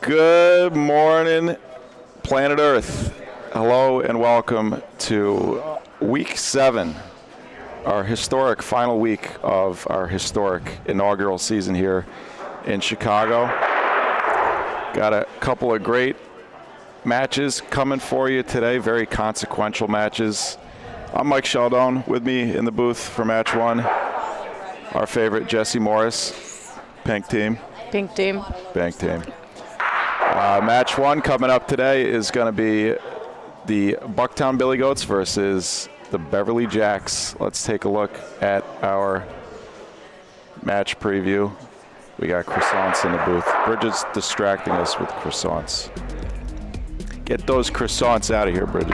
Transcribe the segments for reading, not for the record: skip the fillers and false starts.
Good morning, planet Earth. Hello and welcome to week 7, our historic final week of our historic inaugural season here in Chicago. Got a couple of great matches coming for you today, very consequential matches. I'm Mike Sheldon. With me in the booth for match 1, our favorite Jesse Morris, Pink Team. Pink Team. Pink Team. Match 1 coming up today is going to be the Bucktown Billy Goats versus the Beverly Jacks. Let's take a look at our match preview. We got croissants in the booth. Bridget's distracting us with croissants. Get those croissants out of here, Bridget.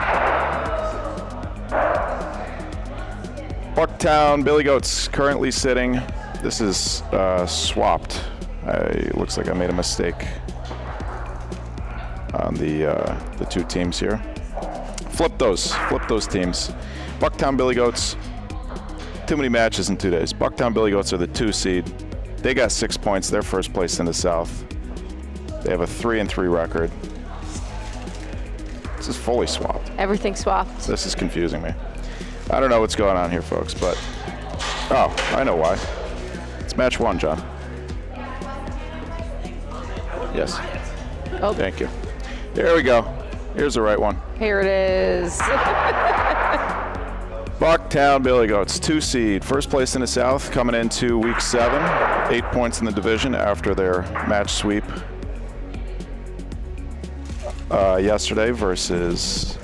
Bucktown Billy Goats currently sitting. This is swapped. It looks like I made a mistake on the two teams here. Flip those teams. Bucktown Billy Goats, too many matches in 2 days. Bucktown Billy Goats are the 2 seed. They got 6 points. They're first place in the South. They have a 3-3 record. This is fully swapped. Everything swapped. This is confusing me. I don't know what's going on here, folks, but I know why. It's match 1, John. Yes. Oh. Thank you. There we go. Here's the right one. Here it is. Bucktown Billy Goats, 2 seed. First place in the South coming into week 7. 8 points in the division after their match sweep yesterday versus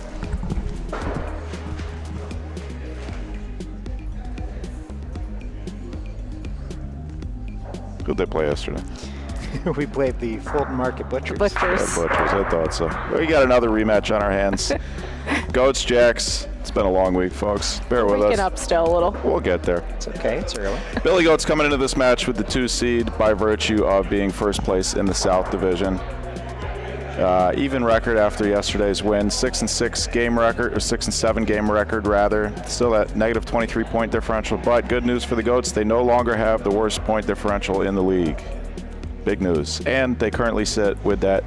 who'd they play yesterday? We played the Fulton Market Butchers. Yeah, Butchers, I thought so. We got another rematch on our hands. Goats, Jacks. It's been a long week, folks. Bear with us. Waking up still a little. We'll get there. It's okay, it's early. Billy Goats coming into this match with the 2 seed by virtue of being first place in the South Division. Even record after yesterday's win, 6-6 game record, or 6-7 game record rather. Still that negative 23 point differential, but good news for the Goats, they no longer have the worst point differential in the league. Big news. And they currently sit with that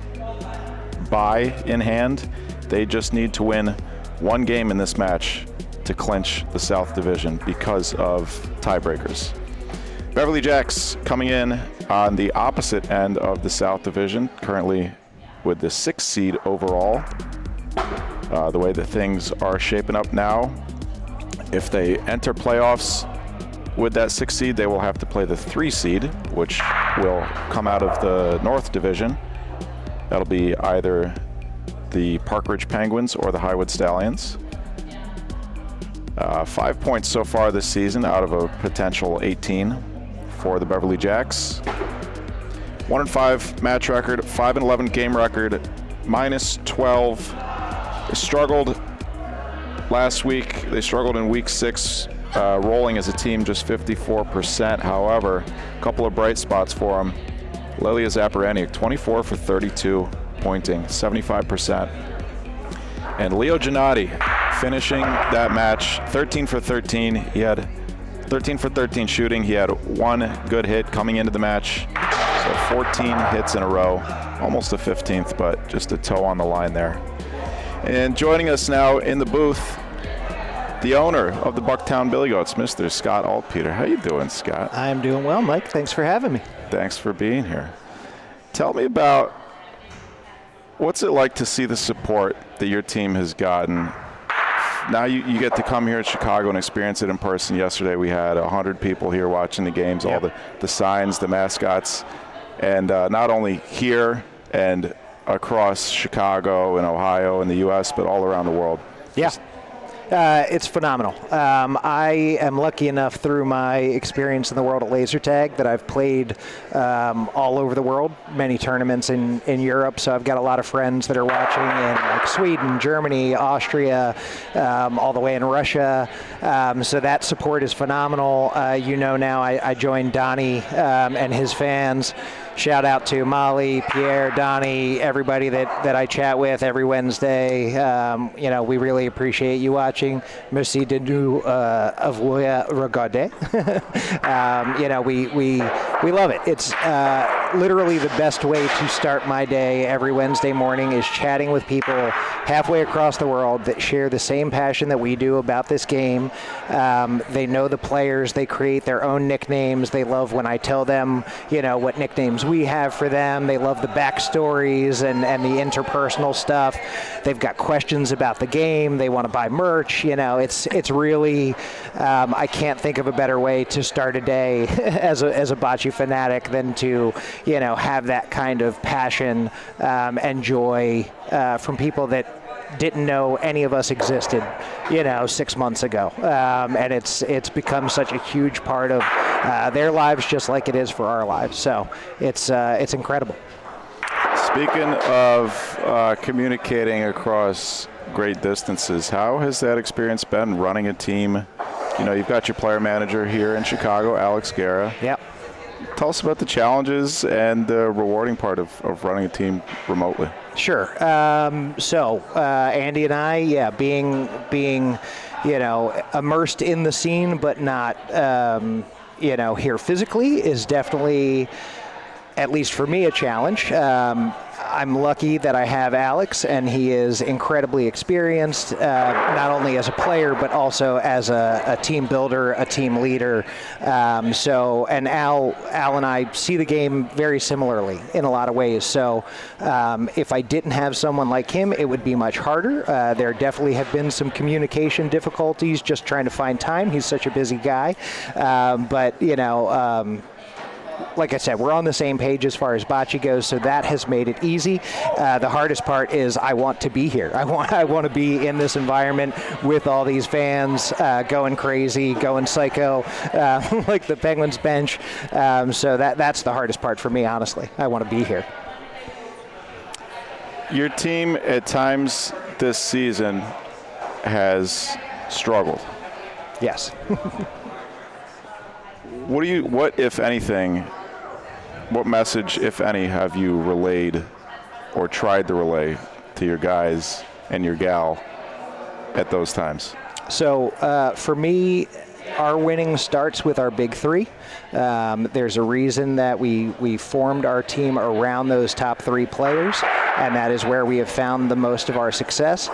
bye in hand. They just need to win 1 game in this match to clinch the South Division because of tiebreakers. Beverly Jacks coming in on the opposite end of the South Division, currently with the 6th seed overall. The way that things are shaping up now, if they enter playoffs with that 6th seed, they will have to play the 3 seed, which will come out of the North Division. That'll be either the Park Ridge Penguins or the Highwood Stallions. 5 points so far this season out of a potential 18 for the Beverly Jacks. 1-5 match record, 5-11 game record, -12. They struggled last week. They struggled in week 6. Rolling as a team just 54%. However, a couple of bright spots for them. Lilia Zaparaniuk, 24 for 32, pointing, 75%. And Leo Janati finishing that match, 13 for 13. He had 13 for 13 shooting. He had 1 good hit coming into the match. So 14 hits in a row, almost a 15th, but just a toe on the line there. And joining us now in the booth, the owner of the Bucktown Billy Goats, Mr. Scott Altpeter. How you doing, Scott? I'm doing well, Mike. Thanks for having me. Thanks for being here. Tell me about what's it like to see the support that your team has gotten. Now you get to come here to Chicago and experience it in person. Yesterday we had 100 people here watching the games, Yep. all the signs, the mascots, and not only here and across Chicago and Ohio and the U.S., but all around the world. Yeah. It's phenomenal. I am lucky enough through my experience in the world at laser tag that I've played all over the world, many tournaments in Europe. So I've got a lot of friends that are watching in like Sweden, Germany, Austria, all the way in Russia. So that support is phenomenal. Now I joined Donnie and his fans. Shout out to Molly, Pierre, Donnie, everybody that I chat with every Wednesday. We really appreciate you watching. Merci de nous avoir regardé. We love it. It's literally the best way to start my day every Wednesday morning is chatting with people halfway across the world that share the same passion that we do about this game. They know the players. They create their own nicknames. They love when I tell them, what nicknames we have for them. They love the backstories and the interpersonal stuff. They've got questions about the game. They want to buy merch. It's really, I can't think of a better way to start a day as a bocce fanatic than to, have that kind of passion and joy from people that didn't know any of us existed, 6 months ago. And it's become such a huge part of their lives, just like it is for our lives. So it's incredible. Speaking of communicating across great distances, how has that experience been running a team? You've got your player manager here in Chicago, Alex Guerra. Yep. Tell us about the challenges and the rewarding part of running a team remotely. Sure. So Andy and I, being immersed in the scene, but not here physically, is definitely, at least for me, a challenge. I'm lucky that I have Alex, and he is incredibly experienced, not only as a player, but also as a team builder, a team leader. And Al and I see the game very similarly in a lot of ways. So if I didn't have someone like him, it would be much harder. There definitely have been some communication difficulties just trying to find time. He's such a busy guy. Like I said, we're on the same page as far as bocce goes, so that has made it easy. The hardest part is I want to be here. I want to be in this environment with all these fans going crazy, going psycho, like the Penguins bench. So that's the hardest part for me, honestly. I want to be here. Your team at times this season has struggled. Yes. What, if anything, what message, if any, have you relayed or tried to relay to your guys and your gal at those times? So for me, our winning starts with our big three. There's a reason that we formed our team around those top three players, and that is where we have found the most of our success.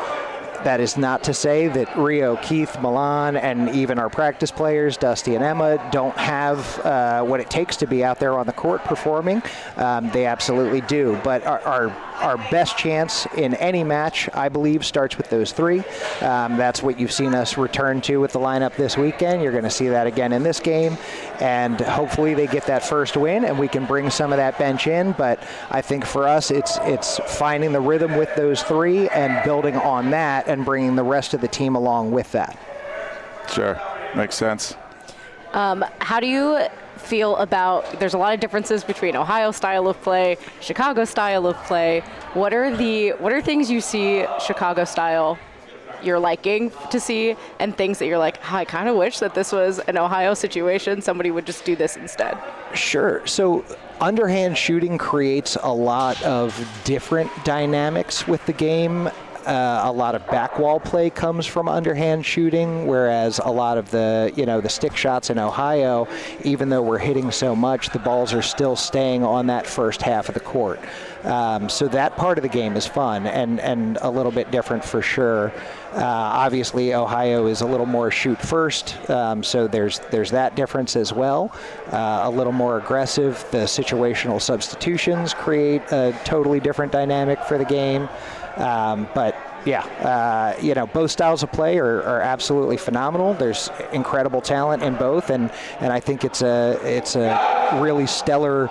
That is not to say that Rio, Keith, Milan, and even our practice players, Dusty and Emma, don't have what it takes to be out there on the court performing. They absolutely do. But our best chance in any match, I believe, starts with those three. That's what you've seen us return to with the lineup this weekend. You're going to see that again in this game. And hopefully they get that first win and we can bring some of that bench in. But I think for us, it's finding the rhythm with those three and building on that and bringing the rest of the team along with that. Sure. Makes sense. How do you feel about, there's a lot of differences between Ohio style of play, Chicago style of play. What are things you see Chicago style you're liking to see, and things that you're like, I kind of wish that this was an Ohio situation, somebody would just do this instead? Sure. So underhand shooting creates a lot of different dynamics with the game. A lot of back wall play comes from underhand shooting, whereas a lot of the stick shots in Ohio, even though we're hitting so much, the balls are still staying on that first half of the court. So that part of the game is fun and a little bit different for sure. Obviously, Ohio is a little more shoot first, so there's that difference as well. A little more aggressive. The situational substitutions create a totally different dynamic for the game. But yeah, both styles of play are absolutely phenomenal. There's incredible talent in both, and I think it's a really stellar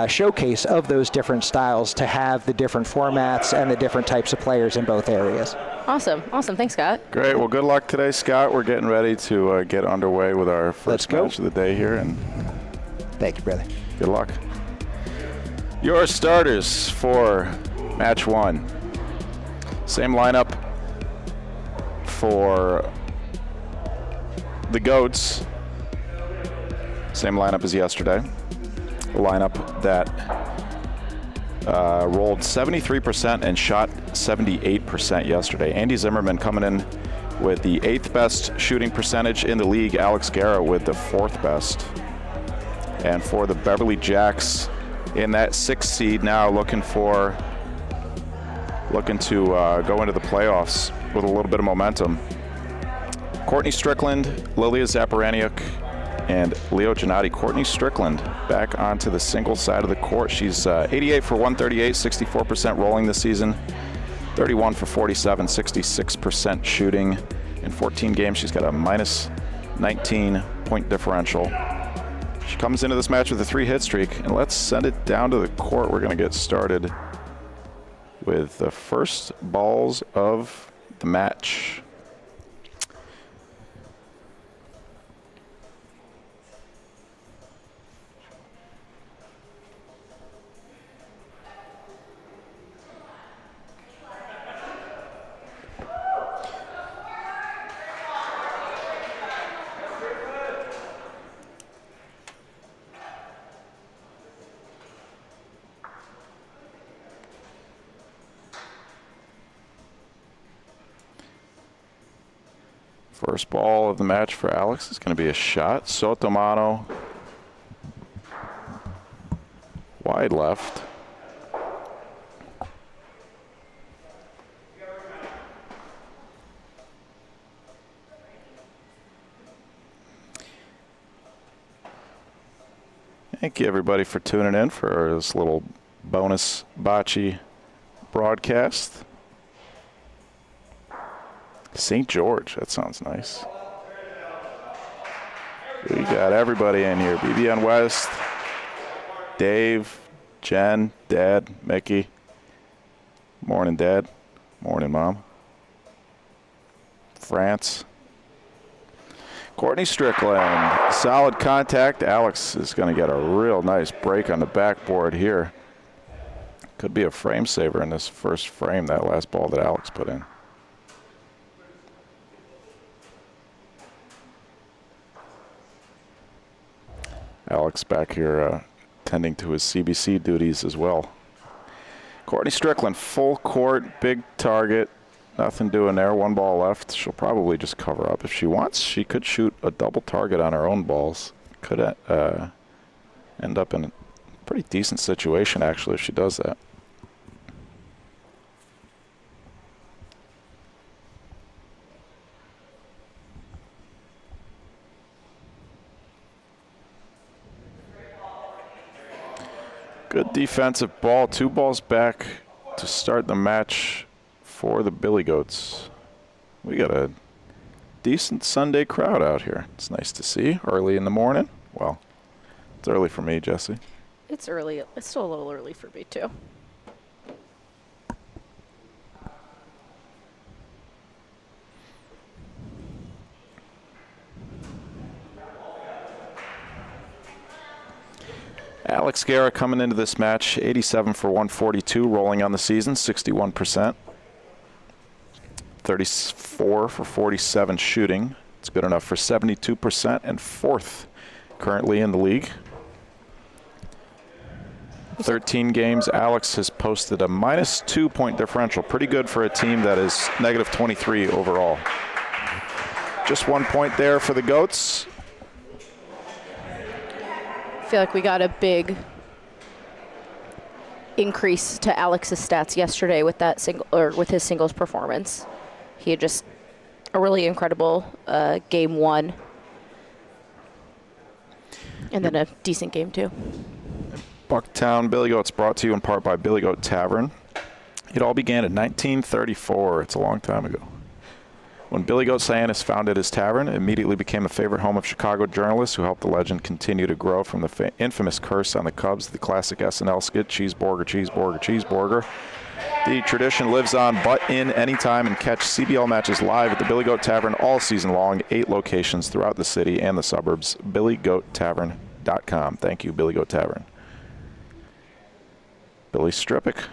showcase of those different styles to have the different formats and the different types of players in both areas. Awesome. Thanks, Scott. Great. Well, good luck today, Scott. We're getting ready to get underway with our first match of the day here, and thank you, brother. Good luck. Your starters for match one. Same lineup for the Goats. Same lineup as yesterday. A lineup that rolled 73% and shot 78% yesterday. Andy Zimmerman coming in with the 8th best shooting percentage in the league. Alex Guerra with the 4th best. And for the Beverly Jacks, in that 6th seed now, looking to go into the playoffs with a little bit of momentum. Courtney Strickland, Lilia Zaparaniuk, and Leo Janati. Courtney Strickland back onto the single side of the court. She's 88 for 138, 64% rolling this season, 31 for 47, 66% shooting. In 14 games, she's got a minus 19 point differential. She comes into this match with a 3-hit streak, and let's send it down to the court. We're going to get started with the first balls of the match. First ball of the match for Alex is going to be a shot. Sotomano, wide left. Thank you, everybody, for tuning in for this little bonus bocce broadcast. St. George, that sounds nice. We got everybody in here. BBN West, Dave, Jen, Dad, Mickey. Morning, Dad. Morning, Mom. France. Courtney Strickland, solid contact. Alex is going to get a real nice break on the backboard here. Could be a frame saver in this first frame, that last ball that Alex put in. Alex back here tending to his CBC duties as well. Courtney Strickland, full court, big target. Nothing doing there. 1 ball left. She'll probably just cover up if she wants. She could shoot a double target on her own balls. Could end up in a pretty decent situation, actually, if she does that. Good defensive ball. 2 balls back to start the match for the Billy Goats. We got a decent Sunday crowd out here. It's nice to see early in the morning. Well, it's early for me, Jesse. It's early. It's still a little early for me, too. Alex Guerra coming into this match, 87 for 142, rolling on the season, 61%. 34 for 47 shooting. It's good enough for 72% and 4th currently in the league. 13 games, Alex has posted a minus 2 point differential. Pretty good for a team that is negative 23 overall. Just 1 point there for the Goats. I feel like we got a big increase to Alex's stats yesterday with that with his singles performance. He had just a really incredible game 1, and then a decent game 2. Bucktown Billy Goats brought to you in part by Billy Goat Tavern. It all began in 1934. It's a long time ago. When Billy Goat Sionis founded his tavern, it immediately became a favorite home of Chicago journalists who helped the legend continue to grow from the infamous curse on the Cubs to the classic SNL skit, Cheeseburger, Cheeseburger, Cheeseburger. The tradition lives on. Butt in anytime and catch CBL matches live at the Billy Goat Tavern all season long. 8 locations throughout the city and the suburbs. BillyGoatTavern.com. Thank you, Billy Goat Tavern. Billy Strippick.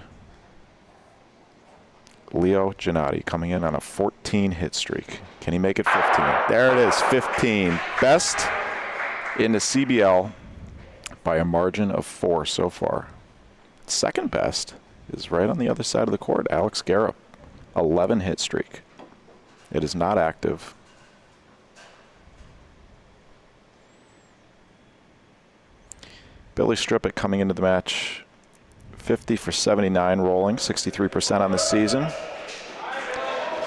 Leo Janati coming in on a 14-hit streak. Can he make it 15? There it is, 15. Best in the CBL by a margin of 4 so far. Second best is right on the other side of the court. Alex Guerra, 11-hit streak. It is not active. Billy Strippett coming into the match 50 for 79 rolling, 63% on the season.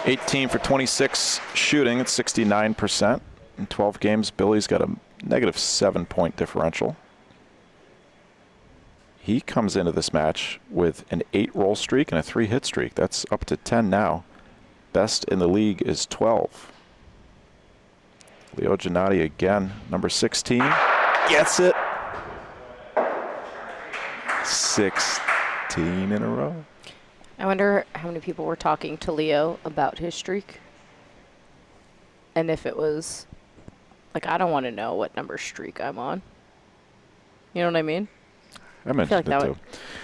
18 for 26 shooting at 69%. In 12 games, Billy's got a negative 7-point differential. He comes into this match with an 8-roll streak and a 3-hit streak. That's up to 10 now. Best in the league is 12. Leo Janati again, number 16. Gets it. 16 in a row. I wonder how many people were talking to Leo about his streak. And if it was, like, I don't want to know what number streak I'm on. You know what I mean? I mentioned like it that too.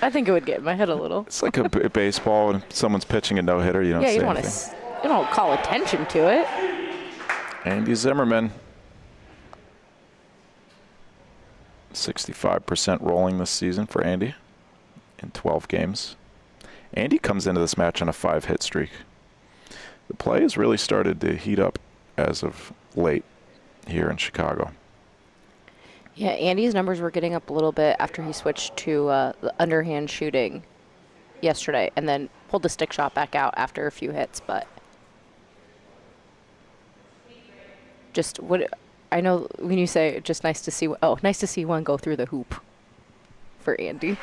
I think it would get in my head a little. It's like a baseball when someone's pitching a no-hitter. You don't Yeah, say you don't anything. you don't call attention to it. Andy Zimmerman. 65% rolling this season for Andy in 12 games. Andy comes into this match on a 5-hit streak. The play has really started to heat up as of late here in Chicago. Yeah, Andy's numbers were getting up a little bit after he switched to the underhand shooting yesterday and then pulled the stick shot back out after a few hits. But just what I know when you say just nice to see, nice to see one go through the hoop for Andy.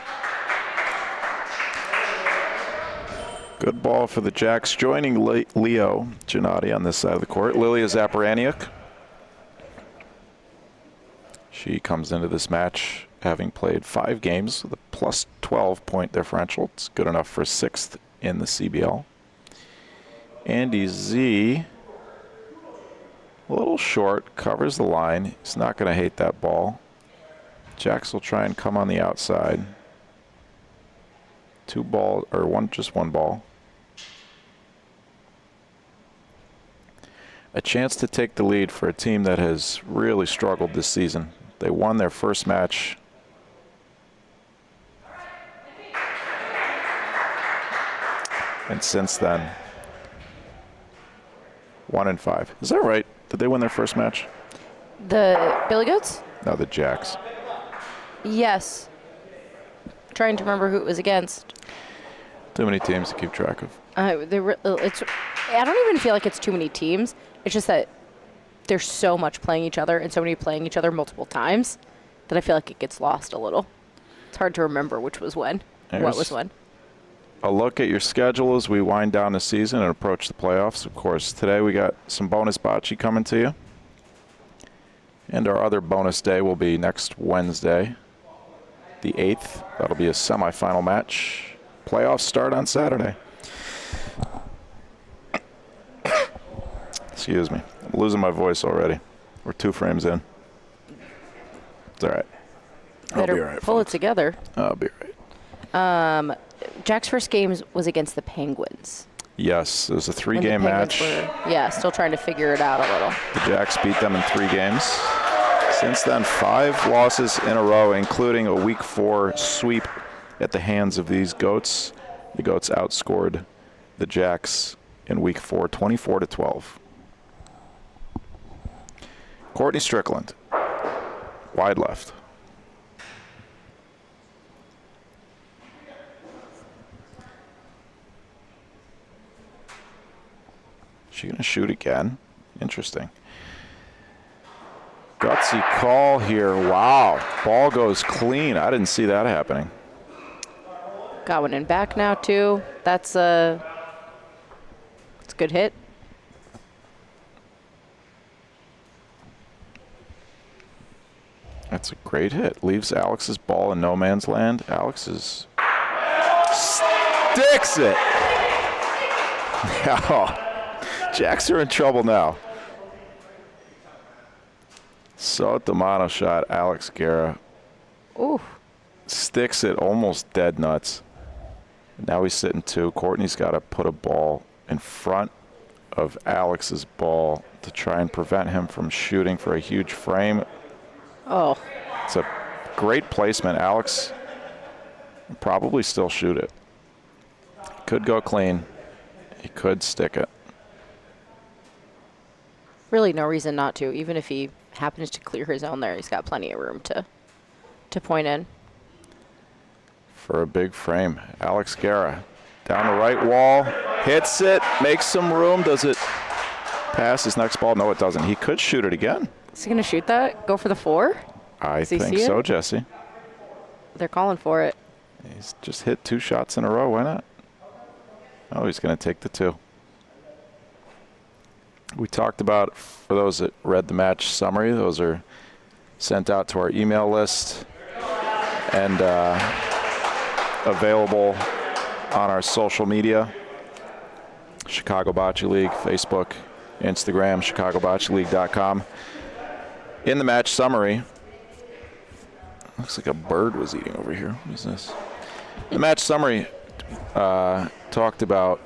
Good ball for the Jacks. Joining Leo Janati on this side of the court, Lilia Zaparaniuk. She comes into this match having played 5 games with a plus 12-point differential. It's good enough for 6th in the CBL. Andy Z, a little short, covers the line. He's not going to hate that ball. Jacks will try and come on the outside. Just one ball. A chance to take the lead for a team that has really struggled this season. They won their first match. And since then, 1-5. Is that right? Did they win their first match? The Billy Goats? No, the Jacks. Yes. Trying to remember who it was against. Too many teams to keep track of. I don't even feel like it's too many teams. It's just that there's so much playing each other and so many playing each other multiple times that I feel like it gets lost a little. It's hard to remember which was when, what was when. A look at your schedule as we wind down the season and approach the playoffs. Of course, today we got some bonus bocce coming to you. And our other bonus day will be next Wednesday, the 8th. That'll be a semifinal match. Playoffs start on Saturday. Excuse me. I'm losing my voice already. We're 2 frames in. It's all right. I'll be all right, pull folks. it together. I'll be all right. Jack's first game was against the Penguins. Yes, it was a 3-game match. Still trying to figure it out a little. The Jacks beat them in 3 games. Since then, 5 losses in a row, including a Week 4 sweep at the hands of these Goats. The Goats outscored the Jacks in Week 4, 24-12. Courtney Strickland, wide left. She gonna shoot again? Interesting. Gutsy call here. Wow. Ball goes clean. I didn't see that happening. Got one in back now, too. That's a good hit. That's a great hit. Leaves Alex's ball in no man's land. Alex sticks it. Oh, Jacks are in trouble now. So the mono shot, Alex Guerra. Ooh. Sticks it almost dead nuts. Now he's sitting 2. Courtney's got to put a ball in front of Alex's ball to try and prevent him from shooting for a huge frame. Oh. It's a great placement. Alex will probably still shoot it. Could go clean. He could stick it. Really no reason not to. Even if he happens to clear his own there, he's got plenty of room to point in. for a big frame. Alex Guerra down the right wall, hits it, makes some room. Does it pass his next ball? No, it doesn't. He could shoot it again. Is he going to shoot that? Go for the 4? I think so, Jesse. They're calling for it. He's just hit 2 shots in a row. Why not? Oh, he's going to take the 2. We talked about, for those that read the match summary, those are sent out to our email list and available on our social media. Chicago Bocce League, Facebook, Instagram, ChicagoBocceLeague.com. In the match summary, looks like a bird was eating over here. What is this? The match summary talked about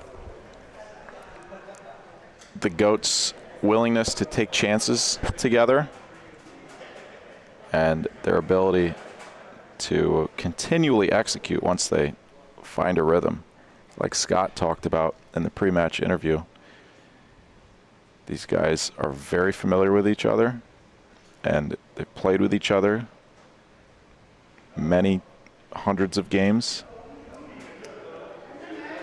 the GOATs' willingness to take chances together and their ability to continually execute once they find a rhythm. Like Scott talked about in the pre-match interview, these guys are very familiar with each other, and they've played with each other many hundreds of games,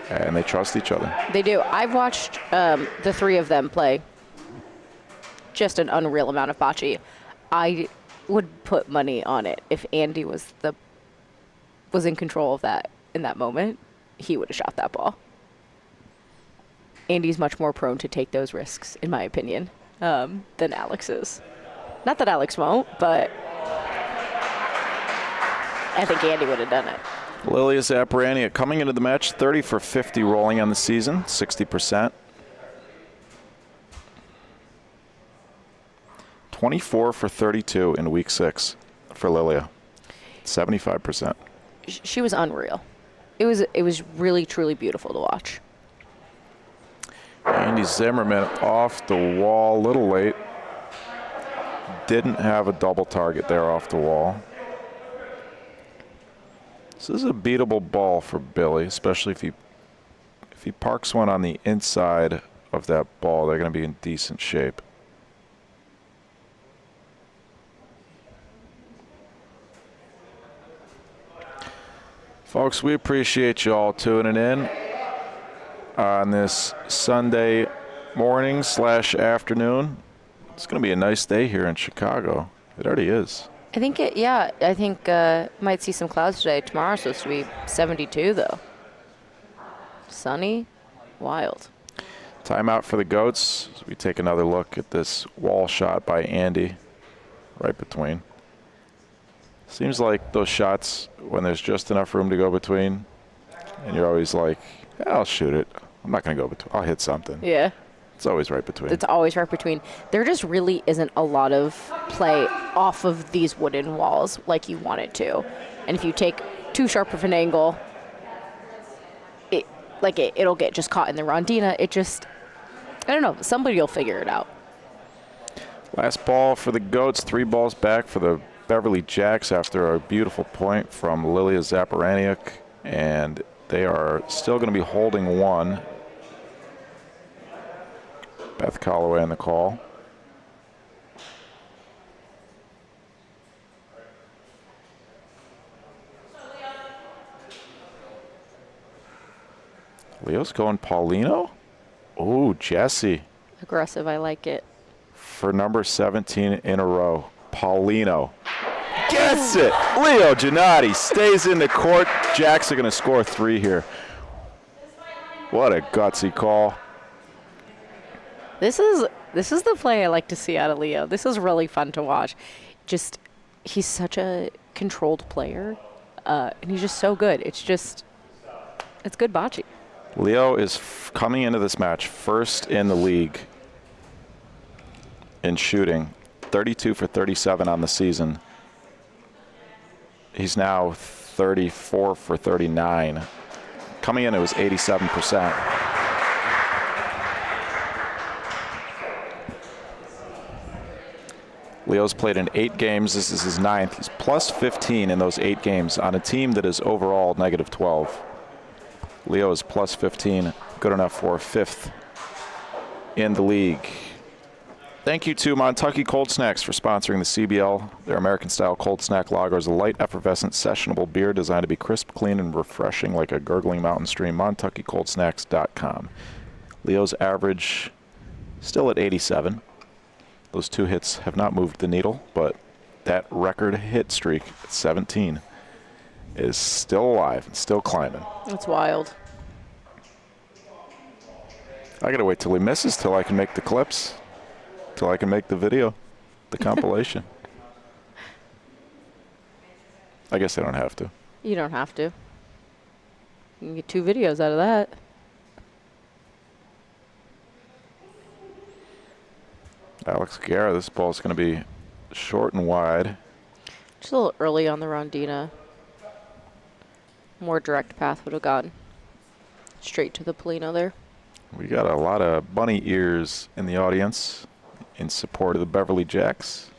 and they trust each other. They do. I've watched the 3 of them play just an unreal amount of bocce. I would put money on it if Andy was in control of that in that moment. He would have shot that ball. Andy's much more prone to take those risks, in my opinion, than Alex is. Not that Alex won't, but I think Andy would have done it. Lilia Zaparania coming into the match 30 for 50 rolling on the season, 60%. 24 for 32 in week 6 for Lilia, 75%. She was unreal. It was really, truly beautiful to watch. Andy Zimmerman off the wall, a little late. Didn't have a double target there off the wall. This is a beatable ball for Billy, especially if he parks one on the inside of that ball. They're going to be in decent shape. Folks, we appreciate you all tuning in on this Sunday morning / afternoon. It's going to be a nice day here in Chicago. It already is. I think might see some clouds today. Tomorrow's supposed to be 72 though. Sunny, wild. Timeout for the GOATs. We take another look at this wall shot by Andy, right between. Seems like those shots, when there's just enough room to go between, and you're always like, I'll shoot it. I'm not going to go between. I'll hit something. Yeah. It's always right between. It's always right between. There just really isn't a lot of play off of these wooden walls like you want it to. And if you take too sharp of an angle, it'll get just caught in the rondina. I don't know. Somebody will figure it out. Last ball for the GOATs. 3 balls back for the Beverly Jacks after a beautiful point from Lilia Zaparaniuk. And they are still going to be holding 1. Beth Calloway on the call. Leo's going Paulino. Oh, Jesse. Aggressive. I like it. For number 17 in a row. Paulino. Gets it. Leo Janati stays in the court. Jacks are going to score 3 here. What a gutsy call. This is the play I like to see out of Leo. This is really fun to watch. Just, he's such a controlled player, and he's just so good. It's good bocce. Leo is coming into this match first in the league in shooting, 32 for 37 on the season. He's now 34 for 39. Coming in, it was 87%. Leo's played in 8 games. This is his 9th. He's plus 15 in those 8 games on a team that is overall negative 12. Leo is plus 15, good enough for 5th in the league. Thank you to Montucky Cold Snacks for sponsoring the CBL. Their American-style cold snack lager is a light, effervescent, sessionable beer designed to be crisp, clean, and refreshing like a gurgling mountain stream. MontuckyColdSnacks.com. Leo's average still at 87. Those 2 hits have not moved the needle, but that record hit streak at 17 is still alive and still climbing. That's wild. I got to wait till he misses till I can make the clips. Till I can make the video, the compilation. I guess I don't have to. You don't have to. You can get 2 videos out of that. Alex Guerra, this ball's going to be short and wide. Just a little early on the Rondina. More direct path would have gone straight to the Polino there. We got a lot of bunny ears in the audience in support of the Beverly Jacks.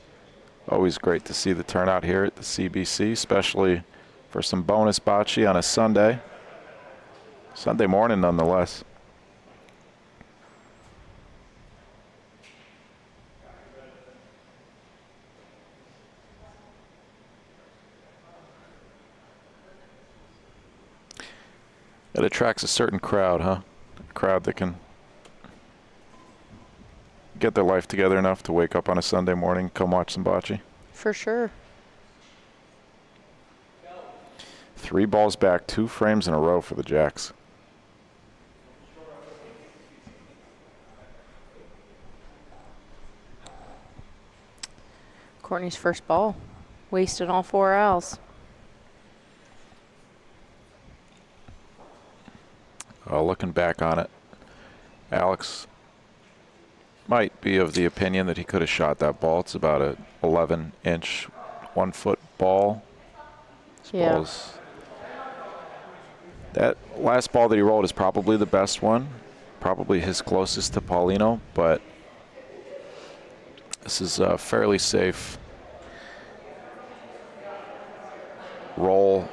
Always great to see the turnout here at the CBC, especially for some bonus bocce on a Sunday. Sunday morning, nonetheless. It attracts a certain crowd, huh? A crowd that can get their life together enough to wake up on a Sunday morning, come watch some bocce. For sure. 3 balls back, 2 frames in a row for the Jacks. Courtney's first ball. Wasted all 4 owls. Looking back on it, Alex might be of the opinion that he could have shot that ball. It's about a 11-inch, 1-foot ball. Yeah. That last ball that he rolled is probably the best one, probably his closest to Paulino, but this is a fairly safe roll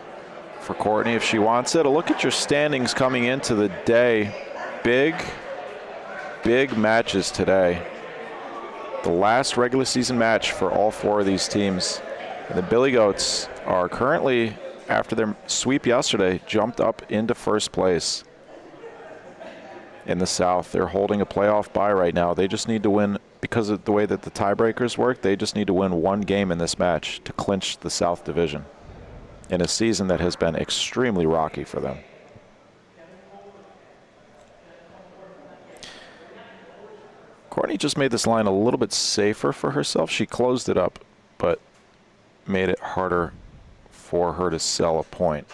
for Courtney if she wants it. A look at your standings coming into the day. Big matches today. The last regular season match for all 4 of these teams. And the Billy Goats are currently, after their sweep yesterday, jumped up into first place in the South. They're holding a playoff bye right now. They just need to win, because of the way that the tiebreakers work, they just need to win 1 game in this match to clinch the South Division in a season that has been extremely rocky for them. Courtney just made this line a little bit safer for herself. She closed it up, but made it harder for her to sell a point,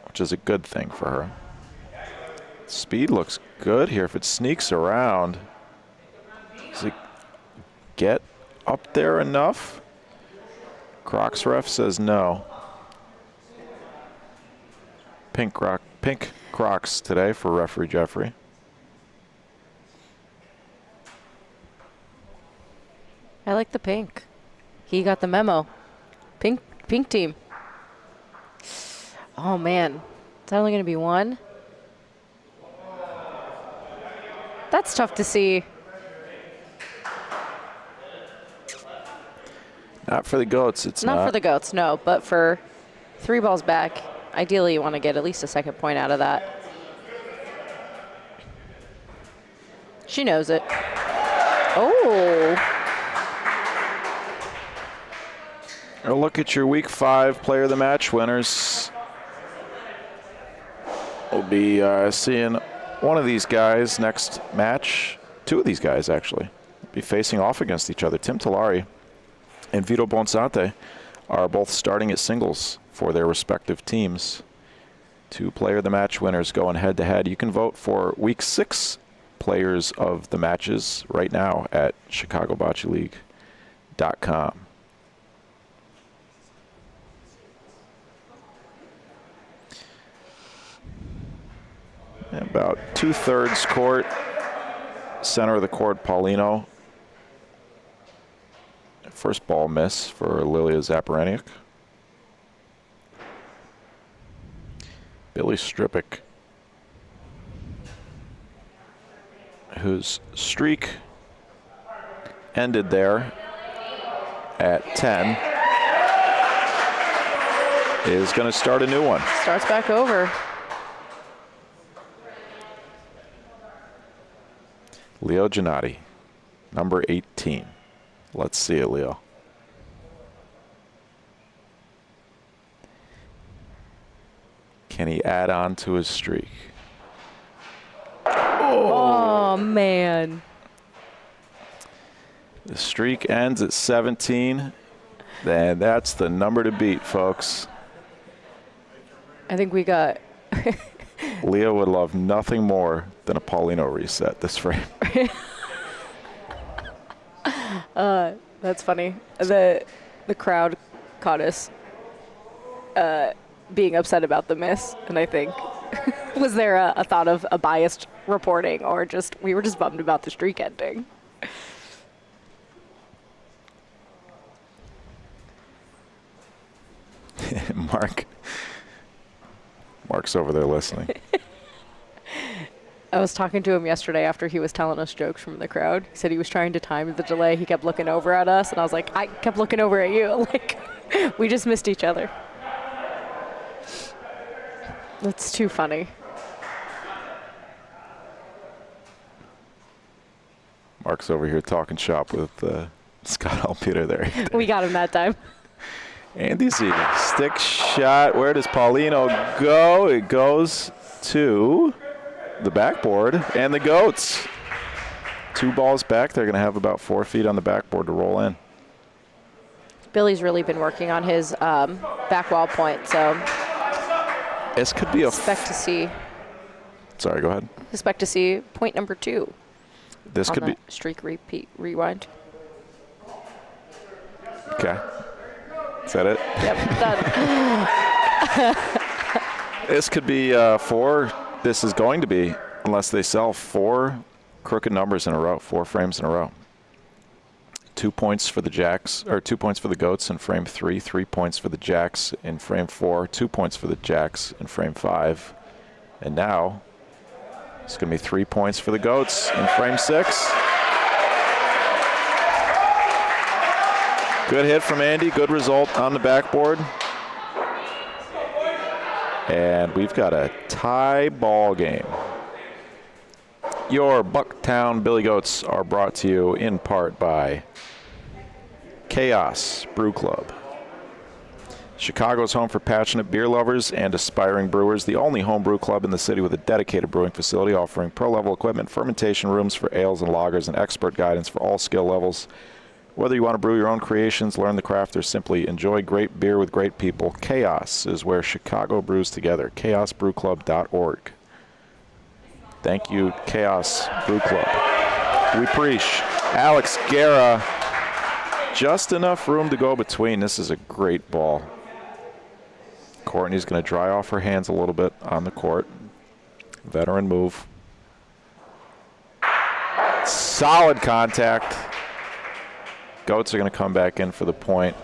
which is a good thing for her. Speed looks good here. If it sneaks around, does it get up there enough? Crocs ref says no. Pink Crocs today for referee Jeffrey. I like the pink. He got the memo. Pink team. Oh man, it's only going to be 1. That's tough to see. Not for the Goats, it's not for the Goats, no, but for 3 balls back, ideally you want to get at least a second point out of that. She knows it. Oh. A look at your Week 5 Player of the Match winners. We'll be seeing one of these guys next match. 2 of these guys, actually, be facing off against each other. Tim Tillari and Veto Bonsante are both starting at singles for their respective teams. 2 Player of the Match winners going head-to-head. You can vote for Week 6 Players of the Matches right now at ChicagoBocceLeague.com. About 2/3 court, center of the court, Paulino. First ball miss for Lilia Zaparaniuk. Billy Stripik, whose streak ended there at 10 is going to start a new one. Starts back over. Leo Janati, number 18. Let's see it, Leo. Can he add on to his streak? Oh, man. The streak ends at 17. Then that's the number to beat, folks. I think we got... Leo would love nothing more than a Paulino reset this frame. That's funny. The crowd caught us being upset about the miss, and I think was there a thought of a biased reporting, or just we were just bummed about the streak ending? Mark's over there listening. I was talking to him yesterday after he was telling us jokes from the crowd. He said he was trying to time the delay. He kept looking over at us, and I was like, I kept looking over at you. Like, we just missed each other. That's too funny. Mark's over here talking shop with Scott Alpeter there. We got him that time. Andy Z, stick shot. Where does Paulino go? It goes to the backboard and the Goats. 2 balls back. They're going to have about 4 feet on the backboard to roll in. Billy's really been working on his back wall point, so This could be a... expect to see. Sorry, go ahead. Expect to see point number 2. This on could the be... streak rewind. Okay. Is that it? Yep, done. This could be 4. This is going to be, unless they sell 4 crooked numbers in a row, 4 frames in a row. 2 points for the Jacks, or 2 points for the Goats in frame 3, 3 points for the Jacks in frame 4, 2 points for the Jacks in frame 5. And now it's going to be 3 points for the Goats in frame 6. Good hit from Andy, good result on the backboard. And we've got a tie ball game. Your Bucktown Billy Goats are brought to you in part by Chaos Brew Club. Chicago's home for passionate beer lovers and aspiring brewers, the only home brew club in the city with a dedicated brewing facility offering pro-level equipment, fermentation rooms for ales and lagers, and expert guidance for all skill levels. Whether you want to brew your own creations, learn the craft, or simply enjoy great beer with great people, Chaos is where Chicago brews together. ChaosBrewClub.org. Thank you, Chaos Brew Club. We preach. Alex Guerra, just enough room to go between. This is a great ball. Courtney's going to dry off her hands a little bit on the court. Veteran move. Solid contact. Goats are going to come back in for the point.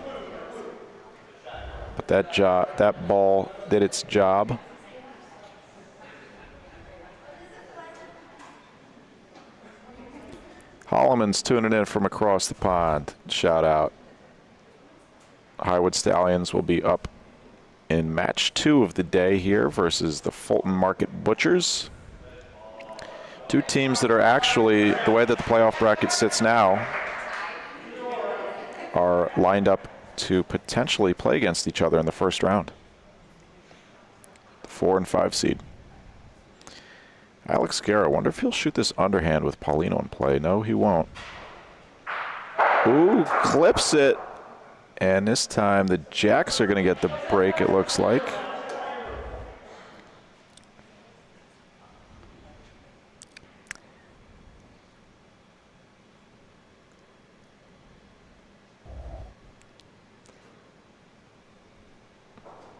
But that ball did its job. Holloman's tuning in from across the pond. Shout out. Highwood Stallions will be up in match 2 of the day here versus the Fulton Market Butchers. 2 teams that are actually, the way that the playoff bracket sits now, are lined up to potentially play against each other in the first round. The 4 and 5 seed. Alex Guerra, wonder if he'll shoot this underhand with Paulino in play. No, he won't. Ooh, clips it. And this time the Jacks are going to get the break, it looks like.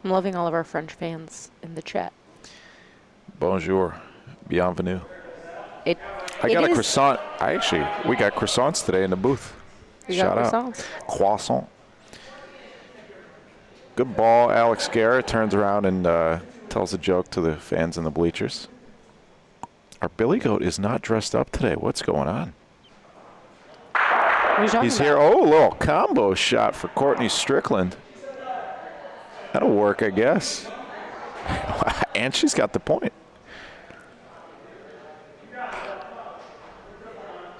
I'm loving all of our French fans in the chat. Bonjour. Bienvenue. I got a croissant. We got croissants today in the booth. Shout out. Croissant. Good ball. Alex Guerra turns around and tells a joke to the fans in the bleachers. Our Billy Goat is not dressed up today. What's going on? are you talking He's about? here. Oh, a little combo shot for Courtney Strickland. That'll work, I guess. And she's got the point.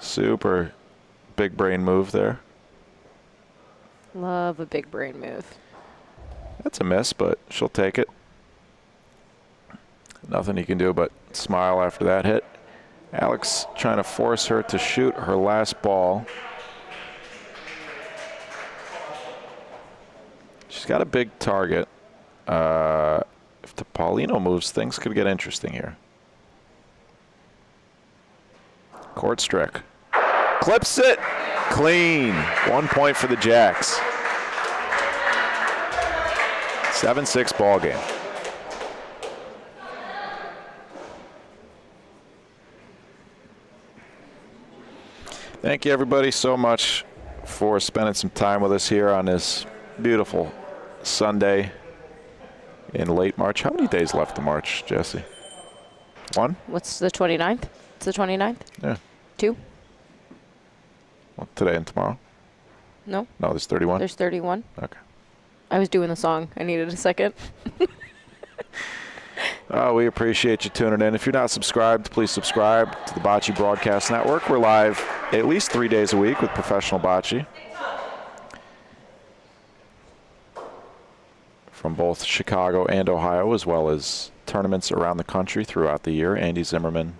Super big brain move there. Love a big brain move. That's a miss, but she'll take it. Nothing you can do but smile after that hit. Alex trying to force her to shoot her last ball. She's got a big target. If the Paulino moves, things could get interesting here. Court Strick. Clips it. Clean. 1 point for the Jacks. 7-6 ball game. Thank you, everybody, so much for spending some time with us here on this beautiful Sunday in late March. How many days left to March, Jesse? 1? What's the 29th? It's the 29th? Yeah. 2? Well, today and tomorrow? No. No, there's 31? There's 31. Okay. I was doing the song. I needed a second. We appreciate you tuning in. If you're not subscribed, please subscribe to the Bocce Broadcast Network. We're live at least 3 days a week with professional bocce from both Chicago and Ohio, as well as tournaments around the country throughout the year. Andy Zimmerman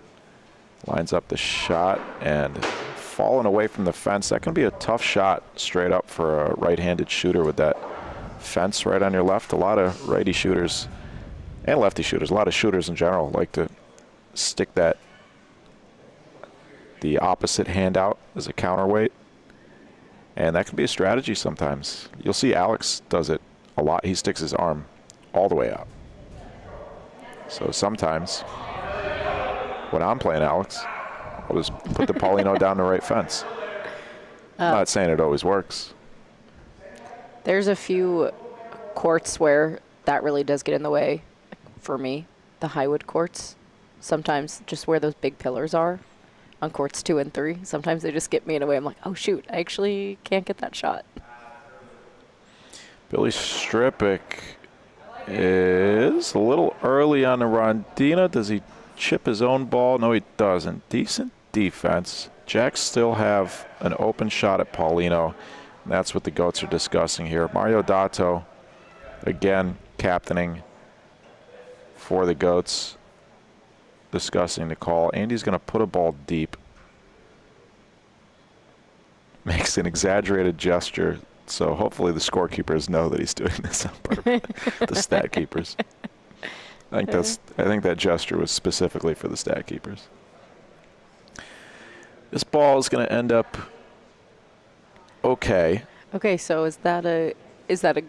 lines up the shot and falling away from the fence. That can be a tough shot straight up for a right-handed shooter with that fence right on your left. A lot of righty shooters and lefty shooters, a lot of shooters in general, like to stick the opposite hand out as a counterweight. And that can be a strategy sometimes. You'll see Alex does it a lot. He sticks his arm all the way out. So sometimes when I'm playing Alex, I'll just put the Paulino down the right fence. I'm not saying it always works. There's a few courts where that really does get in the way for me. The Highwood courts. Sometimes just where those big pillars are on courts 2 and 3. Sometimes they just get me in a way. I'm like, oh, shoot, I actually can't get that shot. Billy Strippick is a little early on the Rondina. Does he chip his own ball? No, he doesn't. Decent defense. Jacks still have an open shot at Paulino. And that's what the Goats are discussing here. Mario Dato, again, captaining for the Goats, discussing the call. Andy's going to put a ball deep. Makes an exaggerated gesture. So hopefully the scorekeepers know that he's doing this on purpose. The stat keepers. I think that gesture was specifically for the stat keepers. This ball is going to end up okay. Okay, so is that a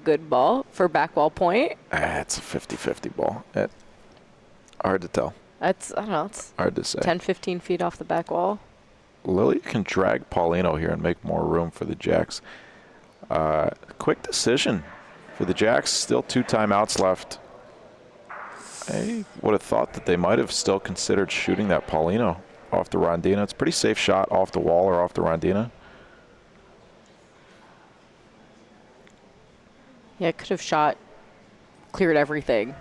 good ball for back wall point? It's a 50-50 ball. Hard to tell. I don't know, it's Hard to say. 10, 15 feet off the back wall. Lily can drag Paulino here and make more room for the Jacks. Quick decision for the Jacks. Still 2 timeouts left. I would have thought that they might have still considered shooting that Paulino off the Rondina. It's a pretty safe shot off the wall or off the Rondina. Yeah, could have shot, cleared everything,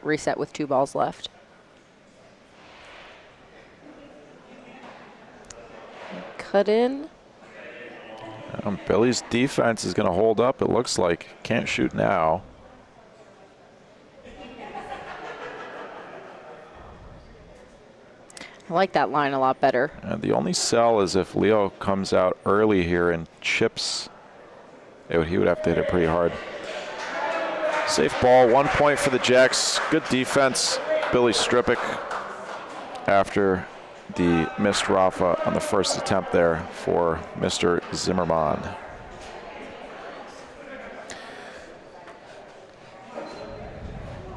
reset with 2 balls left. Cut in. Billy's defense is going to hold up, it looks like. Can't shoot now. I like that line a lot better. The only sell is if Leo comes out early here and chips. He would have to hit it pretty hard. Safe ball, 1 point for the Jacks. Good defense, Billy Strippick, after the missed Rafa on the first attempt there for Mr. Zimmerman.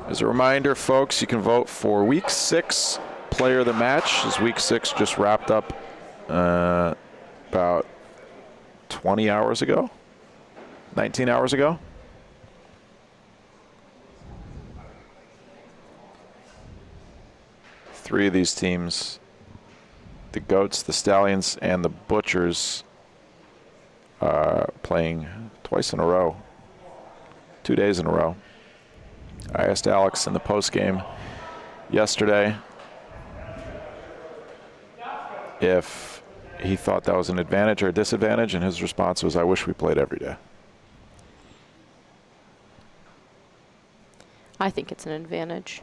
As a reminder, folks, you can vote for Week 6 Player of the Match, as Week 6 just wrapped up about 20 hours ago, 19 hours ago. Three of these teams, the Goats, the Stallions, and the Butchers, playing twice in a row, 2 days in a row. I asked Alex in the postgame yesterday if he thought that was an advantage or a disadvantage, and his response was, I wish we played every day. I think it's an advantage.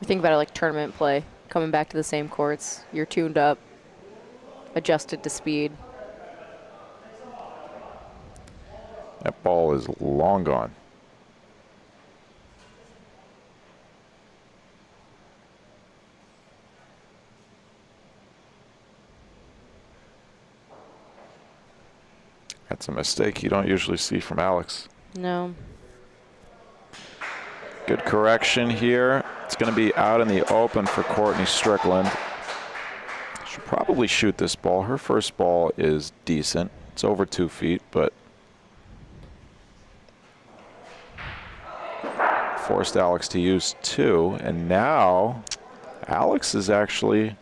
You think about it like tournament play, coming back to the same courts. You're tuned up, adjusted to speed. That ball is long gone. That's a mistake you don't usually see from Alex. No. Good correction here. It's going to be out in the open for Courtney Strickland. She'll probably shoot this ball. Her first ball is decent. It's over 2 feet, but forced Alex to use 2. And now Alex is actually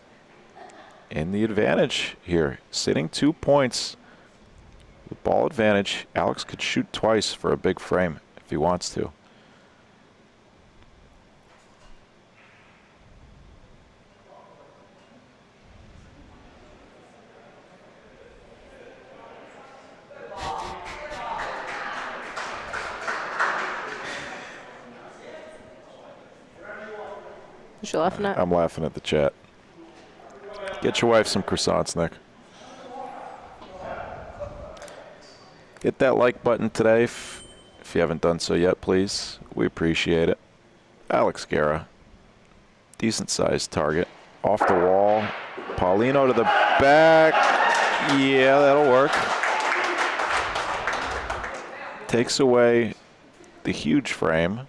in the advantage here, sitting 2 points with ball advantage. Alex could shoot twice for a big frame if he wants to. What you laughing at? I'm laughing at the chat. Get your wife some croissants, Nick. Hit that like button today if you haven't done so yet, please. We appreciate it. Alex Guerra, decent sized target. Off the wall. Paulino to the back. Yeah, that'll work. Takes away the huge frame.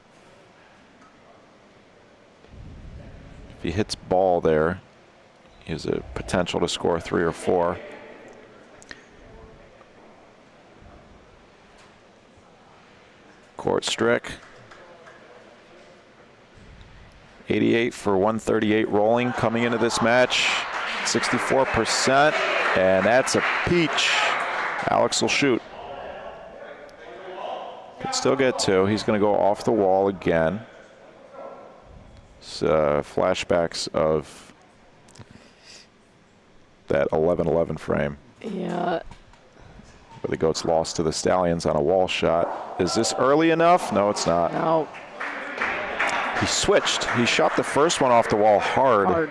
If he hits ball there, he has a potential to score 3 or 4. Court Strick. 88 for 138 rolling coming into this match. 64%, and that's a peach. Alex will shoot. Could still get 2. He's going to go off the wall again. Flashbacks of that 11-11 frame. Yeah. Where the Goats lost to the Stallions on a wall shot. Is this early enough? No, it's not. No. He switched. He shot the first one off the wall hard.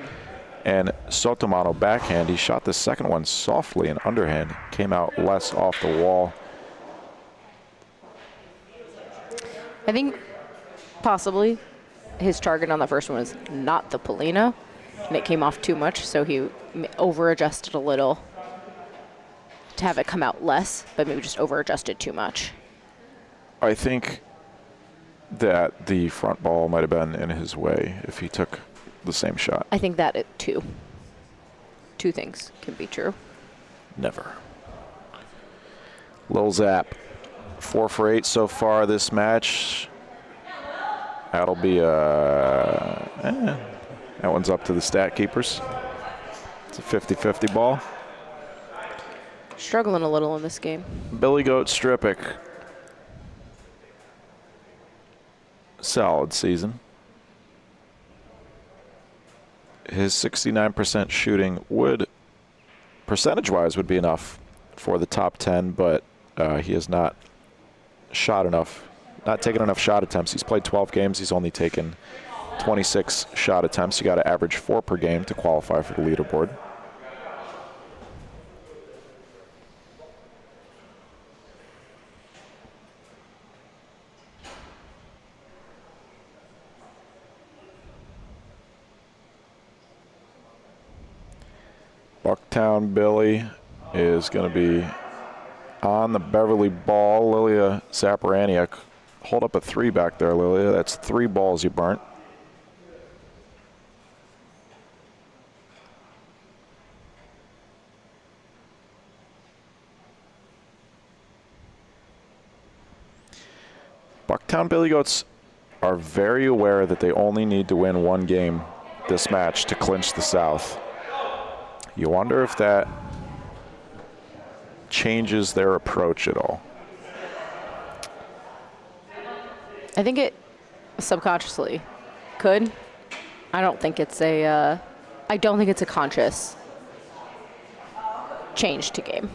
And Sotomano backhand. He shot the second one softly and underhand. Came out less off the wall. I think possibly his target on the first one was not the Paulino, and it came off too much, so he over-adjusted a little to have it come out less, but maybe just over-adjusted too much. I think that the front ball might have been in his way if he took the same shot. I think that too. Two things can be true. Never. Lil Zap, 4 for 8 so far this match. That'll be that one's up to the stat keepers. It's a 50-50 ball. Struggling a little in this game. Billy Goat Strippick. Solid season. His 69% shooting would, percentage-wise, would be enough for the top 10, but he has not shot enough, not taken enough shot attempts. He's played 12 games. He's only taken 26 shot attempts. You got to average 4 per game to qualify for the leaderboard. Bucktown Billy is going to be on the Beverly ball. Lilia Zaporaniak, hold up a 3 back there, Lilia. That's 3 balls you burnt. Bucktown Billy Goats are very aware that they only need to win 1 game this match to clinch the South. You wonder if that changes their approach at all? I think it subconsciously could. I don't think it's a conscious change to game.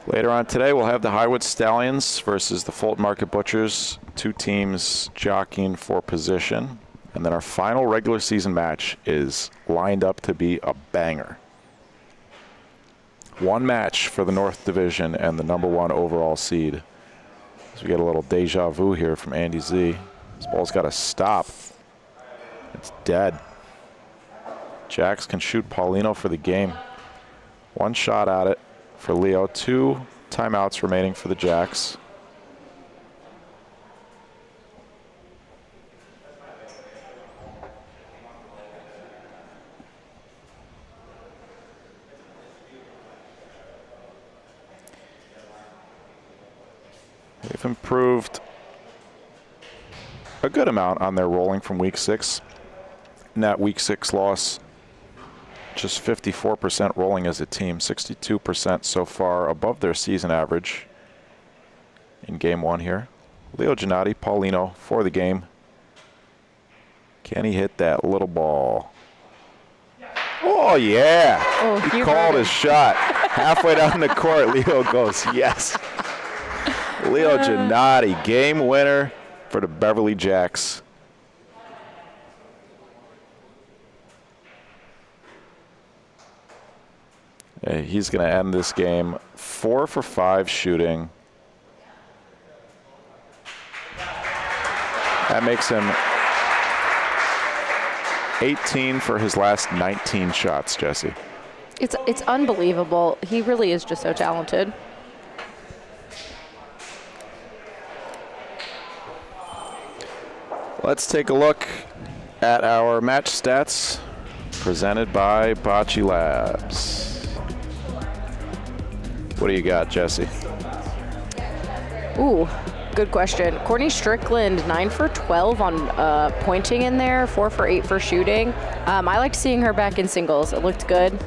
Later on today, we'll have the Highwood Stallions versus the Fulton Market Butchers, 2 teams jockeying for position. And then our final regular season match is lined up to be a banger. 1 match for the North Division and the #1 overall seed. So we get a little deja vu here from Andy Z. This ball's got to stop. It's dead. Jacks can shoot Paulino for the game. 1 shot at it for Leo. 2 timeouts remaining for the Jacks. They've improved a good amount on their rolling from week 6. In that week 6 loss, just 54% rolling as a team, 62% so far above their season average in game 1 here. Leo Janati, Paulino for the game. Can he hit that little ball? Oh, yeah. Oh, he called his shot. Halfway down the court, Leo goes, yes. Leo Janati, game winner for the Beverly Jacks. He's going to end this game 4 for 5 shooting. That makes him 18 for his last 19 shots, Jesse. It's unbelievable. He really is just so talented. Let's take a look at our match stats presented by Bocce Labs. What do you got, Jesse? Ooh, good question. Courtney Strickland, 9 for 12 on pointing in there, 4 for 8 for shooting. I liked seeing her back in singles. It looked good.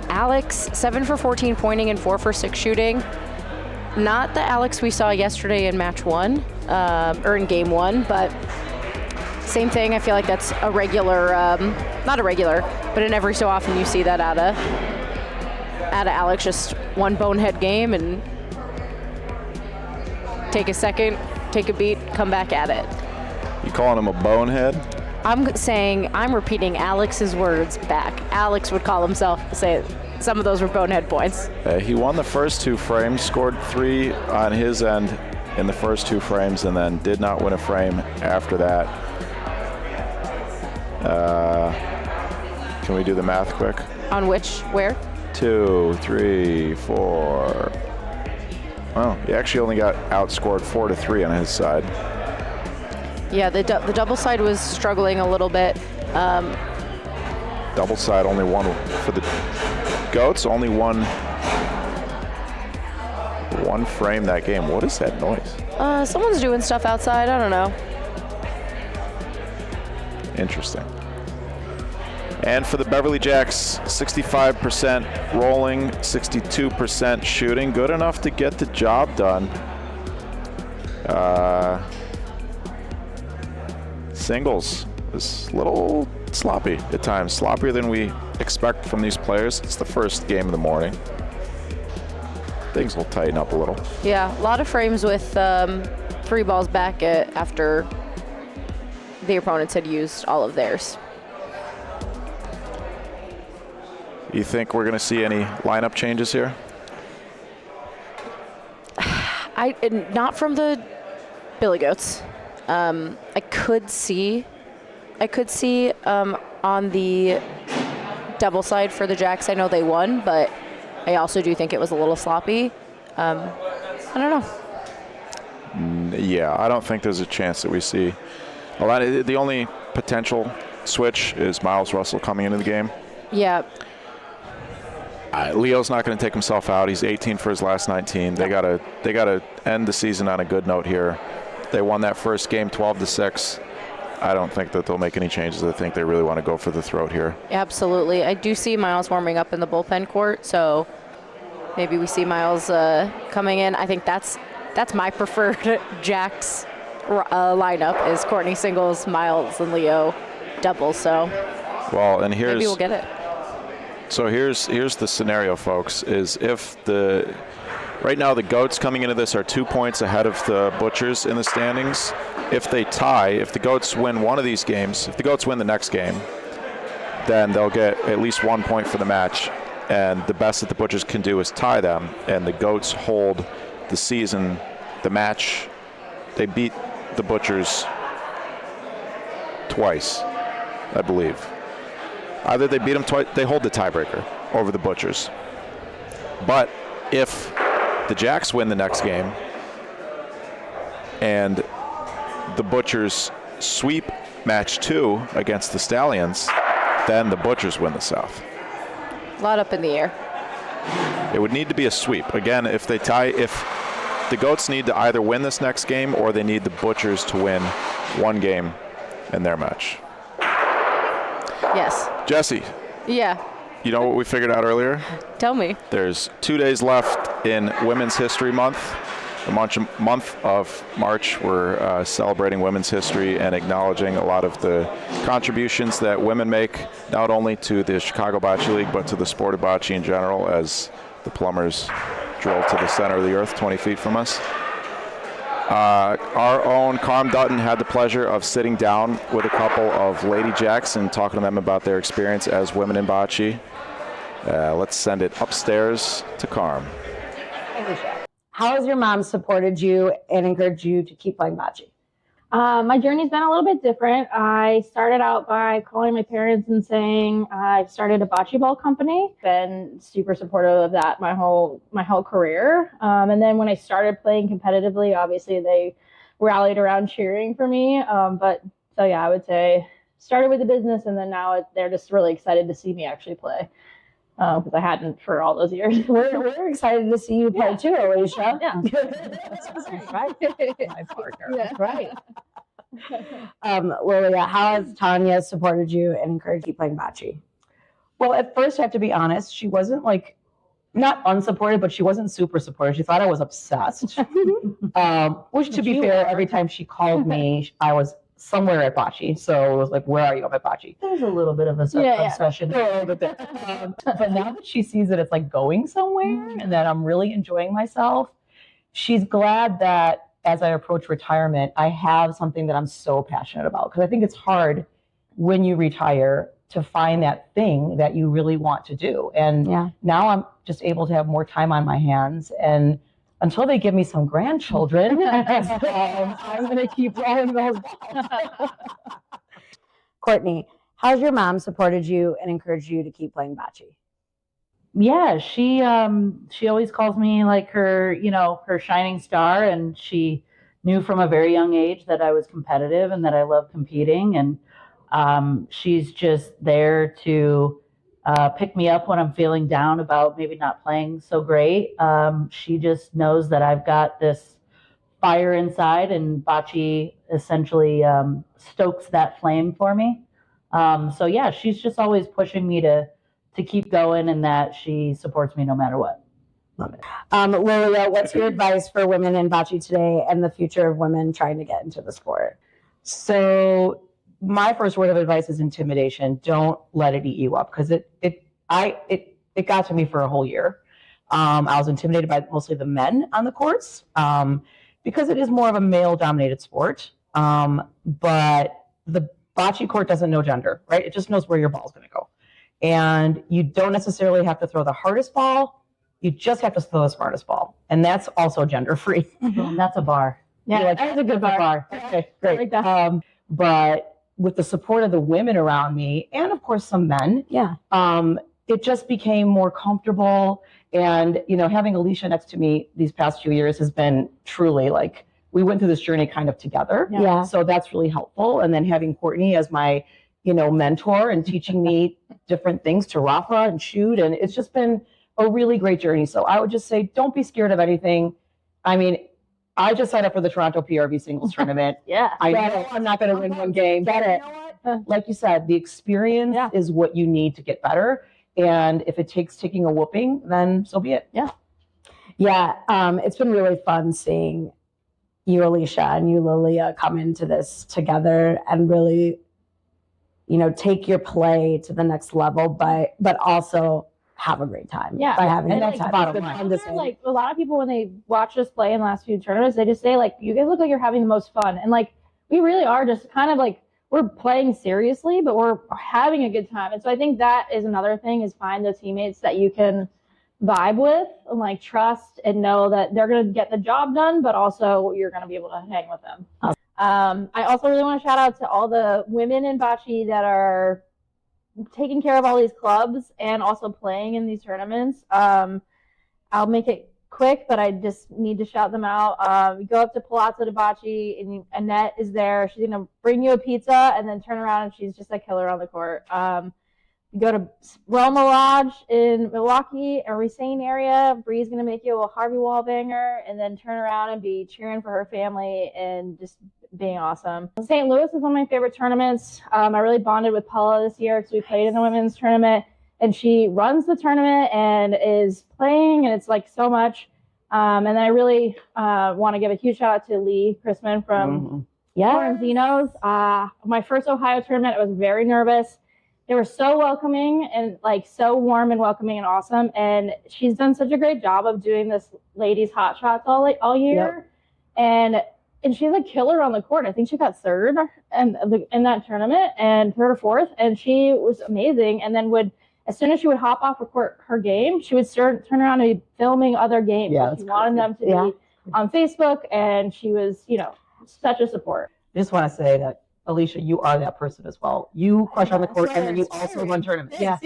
Alex, 7 for 14 pointing and 4 for 6 shooting. Not the Alex we saw yesterday in match 1, or in game 1, but same thing. I feel like that's a regular, not a regular, but in every so often you see that out of Alex, just one bonehead game and take a second, take a beat, come back at it. You calling him a bonehead? I'm repeating Alex's words back. Alex would call himself, say some of those were bonehead points. He won the first 2 frames, scored 3 on his end in the first 2 frames, and then did not win a frame after that. Can we do the math quick? On which, where? 2, 3, 4. Well, he actually only got outscored 4-3 on his side. Yeah, the double side was struggling a little bit. Double side only 1 for the Goats, only one frame that game. What is that noise? Someone's doing stuff outside. I don't know. Interesting. And for the Beverly Jacks, 65% rolling, 62% shooting. Good enough to get the job done. Singles is a little sloppy at times, sloppier than we expect from these players. It's the first game of the morning. Things will tighten up a little. Yeah, a lot of frames with 3 balls back after the opponents had used all of theirs. You think we're going to see any lineup changes here? Not from the Billy Goats. I could see on the double side for the Jacks. I know they won, but I also do think it was a little sloppy. I don't know. Yeah, I don't think there's a chance that we see a lot. The only potential switch is Miles Russell coming into the game. Yeah. Leo's not going to take himself out. He's 18 for his last 19. They gotta end the season on a good note here. They won that first game 12-6. I don't think that they'll make any changes. I think they really want to go for the throat here. Absolutely. I do see Miles warming up in the bullpen court, so maybe we see Miles coming in. I think that's my preferred Jack's lineup is Courtney singles, Miles and Leo doubles. So well, and here's maybe we'll get it. So here's the scenario, folks. Is if right now the Goats coming into this are 2 points ahead of the Butchers in the standings. If they tie, if the Goats win one of these games, if the Goats win the next game, then they'll get at least 1 point for the match. And the best that the Butchers can do is tie them. And the Goats hold the season, the match. They beat the Butchers twice, I believe. Either they beat them twice, they hold the tiebreaker over the Butchers. But if the Jacks win the next game and the Butchers sweep match 2 against the Stallions, then the Butchers win the South. A lot up in the air. It would need to be a sweep. Again, if they tie, if the Goats need to either win this next game or they need the Butchers to win one game in their match. Yes. Jesse. Yeah. You know what we figured out earlier? Tell me. There's 2 days left in Women's History Month. The month of March, we're celebrating women's history and acknowledging a lot of the contributions that women make, not only to the Chicago Bocce League, but to the sport of bocce in general, as the plumbers drove to the center of the earth 20 feet from us. Our own Carm Dutton had the pleasure of sitting down with a couple of Lady Jacks and talking to them about their experience as women in bocce. Let's send it upstairs to Carm. How has your mom supported you and encouraged you to keep playing bocce? My journey's been a little bit different. I started out by calling my parents and saying I've started a bocce ball company. Been super supportive of that my whole career. And then when I started playing competitively, obviously they rallied around cheering for me. So yeah, I would say started with the business, and then now they're just really excited to see me actually play. Because I hadn't for all those years. We're excited to see you play too, Alicia. Yeah. That's right. My partner. Yeah. That's right. Lilia, how has Tanya supported you and encouraged you playing bocce? Well, at first, I have to be honest, she wasn't not unsupportive, but she wasn't super supportive. She thought I was obsessed. Which, to be fair, every time she called me, I was somewhere at bocce. So it was like, where are you? I'm at bocce. There's a little bit of a obsession. But now that she sees that it's like going somewhere and that I'm really enjoying myself, she's glad that as I approach retirement, I have something that I'm so passionate about. Because I think it's hard when you retire to find that thing that you really want to do. And now I'm just able to have more time on my hands. And until they give me some grandchildren, I'm going to keep rolling those balls. Courtney, how's your mom supported you and encouraged you to keep playing bocce? Yeah, she always calls me like her shining star, and she knew from a very young age that I was competitive and that I love competing, and she's just there to pick me up when I'm feeling down about maybe not playing so great. She just knows that I've got this fire inside, and bocce essentially stokes that flame for me. So yeah, she's just always pushing me to keep going, and that she supports me no matter what. Love it. Lilia, what's your advice for women in bocce today and the future of women trying to get into the sport? So my first word of advice is intimidation. Don't let it eat you up, because it got to me for a whole year. I was intimidated by mostly the men on the courts because it is more of a male-dominated sport. But the bocce court doesn't know gender, right? It just knows where your ball's going to go. And you don't necessarily have to throw the hardest ball. You just have to throw the smartest ball. And that's also gender-free. That's a bar. Yeah, that's a good bar. Okay, great. Like that. But with the support of the women around me, and of course some men, it just became more comfortable. And, having Alicia next to me these past few years has been truly like, we went through this journey kind of together. Yeah. So that's really helpful. And then having Courtney as my, mentor and teaching me different things to rafa and shoot. And it's just been a really great journey. So I would just say, don't be scared of anything. I mean, I just signed up for the Toronto PRV singles tournament. Yeah. I know I'm not going to win one game. Get it. Like you said, the experience is what you need to get better. And if it takes taking a whooping, then so be it. Yeah. Yeah. It's been really fun seeing you, Alicia, and you, Lilia, come into this together and really, take your play to the next level, but also have a great time. Yeah. By having And a that's good time. bottom It's been line. fun to see. Like a lot of people when they watch us play in the last few tournaments, they just say like, you guys look like you're having the most fun. And like, we really are just kind of like, we're playing seriously, but we're having a good time. And so I think that is another thing, is find the teammates that you can vibe with and like trust and know that they're going to get the job done, but also you're going to be able to hang with them. I also really want to shout out to all the women in bocce that are taking care of all these clubs and also playing in these tournaments. I'll make it quick, but I just need to shout them out. You go up to Palazzo de Bocce and Annette is there. She's going to bring you a pizza and then turn around and she's just a killer on the court. You go to Roma Lodge in Milwaukee or Racine area. Bree's going to make you a Harvey Wallbanger and then turn around and be cheering for her family and just being awesome. St. Louis is one of my favorite tournaments. I really bonded with Paula this year because we played in the women's tournament, and she runs the tournament and is playing, and it's like so much. And then I really want to give a huge shout out to Lee Chrisman from Lorenzino's. My first Ohio tournament, I was very nervous. They were so welcoming and like so warm and welcoming and awesome. And she's done such a great job of doing this ladies hot shots all year. Yep. And she's a killer on the court. I think she got third in that tournament and third or fourth. And she was amazing. And then as soon as she would hop off her game, she would turn around and be filming other games. Yeah, she wanted them to be on Facebook, and she was, such a support. I just want to say that, Alicia, you are that person as well. You crush on the court, and then you also run tournaments. Yeah.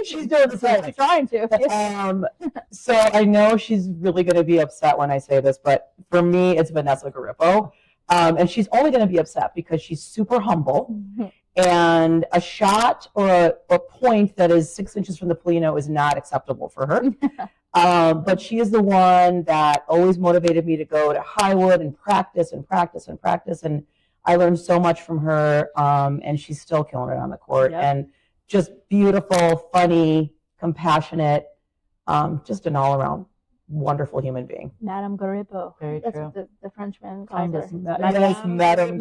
She's doing the same. I'm trying to. So I know she's really going to be upset when I say this, but for me, it's Vanessa Garippo. And she's only going to be upset because she's super humble. And a shot or a point that is 6 inches from the Polino is not acceptable for her. But she is the one that always motivated me to go to Highwood and practice and practice and practice. And I learned so much from her, and she's still killing it on the court. Yep. And just beautiful, funny, compassionate, just an all-around wonderful human being. Madame Garippo. Very That's true. what the Frenchman calls her. Madame.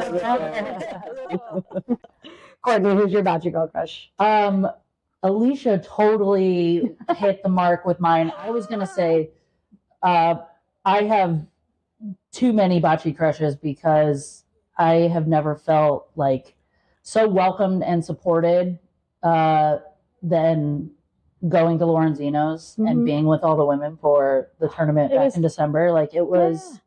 Courtney, who's your bocce girl crush? Alicia totally hit the mark with mine. I was going to say, I have too many bocce crushes because I have never felt like so welcomed and supported than going to Lorenzino's and being with all the women for the tournament back in December. Like it was,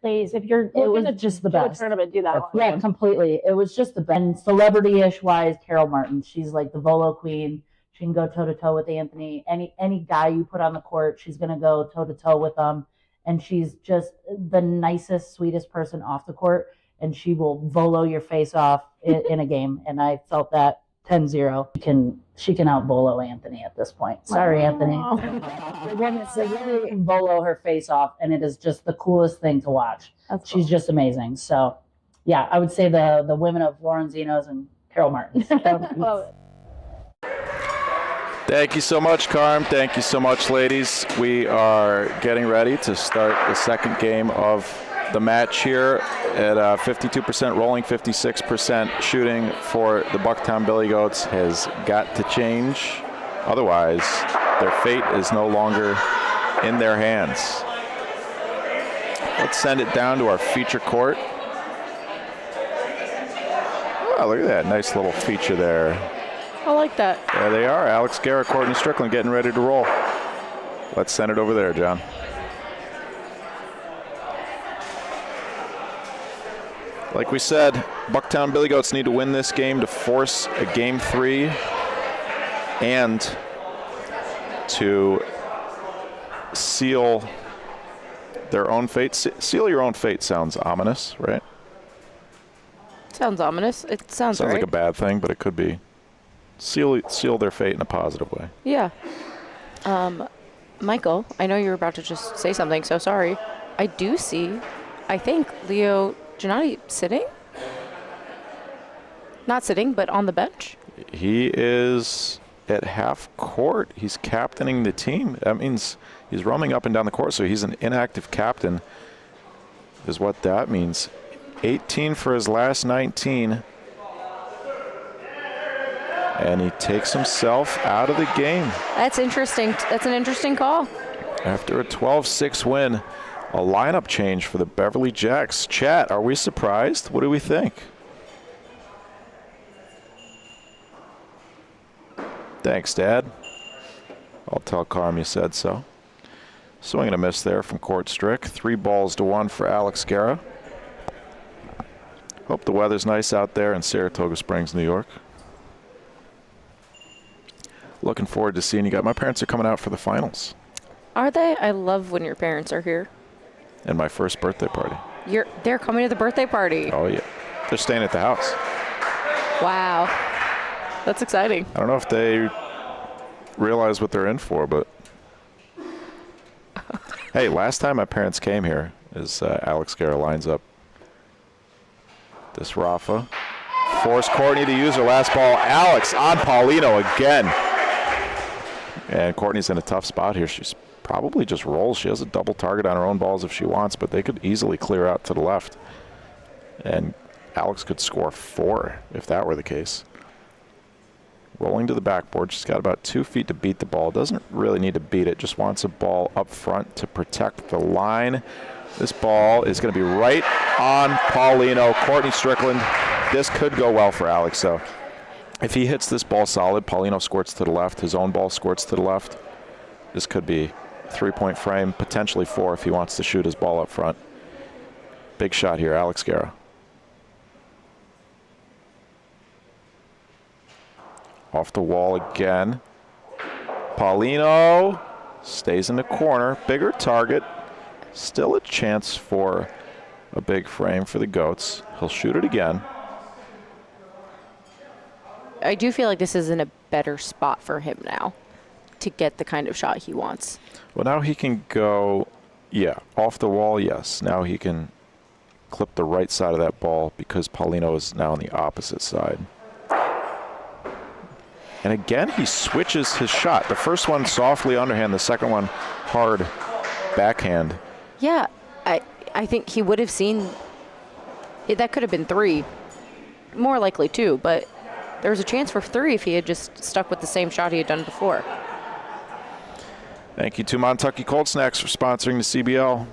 Please, if you're it was looking to just the do a best. tournament, do that one. Yeah, completely. It was just the best. And celebrity-ish wise, Carol Martin. She's like the Volo queen. She can go toe-to-toe with Anthony. Any guy you put on the court, she's going to go toe-to-toe with them. And she's just the nicest, sweetest person off the court. And she will volo your face off in a game. And I felt that 10-0. She can out-volo Anthony at this point. Sorry, Anthony. The woman can volo her face off, and it is just the coolest thing to watch. She's just amazing. So, yeah, I would say the women of Lorenzino's and Carol Martin. Love it. Thank you so much, Carm. Thank you so much, ladies. We are getting ready to start the second game of the match here at 52% rolling, 56% shooting for the Bucktown Billy Goats has got to change. Otherwise, their fate is no longer in their hands. Let's send it down to our feature court. Oh, look at that nice little feature there. I like that. There they are, Alex Guerra, Courtney Strickland getting ready to roll. Let's send it over there, John. Like we said, Bucktown Billy Goats need to win this game to force a game 3 and to seal their own fate. Seal your own fate sounds ominous, right? Sounds ominous. It sounds right. Like a bad thing, but it could be. Seal their fate in a positive way. Yeah. Michael, I know you were about to just say something, so sorry. I do see, I think, Leo Janati sitting? Not sitting, but on the bench. He is at half court. He's captaining the team. That means he's roaming up and down the court, so he's an inactive captain, is what that means. 18 for his last 19. And he takes himself out of the game. That's interesting. That's an interesting call. After a 12-6 win, a lineup change for the Beverly Jacks. Chat, are we surprised? What do we think? Thanks, Dad. I'll tell Carm you said so. Swing and a miss there from Court Strick. 3-1 for Alex Guerra. Hope the weather's nice out there in Saratoga Springs, New York. Looking forward to seeing you guys. My parents are coming out for the finals. Are they? I love when your parents are here. And my first birthday party. They're coming to the birthday party. Oh, yeah. They're staying at the house. Wow. That's exciting. I don't know if they realize what they're in for, but hey, last time my parents came here is Alex Guerra lines up this Rafa. Force Courtney to use her last ball. Alex on Paulino again. And Courtney's in a tough spot here. She's probably just rolls. She has a double target on her own balls if she wants, but they could easily clear out to the left. And Alex could score 4 if that were the case. Rolling to the backboard. She's got about 2 feet to beat the ball. Doesn't really need to beat it. Just wants a ball up front to protect the line. This ball is going to be right on Paulino. Courtney Strickland. This could go well for Alex, so if he hits this ball solid, Paulino squirts to the left. His own ball squirts to the left. This could be a 3-point frame, potentially 4 if he wants to shoot his ball up front. Big shot here, Alex Guerra. Off the wall again. Paulino stays in the corner. Bigger target. Still a chance for a big frame for the Goats. He'll shoot it again. I do feel like this is in a better spot for him now to get the kind of shot he wants. Well, now he can go, off the wall, yes. Now he can clip the right side of that ball because Paulino is now on the opposite side. And again, he switches his shot. The first one softly underhand, the second one hard backhand. Yeah, I think he would have seen, that could have been 3, more likely 2, but there was a chance for 3 if he had just stuck with the same shot he had done before. Thank you to Montucky Cold Snacks for sponsoring the CBL.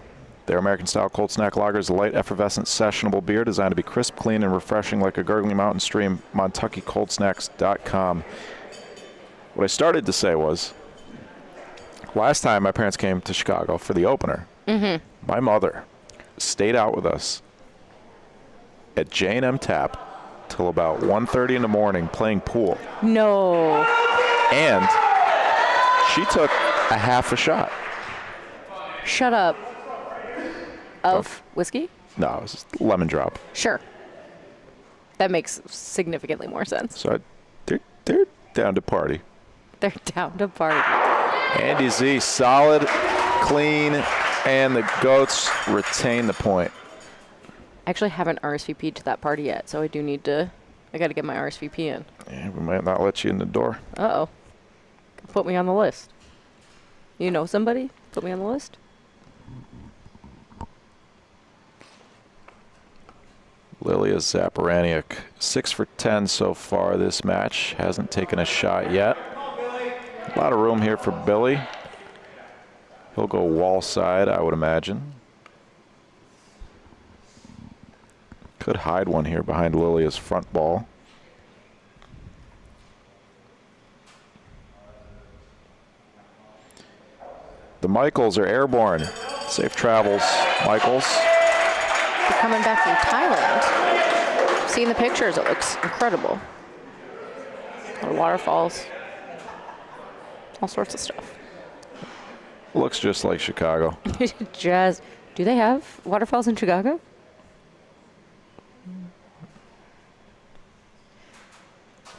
Their American-style cold snack lager is a light, effervescent, sessionable beer designed to be crisp, clean, and refreshing like a gurgling mountain stream. MontuckyColdSnacks.com. What I started to say was, last time my parents came to Chicago for the opener, my mother stayed out with us at J&M Tap till about 1:30 in the morning playing pool. No. And she took a half a shot. Shut up. Of whiskey? No, it was lemon drop. Sure. That makes significantly more sense. So they're down to party. They're down to party. Andy Z, solid, clean, and the Goats retain the point. I actually haven't RSVP'd to that party yet, so I got to get my RSVP in. Yeah, we might not let you in the door. Uh-oh. Put me on the list. You know somebody? Put me on the list. Lilia Zaporaniuk, 6 for 10 so far this match. Hasn't taken a shot yet. A lot of room here for Billy. He'll go wall side, I would imagine. Could hide one here behind Lilia's front ball. The Michaels are airborne. Safe travels, Michaels. They're coming back from Thailand. Seeing the pictures, it looks incredible. A lot of waterfalls. All sorts of stuff. Looks just like Chicago. Do they have waterfalls in Chicago?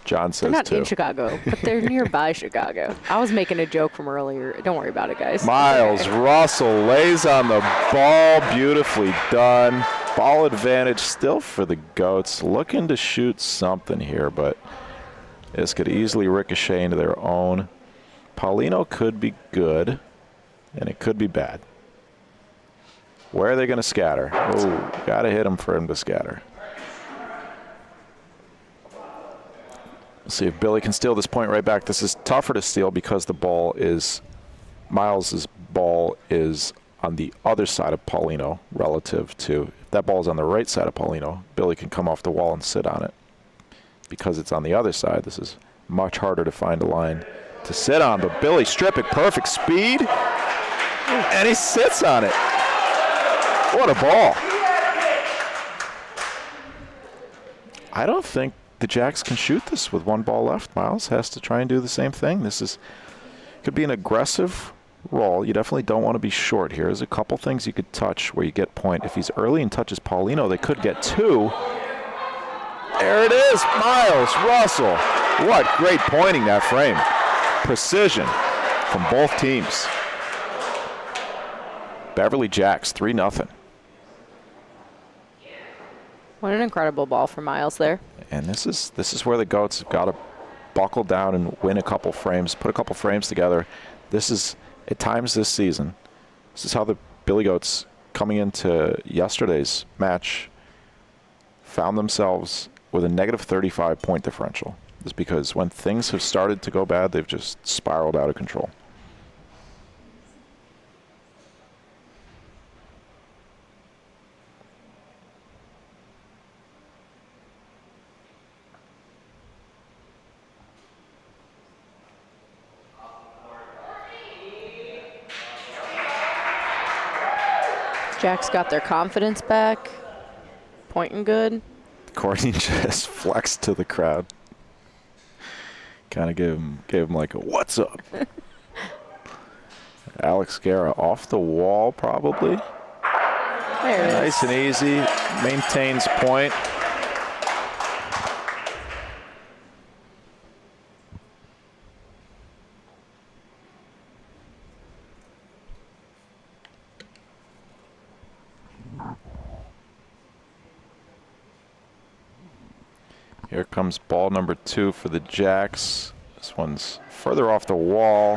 John says They're not 2. in Chicago, but they're nearby Chicago. I was making a joke from earlier. Don't worry about it, guys. Miles Okay. Russell lays on the ball. Beautifully done. Ball advantage still for the Goats. Looking to shoot something here, but this could easily ricochet into their own. Paulino could be good, and it could be bad. Where are they going to scatter? Oh, got to hit him for him to scatter. Let's see if Billy can steal this point right back. This is tougher to steal because the ball is, Miles's ball is on the other side of Paulino relative to, if that ball is on the right side of Paulino, Billy can come off the wall and sit on it. Because it's on the other side, this is much harder to find a line to sit on, but Billy stripping perfect speed, and he sits on it. What a ball. I don't think the Jacks can shoot this with one ball left. Miles has to try and do the same thing. This could be an aggressive roll. You definitely don't want to be short here. There's a couple things you could touch where you get point. If he's early and touches Paulino, they could get 2. There it is, Miles Russell. What great pointing that frame. Precision from both teams. Beverly Jacks 3-0. What an incredible ball for Miles there. And this is where the Goats have got to buckle down and win a couple frames, put a couple frames together. This is, at times this season, this is how the Billy Goats, coming into yesterday's match, found themselves with a negative 35 point differential. It's because when things have started to go bad, they've just spiraled out of control. Jacks got their confidence back. Pointing good. Courtney just flexed to the crowd. Kind of gave him like a what's up. Alex Guerra off the wall probably. There it is. Nice and easy. Maintains point. Here comes ball number 2 for the Jacks. This one's further off the wall.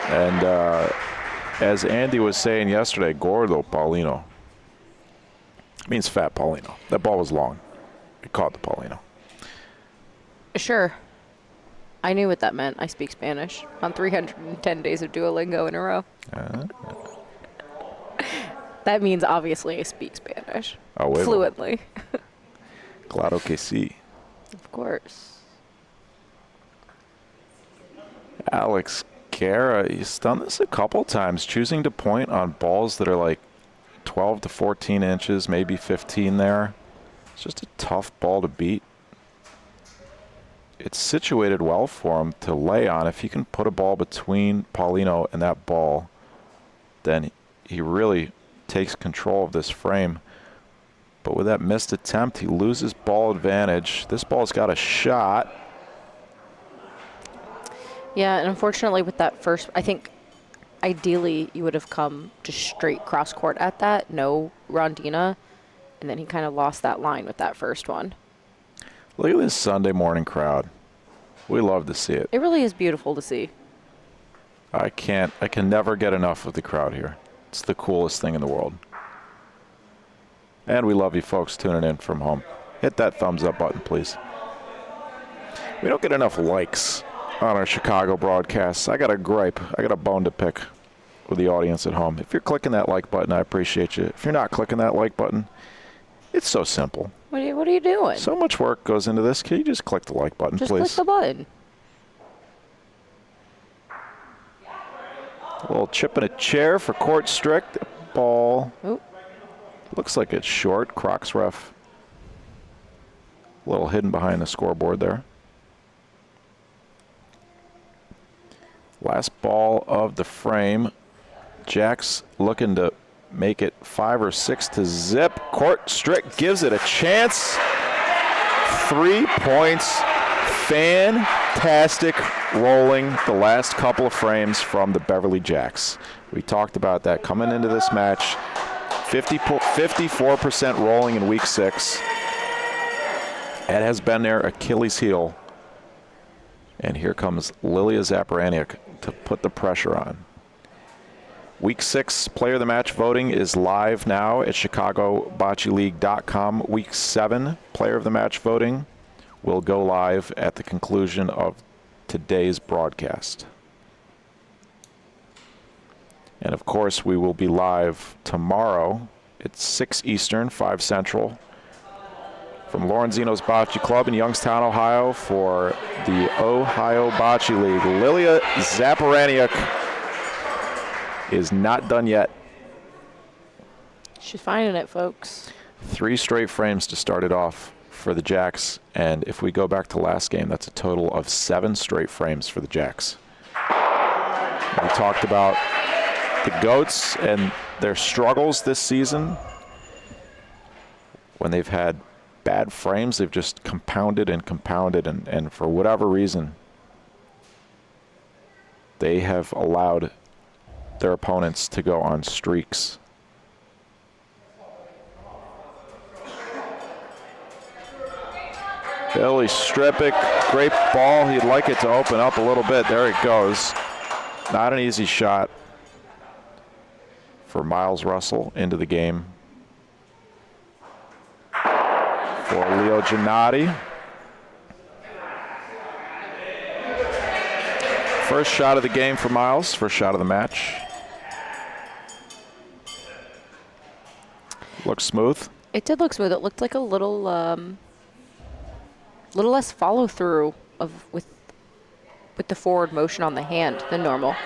And as Andy was saying yesterday, Gordo Paulino. It means fat Paulino. That ball was long. It caught the Paulino. Sure. I knew what that meant. I speak Spanish on 310 days of Duolingo in a row. That means obviously I speak Spanish. Oh, wait. Fluently. Claro que sí. Of course. Alex Guerra, he's done this a couple times, choosing to point on balls that are like 12 to 14 inches, maybe 15 there. It's just a tough ball to beat. It's situated well for him to lay on. If he can put a ball between Paulino and that ball, then he really takes control of this frame. But with that missed attempt, he loses ball advantage. This ball's got a shot. Yeah, and unfortunately with that first, I think ideally you would have come just straight cross court at that, no rondina, and then he kind of lost that line with that first one. Look at this Sunday morning crowd. We love to see it. It really is beautiful to see. I can never get enough of the crowd here. It's the coolest thing in the world. And we love you folks tuning in from home. Hit that thumbs up button, please. We don't get enough likes on our Chicago broadcasts. I got a gripe. I got a bone to pick with the audience at home. If you're clicking that like button, I appreciate you. If you're not clicking that like button, it's so simple. What are you doing? So much work goes into this. Can you just click the like button, just please? click the button. A little chip in a chair for Court Strick. Ball. Oop. Looks like it's short. Crocs ref. A little hidden behind the scoreboard there. Last ball of the frame. Jacks looking to make it 5 or 6 to zip. Court Strick gives it a chance. 3 points Fantastic rolling the last couple of frames from the Beverly Jacks. We talked about that coming into this match. 54% rolling in week 6. It has been their Achilles heel. And here comes Lilia Zaparaniuk to put the pressure on. Week 6 Player of the Match voting is live now at ChicagoBocceLeague.com. Week 7 Player of the Match voting will go live at the conclusion of today's broadcast. And of course, we will be live tomorrow at 6 Eastern, 5 Central, from Lorenzino's Bocce Club in Youngstown, Ohio, for the Ohio Bocce League. Lilia Zaparaniuk is not done yet. She's finding it, folks. 3 straight frames to start it off for the Jacks, and if we go back to last game, that's a total of 7 straight frames for the Jacks. We talked about the Goats and their struggles this season. When they've had bad frames, they've just compounded and compounded, and for whatever reason, they have allowed their opponents to go on streaks. Billy Stripik, great ball. He'd like it to open up a little bit. There it goes. Not an easy shot for Miles Russell into the game. For Leo Janati. First shot of the game for Miles, first shot of the match. Looks smooth. It did look smooth. It looked like a little less follow through with the forward motion on the hand than normal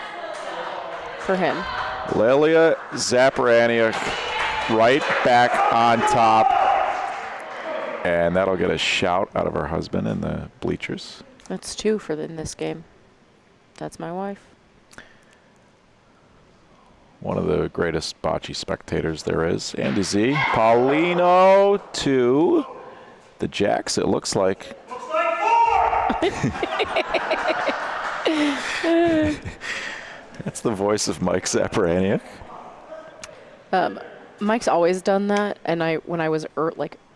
for him. Lilia Zaparaniuk right back on top. And that'll get a shout out of her husband in the bleachers. That's 2 in this game. That's my wife. One of the greatest bocce spectators there is. Andy Z. Paulino to the Jacks, it looks like. That's the voice of Mike Zaparaniuk. Mike's always done that, and when I was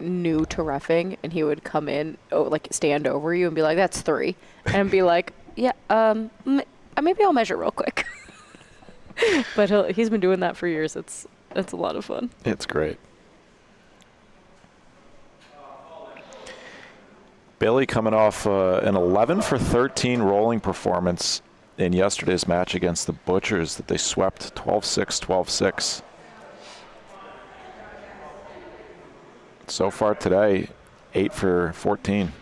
new to reffing, and he would come in, stand over you and be like, "That's 3," and be like, "Yeah, maybe I'll measure real quick." But he's been doing that for years. It's a lot of fun. It's great. Billy coming off an 11 for 13 rolling performance in yesterday's match against the Butchers that they swept 12-6, 12-6. So far today, 8 for 14.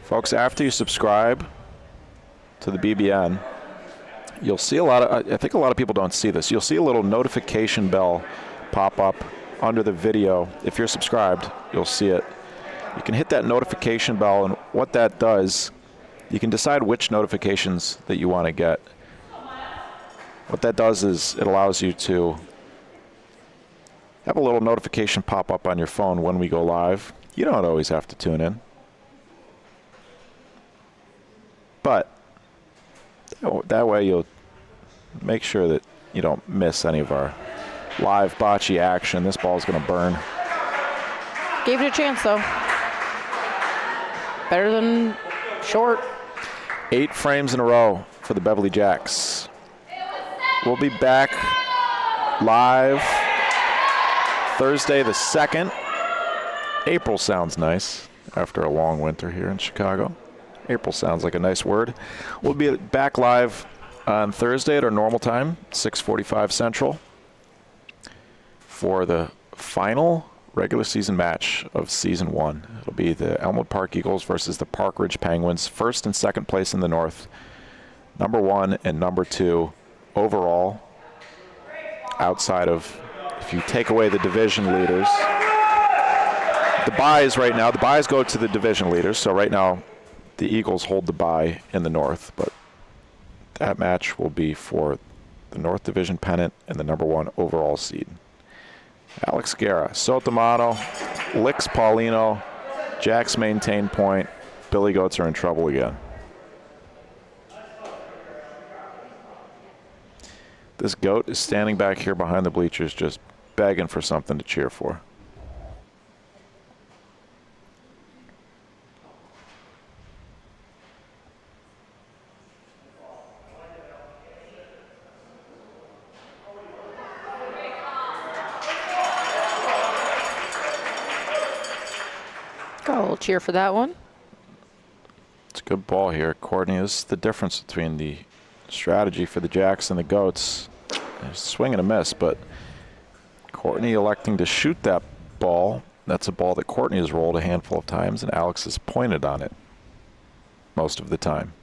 Folks, after you subscribe to the BBN, you'll see I think a lot of people don't see this. You'll see a little notification bell pop up under the video. If you're subscribed, you'll see it. You can hit that notification bell, and what that does, you can decide which notifications that you want to get. What that does is it allows you to have a little notification pop up on your phone when we go live. You don't always have to tune in. But that way you'll make sure that you don't miss any of our live bocce action. This ball's going to burn. Gave it a chance, though. Better than short. 8 frames in a row for the Beverly Jacks. We'll be back live Thursday the 2nd. April sounds nice after a long winter here in Chicago. April sounds like a nice word. We'll be back live on Thursday at our normal time, 6:45 Central, for the final regular season match of Season 1. It'll be the Elmwood Park Eagles versus the Park Ridge Penguins, first and second place in the North, number 1 and number 2 overall, outside of, if you take away the division leaders. The byes right now, the byes go to the division leaders, so right now the Eagles hold the bye in the North, but that match will be for the North Division pennant and the number 1 overall seed. Alex Guerra, Sotomato, licks Paulino, Jacks maintain point. Billy Goats are in trouble again. This goat is standing back here behind the bleachers just begging for something to cheer for. Got a little cheer for that one. It's a good ball here, Courtney. This is the difference between the strategy for the Jacks and the Goats. Swing and a miss, but Courtney electing to shoot that ball. That's a ball that Courtney has rolled a handful of times, and Alex has pointed on it most of the time.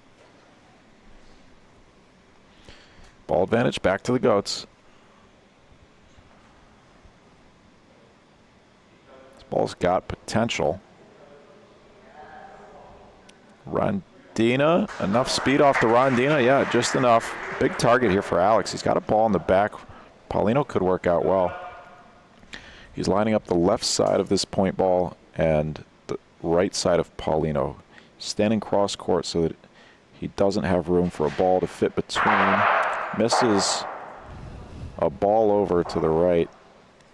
Ball advantage, back to the Goats. This ball's got potential. Rondina, enough speed off the Rondina. Yeah, just enough. Big target here for Alex. He's got a ball in the back. Paulino could work out well. He's lining up the left side of this point ball and the right side of Paulino. Standing cross court so that he doesn't have room for a ball to fit between. Misses a ball over to the right,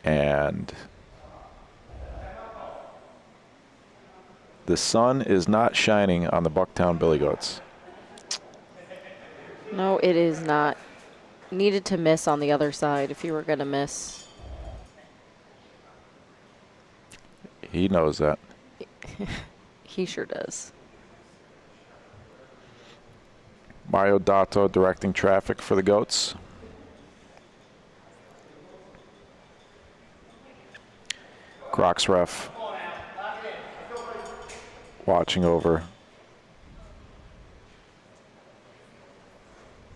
and the sun is not shining on the Bucktown Billy Goats. No, it is not. Needed to miss on the other side if you were going to miss. He knows that. He sure does. Mario Dato directing traffic for the Goats. Crocs ref watching over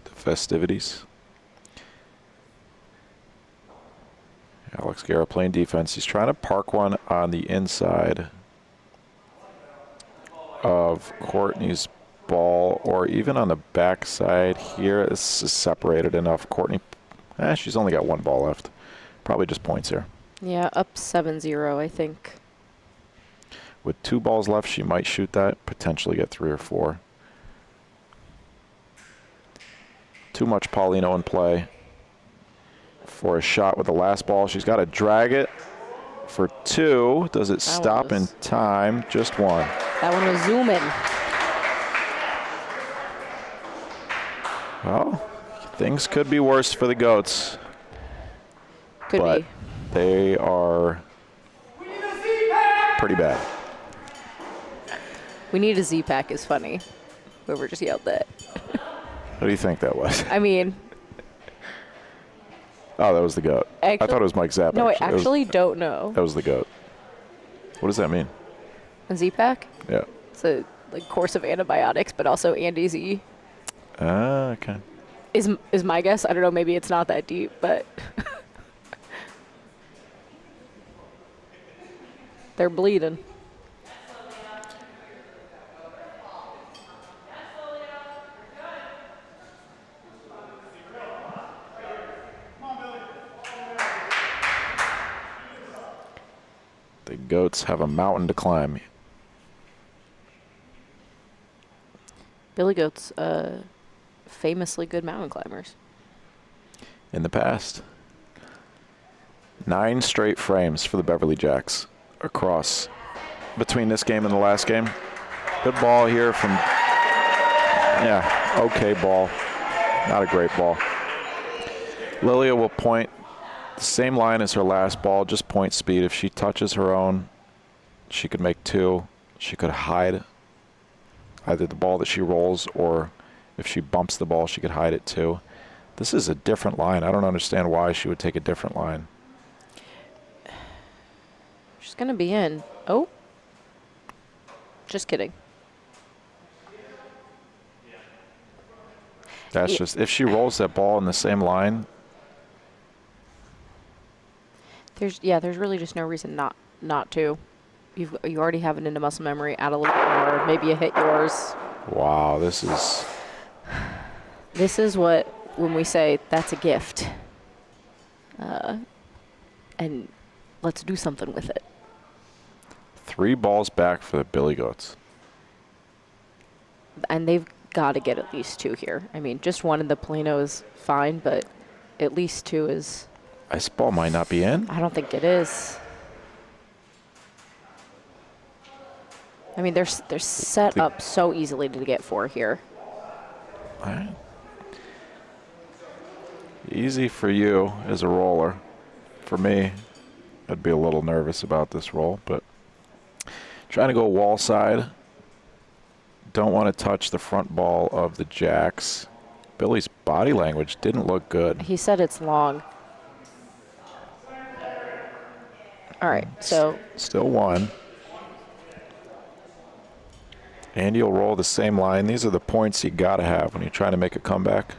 the festivities. Alex Guerra playing defense. He's trying to park one on the inside of Courtney's ball, or even on the backside here. This is separated enough. Courtney, she's only got one ball left. Probably just points here. Yeah, up 7-0, I think. With 2 balls left, she might shoot that, potentially get 3 or 4. Too much Paulino in play for a shot with the last ball. She's got to drag it for 2. Does it stop in time? Just 1. That one was zooming. Well, things could be worse for the Goats. Could but be. They are pretty bad. We need a Z-Pack is funny. Whoever just yelled that. What do you think that was? I mean. Oh, that was the Goat. I thought it was Mike Zapp. No, I actually don't know. That was the Goat. What does that mean? A Z-Pack? Yeah. It's a course of antibiotics, but also Andy Z. Okay. Is my guess. I don't know. Maybe it's not that deep, but they're bleeding. The Goats have a mountain to climb. Billy Goats, famously good mountain climbers. In the past. 9 straight frames for the Beverly Jacks across between this game and the last game. Good ball here from, okay ball. Not a great ball. Lilia will point the same line as her last ball, just point speed. If she touches her own, she could make 2. She could hide either the ball that she rolls, or if she bumps the ball, she could hide it too. This is a different line. I don't understand why she would take a different line. She's going to be in. Oh. Just kidding. That's just, if she rolls that ball in the same line. There's really just no reason not to. You already have it into muscle memory. Add a little bit more. Maybe you hit yours. Wow, this is what, when we say that's a gift. And let's do something with it. 3 balls back for the Billy Goats. And they've got to get at least 2 here. I mean, just 1 in the Plano is fine, but at least 2 is... Ice ball might not be in. I don't think it is. I mean, they're set up so easily to get 4 here. All right. Easy for you as a roller. For me, I'd be a little nervous about this roll, but trying to go wall side. Don't want to touch the front ball of the Jacks. Billy's body language didn't look good. He said it's long. All right, so... Still 1. And you'll roll the same line. These are the points you got to have when you're trying to make a comeback.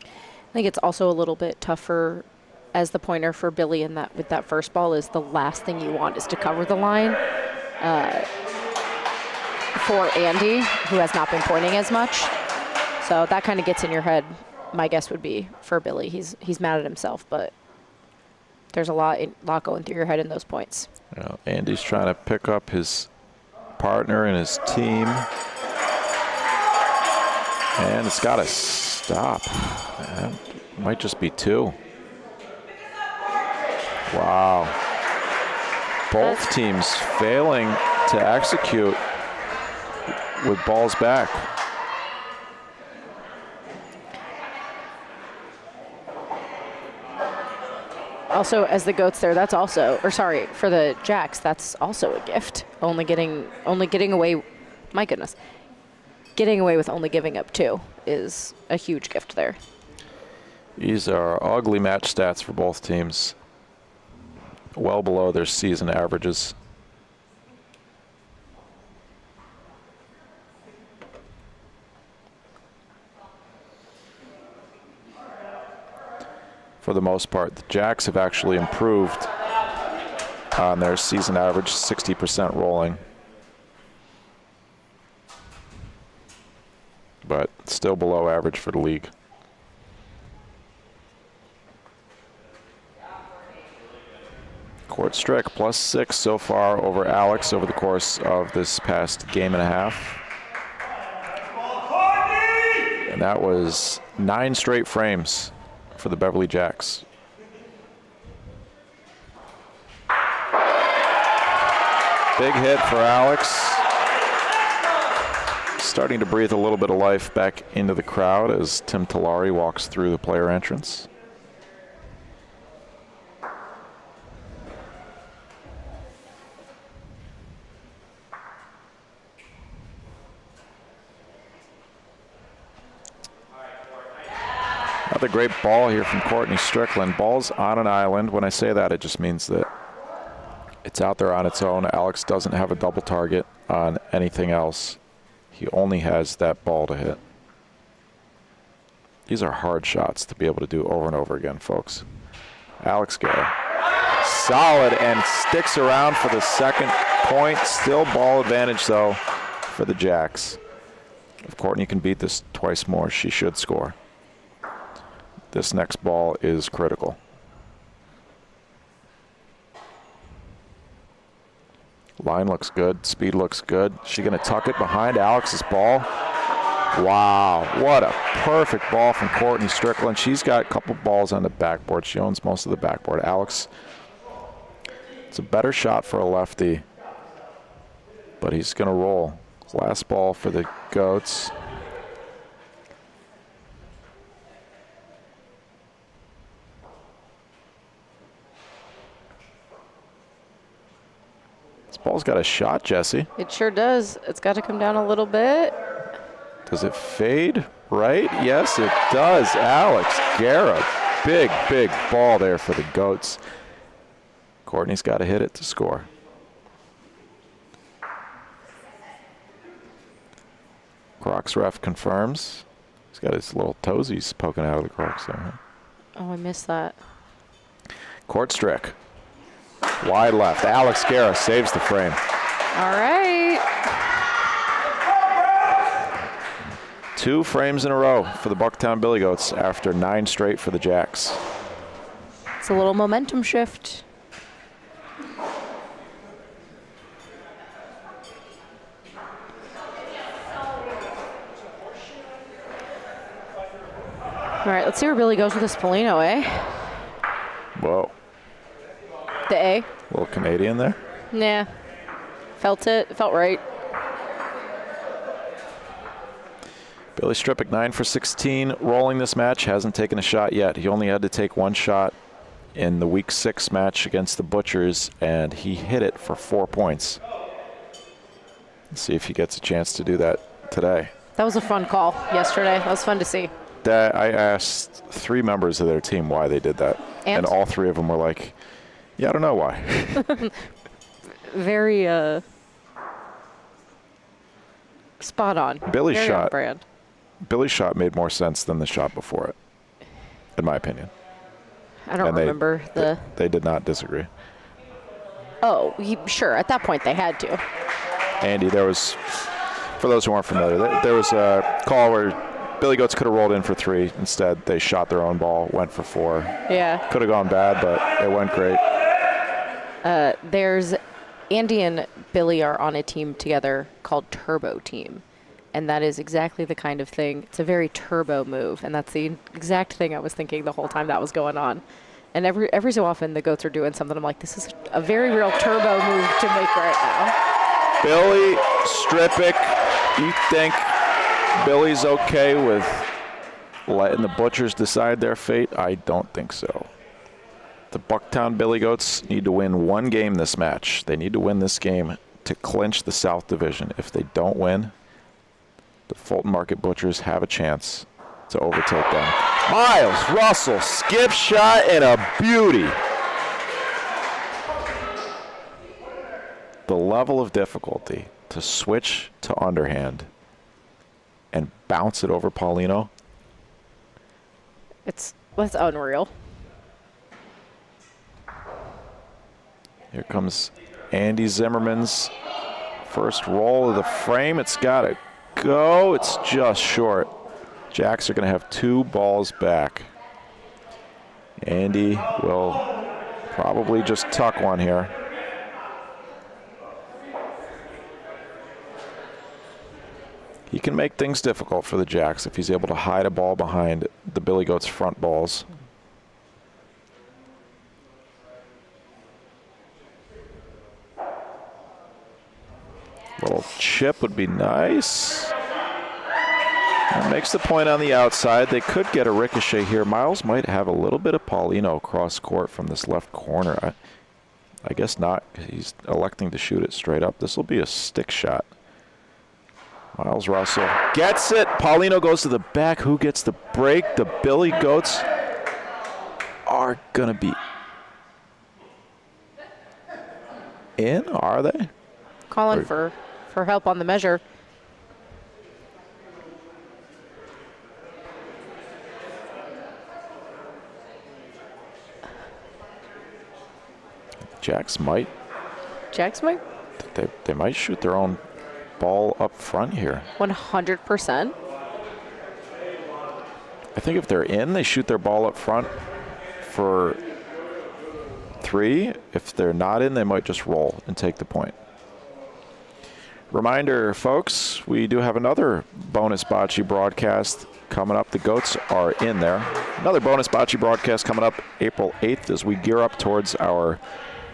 I think it's also a little bit tougher as the pointer for Billy in that with that first ball is the last thing you want is to cover the line. For Andy, who has not been pointing as much. So that kind of gets in your head. My guess would be for Billy. He's mad at himself, but there's a lot going through your head in those points. Andy's trying to pick up his partner and his team. And it's got to stop. That might just be 2. Wow. Both teams failing to execute with balls back. Also, as the Goats there, that's also, or sorry, for the Jacks, that's also a gift. Only getting away, my goodness, getting away with only giving up 2 is a huge gift there. These are ugly match stats for both teams. Well below their season averages. For the most part, the Jacks have actually improved on their season average, 60% rolling. But still below average for the league. Court Strick +6 so far over Alex over the course of this past game and a half. And that was 9 straight frames for the Beverly Jacks. Big hit for Alex. Starting to breathe a little bit of life back into the crowd as Tim Talari walks through the player entrance. Another great ball here from Courtney Strickland. Ball's on an island. When I say that, it just means that it's out there on its own. Alex doesn't have a double target on anything else. He only has that ball to hit. These are hard shots to be able to do over and over again, folks. Alex Guerra. Solid and sticks around for the second point. Still ball advantage, though, for the Jacks. If Courtney can beat this twice more, she should score. This next ball is critical. Line looks good. Speed looks good. She going to tuck it behind Alex's ball. Wow, what a perfect ball from Courtney Strickland. She's got a couple balls on the backboard. She owns most of the backboard. Alex, it's a better shot for a lefty, but he's going to roll. Last ball for the Goats. Ball's got a shot, Jesse. It sure does. It's got to come down a little bit. Does it fade right? Yes, it does. Alex Guerra. Big, big ball there for the Goats. Courtney's got to hit it to score. Crocs ref confirms. He's got his little toesies poking out of the Crocs there. Oh, I missed that. Court Strick. Wide left. Alex Guerra saves the frame. All right. 2 frames in a row for the Bucktown Billy Goats after 9 straight for the Jacks. It's a little momentum shift. All right, let's see where Billy goes with this Polino, eh? Whoa. The A. Little Canadian there. Nah. Felt it. Felt right. Billy Stripik 9 for 16, rolling this match. Hasn't taken a shot yet. He only had to take one shot in the Week 6 match against the Butchers, and he hit it for 4 points. Let's see if he gets a chance to do that today. That was a fun call yesterday. That was fun to see. I asked 3 members of their team why they did that, and all 3 of them were like, yeah, I don't know why. Very spot on. Billy's Very shot. on brand. Billy's shot made more sense than the shot before it, in my opinion. I don't remember the. They did not disagree. Oh, sure. At that point, they had to. Andy, there was, for those who aren't familiar, there was a call where Billy Goats could have rolled in for 3. Instead, they shot their own ball, went for 4. Yeah. Could have gone bad, but it went great. There's Andy and Billy are on a team together called Turbo Team. And that is exactly the kind of thing. It's a very turbo move. And that's the exact thing I was thinking the whole time that was going on. And every so often the Goats are doing something. I'm like, this is a very real turbo move to make right now. Billy Stripik, you think Billy's okay with letting the Butchers decide their fate? I don't think so. The Bucktown Billy Goats need to win 1 game this match. They need to win this game to clinch the South Division. If they don't win, the Fulton Market Butchers have a chance to overtake them. Miles Russell, skip shot and a beauty. The level of difficulty to switch to underhand and bounce it over Paulino. That's unreal. Here comes Andy Zimmerman's first roll of the frame. It's got to go. It's just short. Jacks are going to have 2 balls back. Andy will probably just tuck one here. He can make things difficult for the Jacks if he's able to hide a ball behind the Billy Goats' front balls. Little chip would be nice. And makes the point on the outside. They could get a ricochet here. Miles might have a little bit of Paulino across court from this left corner. I guess not. He's electing to shoot it straight up. This will be a stick shot. Miles Russell gets it. Paulino goes to the back. Who gets the break? The Billy Goats are going to be in, are they? Calling for help on the measure. Jacks might. They might shoot their own ball up front here. 100%. I think if they're in, they shoot their ball up front for 3. If they're not in, they might just roll and take the point. Reminder, folks, we do have another bonus bocce broadcast coming up. The Goats are in there. Another bonus bocce broadcast coming up April 8th as we gear up towards our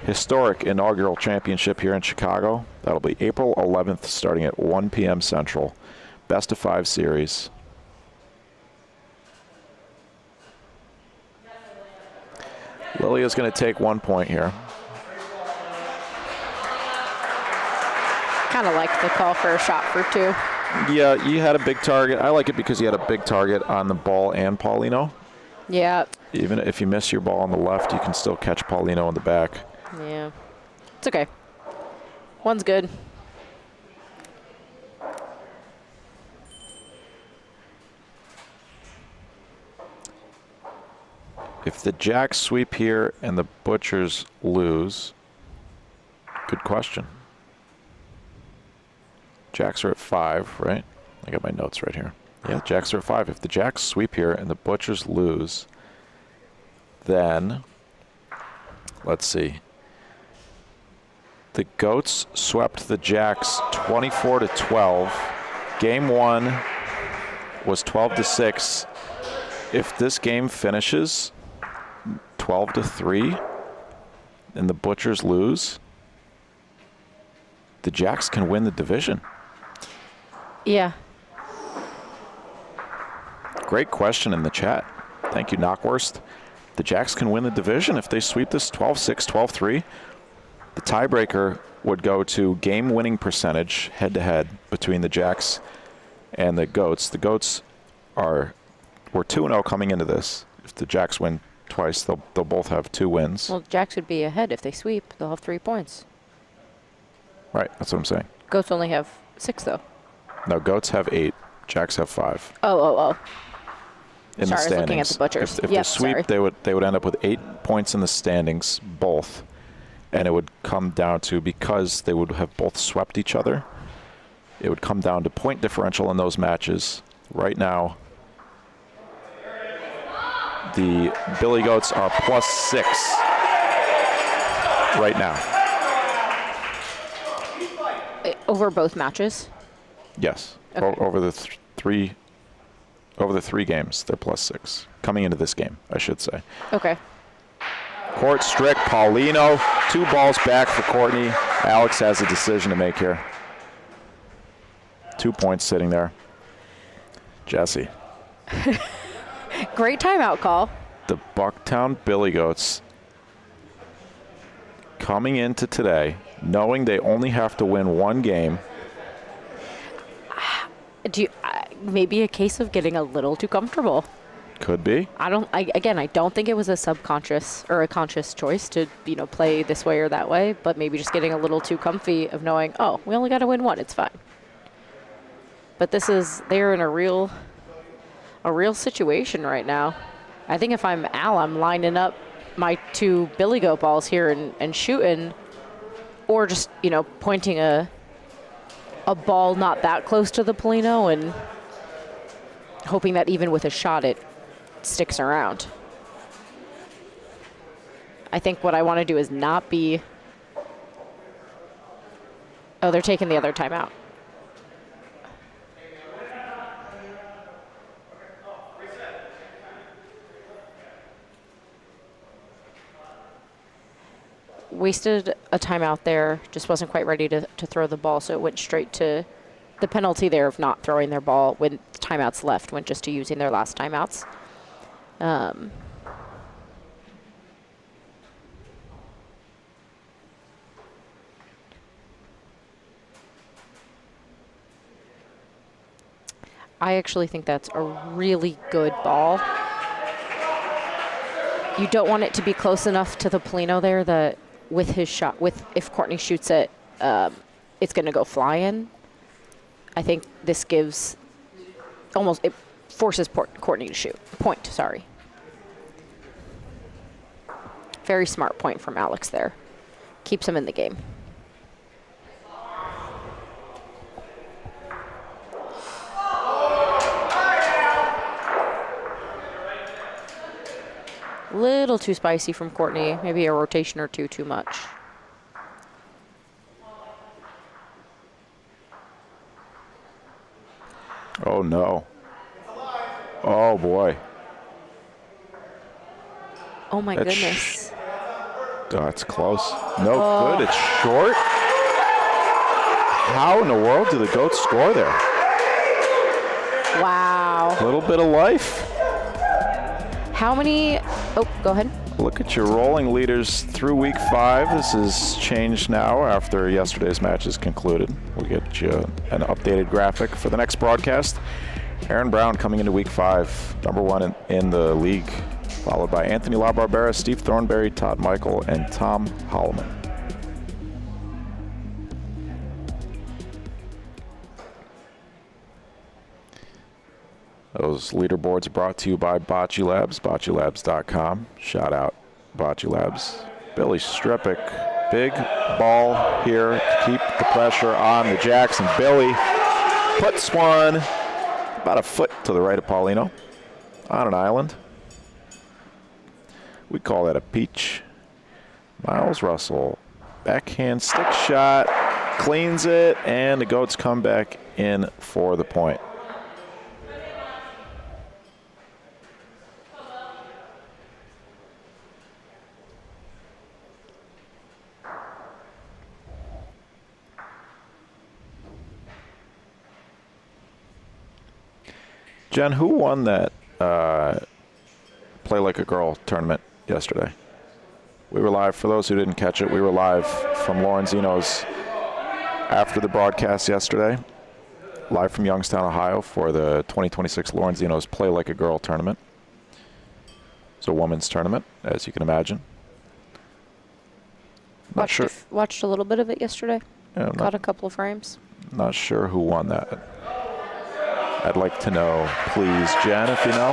historic inaugural championship here in Chicago. That'll be April 11th starting at 1 p.m. Central. Best of 5 series. Lilia's going to take 1 point here. Kind of liked the call for a shot for 2. Yeah, you had a big target. I like it because you had a big target on the ball and Paulino. Yeah. Even if you miss your ball on the left, you can still catch Paulino in the back. Yeah. It's okay. 1's good. If the Jacks sweep here and the Butchers lose, good question. Jacks are at 5, right? I got my notes right here. Yeah, Jacks are at 5. If the Jacks sweep here and the Butchers lose, then let's see. The Goats swept the Jacks 24-12. Game 1 was 12-6. If this game finishes 12-3 and the Butchers lose, the Jacks can win the division. Yeah. Great question in the chat. Thank you, Knockwurst. The Jacks can win the division if they sweep this 12-6, 12-3. The tiebreaker would go to game-winning percentage head-to-head between the Jacks and the Goats. The Goats were 2-0 coming into this. If the Jacks win twice, they'll both have 2 wins. Well, Jacks would be ahead if they sweep. They'll have 3 points. Right, that's what I'm saying. Goats only have 6, though. No, Goats have 8. Jacks have 5. Oh. In Sorry, the standings. I was looking at the Butchers. If Yep, they sweep, sorry. they would end up with 8 points in the standings, both. And it would come down to, because they would have both swept each other, it would come down to point differential in those matches. Right now, the Billy Goats are +6 right now. Over both matches? Yes. Okay. Over the 3 games, they're +6. Coming into this game, I should say. Okay. Court strict, Paulino. 2 balls back for Courtney. Alex has a decision to make here. 2 points sitting there. Jesse. Great timeout call. The Bucktown Billy Goats coming into today, knowing they only have to win 1 game. Maybe a case of getting a little too comfortable. Could be. I don't think it was a subconscious or a conscious choice to, play this way or that way, but maybe just getting a little too comfy of knowing, oh, we only got to win 1, it's fine. But they're in a real situation right now. I think if I'm Al, I'm lining up my 2 Billy Goat balls here and shooting, or just, pointing a ball not that close to the Paulino and hoping that even with a shot it sticks around. I think what I want to do is not be... Oh, they're taking the other timeout. Wasted a timeout there, just wasn't quite ready to throw the ball, so it went straight to the penalty there of not throwing their ball when timeouts left, went just to using their last timeouts. I actually think that's a really good ball. You don't want it to be close enough to the Paulino there that with his shot, if Courtney shoots it, it's going to go flying. I think this gives it forces Courtney to shoot. Sorry. Very smart point from Alex there. Keeps him in the game. Little too spicy from Courtney. Maybe a rotation or 2 too much. Oh, no. Oh, boy. Oh, my goodness. Oh, it's close. No good. It's short. How in the world do the Goats score there? Wow. A little bit of life. How many? Oh, go ahead. Look at your rolling leaders through week 5. This has changed now after yesterday's match is concluded. We'll get you an updated graphic for the next broadcast. Aaron Brown coming into week 5, number 1 in the league, followed by Anthony LaBarbera, Steve Thornberry, Todd Michael, and Tom Holloman. Those leaderboards are brought to you by Bocce Labs, boccelabs.com. Shout out Bocce Labs. Billy Stripik, big ball here to keep the pressure on the Jacks, and Billy puts one about a foot to the right of Paulino on an island. We call that a peach. Miles Russell, backhand stick shot, cleans it, and the Goats come back in for the point. Jen, who won that Play Like a Girl tournament yesterday? We were live. For those who didn't catch it, we were live from Lorenzino's after the broadcast yesterday, live from Youngstown, Ohio, for the 2026 Lorenzino's Play Like a Girl tournament. It's a women's tournament, as you can imagine. Watched a little bit of it yesterday. Yeah, Got a couple of frames. Not sure who won that. I'd like to know, please, Jen, if you know.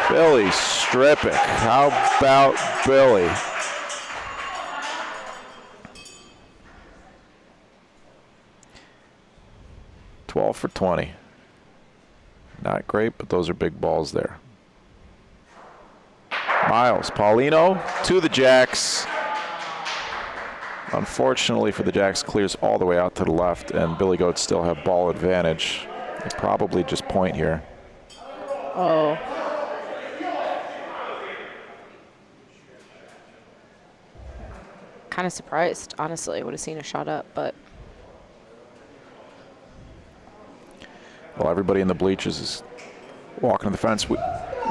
Billy Stripic. How about Billy? $12 for 20. Not great, but those are big balls there. Miles Paulino to the Jacks. Unfortunately for the Jacks, clears all the way out to the left, and Billy Goats still have ball advantage. They probably just point here. Oh. Kind of surprised, honestly. Would have seen a shot up, but. Well, everybody in the bleachers is walking to the fence. We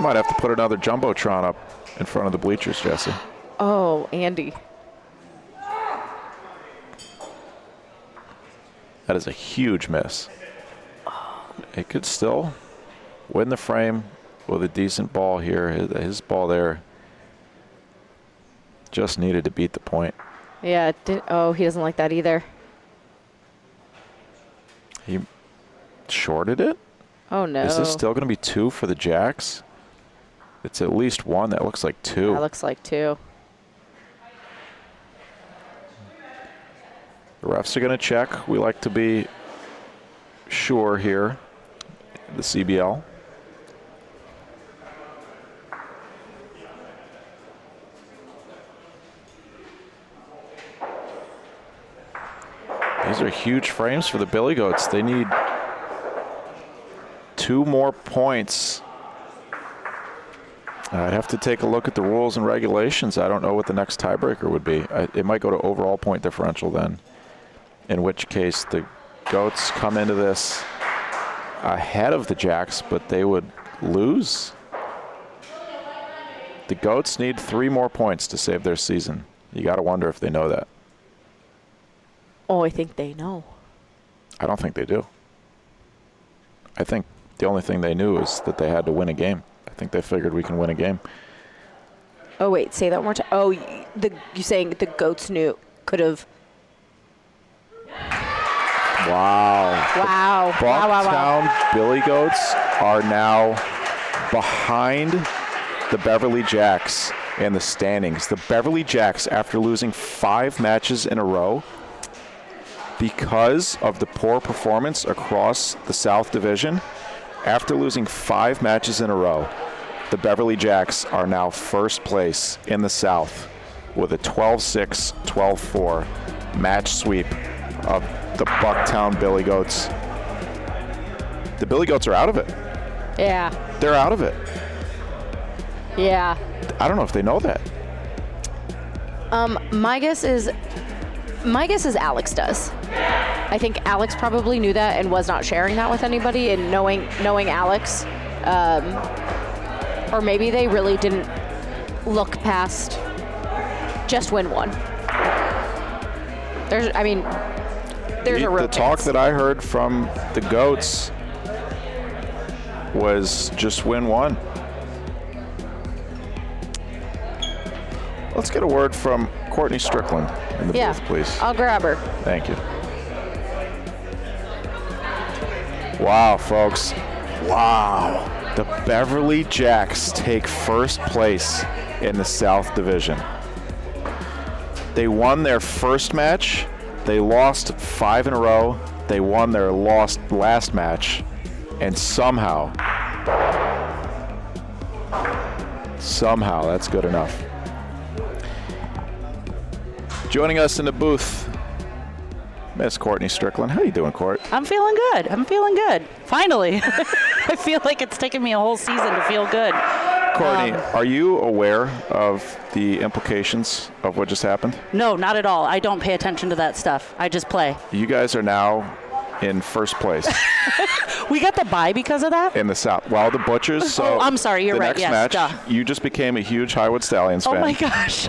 might have to put another Jumbotron up in front of the bleachers, Jesse. Oh, Andy. That is a huge miss. It could still win the frame with a decent ball here. His ball there just needed to beat the point. Yeah, he doesn't like that either. He shorted it? Oh, no. Is this still going to be 2 for the Jacks? It's at least 1. That looks like 2. That looks like 2. The refs are going to check. We like to be sure here. The CBL. These are huge frames for the Billy Goats. They need 2 more points. I'd have to take a look at the rules and regulations. I don't know what the next tiebreaker would be. It might go to overall point differential then, in which case the Goats come into this ahead of the Jacks, but they would lose. The Goats need 3 more points to save their season. You got to wonder if they know that. Oh, I think they know. I don't think they do. I think the only thing they knew is that they had to win a game. I think they figured we can win a game. Oh, wait, say that one more time. Oh, you saying the Goats knew, could have. Wow. Wow. Bucktown Billy Goats are now behind the Beverly Jacks in the standings. The Beverly Jacks, after losing 5 matches in a row because of the poor performance across the South Division, after losing 5 matches in a row, the Beverly Jacks are now first place in the South with a 12-6, 12-4 match sweep of the Bucktown Billy Goats. The Billy Goats are out of it. Yeah. They're out of it. Yeah. I don't know if they know that. My guess is Alex does. I think Alex probably knew that and was not sharing that with anybody. And knowing Alex, or maybe they really didn't look past just win one. There's a real The talk chance. that I heard from the Goats was just win one. Let's get a word from Courtney Strickland in the booth, please. I'll grab her. Thank you. Wow, folks. Wow. The Beverly Jacks take first place in the South Division. They won their first match. They lost 5 in a row. They won their last match. And somehow, that's good enough. Joining us in the booth, Miss Courtney Strickland. How you doing, Court? I'm feeling good. Finally. I feel like it's taken me a whole season to feel good. Courtney, are you aware of the implications of what just happened? No, not at all. I don't pay attention to that stuff. I just play. You guys are now in first place. We got the bye because of that? In the South. Well, the Butchers. So I'm sorry. You're the right. Next Yes. match, Duh. you just became a huge Highwood Stallions fan. Oh, my gosh.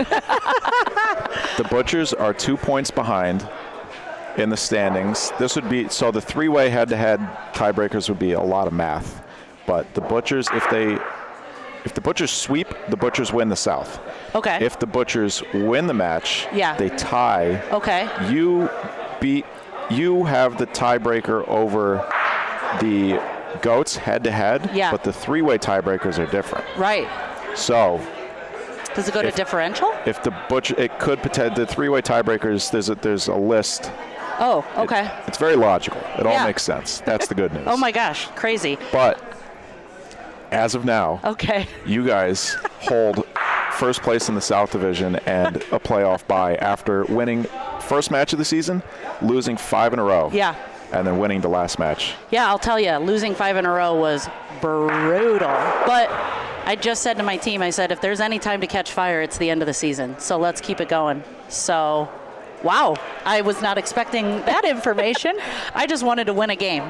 The Butchers are 2 points behind in the standings. This would be, so the three-way head-to-head tiebreakers would be a lot of math. But the Butchers, if the Butchers sweep, the Butchers win the South. Okay. If the Butchers win the match, Yeah. they tie. Okay. You have the tiebreaker over the Goats head-to-head, Yeah. but the three-way tiebreakers are different. Right. So Does it go to differential? if the Butcher, it could the three-way tiebreakers. There's a list. Oh, okay. It's very logical. It all Yeah. makes sense. That's the good news. Oh, my gosh. Crazy. But as of now, Okay. you guys hold first place in the South Division and a playoff bye after winning first match of the season, losing 5 in a row. Yeah. And then winning the last match. Yeah, I'll tell you, losing 5 in a row was brutal. But I just said to my team, I said, if there's any time to catch fire, it's the end of the season. So let's keep it going. So, wow, I was not expecting that information. I just wanted to win a game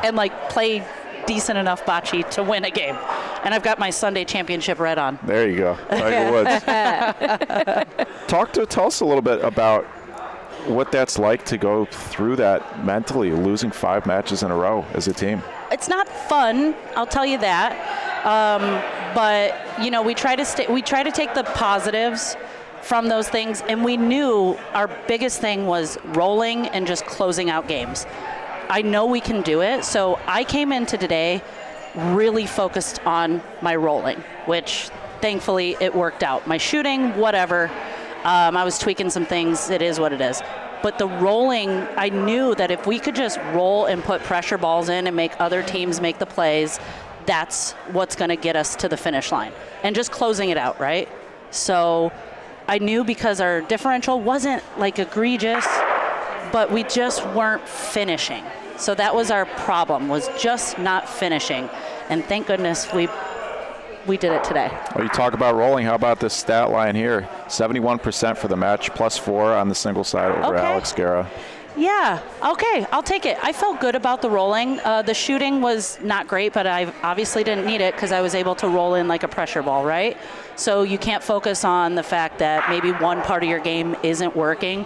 and play decent enough bocce to win a game. And I've got my Sunday championship red on. There you go. Tiger Woods. Tell us a little bit about what that's like to go through that mentally, losing 5 matches in a row as a team. It's not fun, I'll tell you that. But we try to take the positives from those things, and we knew our biggest thing was rolling and just closing out games. I know we can do it, so I came into today really focused on my rolling, which thankfully it worked out. My shooting, whatever. I was tweaking some things. It is what it is. But the rolling, I knew that if we could just roll and put pressure balls in and make other teams make the plays, that's what's going to get us to the finish line. And just closing it out, right? So I knew because our differential wasn't egregious, but we just weren't finishing. So that was our problem, was just not finishing. And thank goodness we did it today. Well, you talk about rolling. How about this stat line here? 71% for the match, +4 on the single side over Okay. Alex Guerra. Yeah, okay, I'll take it. I felt good about the rolling. The shooting was not great, but I obviously didn't need it because I was able to roll in like a pressure ball, right? So you can't focus on the fact that maybe one part of your game isn't working,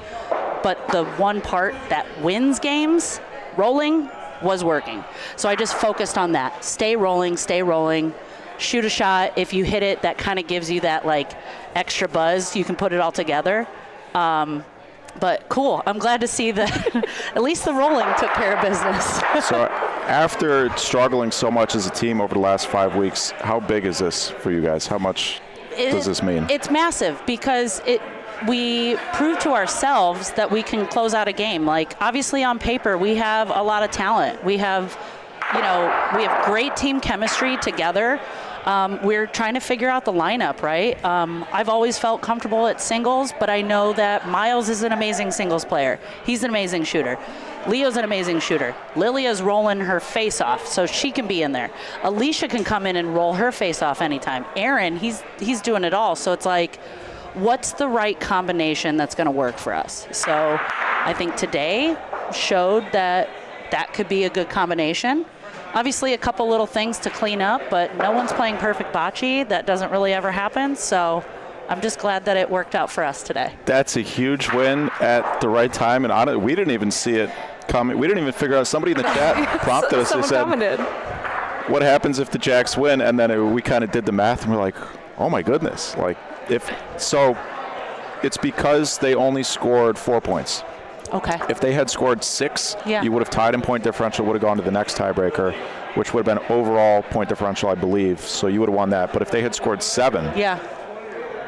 but the one part that wins games, rolling, was working. So I just focused on that. Stay rolling, shoot a shot. If you hit it, that kind of gives you that extra buzz. You can put it all together. But cool. I'm glad to see that at least the rolling took care of business. So after struggling so much as a team over the last 5 weeks, how big is this for you guys? How much does this mean? It's massive because we proved to ourselves that we can close out a game. Obviously on paper, we have a lot of talent. We have great team chemistry together. We're trying to figure out the lineup, right? I've always felt comfortable at singles, but I know that Miles is an amazing singles player. He's an amazing shooter. Leo's an amazing shooter. Lilia's rolling her face off, so she can be in there. Alicia can come in and roll her face off anytime. Aaron, he's doing it all. So it's what's the right combination that's going to work for us? So I think today showed that could be a good combination. Obviously, a couple little things to clean up, but no one's playing perfect bocce. That doesn't really ever happen, so I'm just glad that it worked out for us today. That's a huge win at the right time, and we didn't even see it coming. We didn't even figure out. Somebody in the chat prompted us. They said, commented. what happens if the Jacks win? And then we kind of did the math, and we're like, oh my goodness. It's because they only scored 4 points. Okay. If they had scored 6, Yeah. you would have tied in point differential, would have gone to the next tiebreaker, which would have been overall point differential, I believe. So you would have won that. But if they had scored 7, Yeah.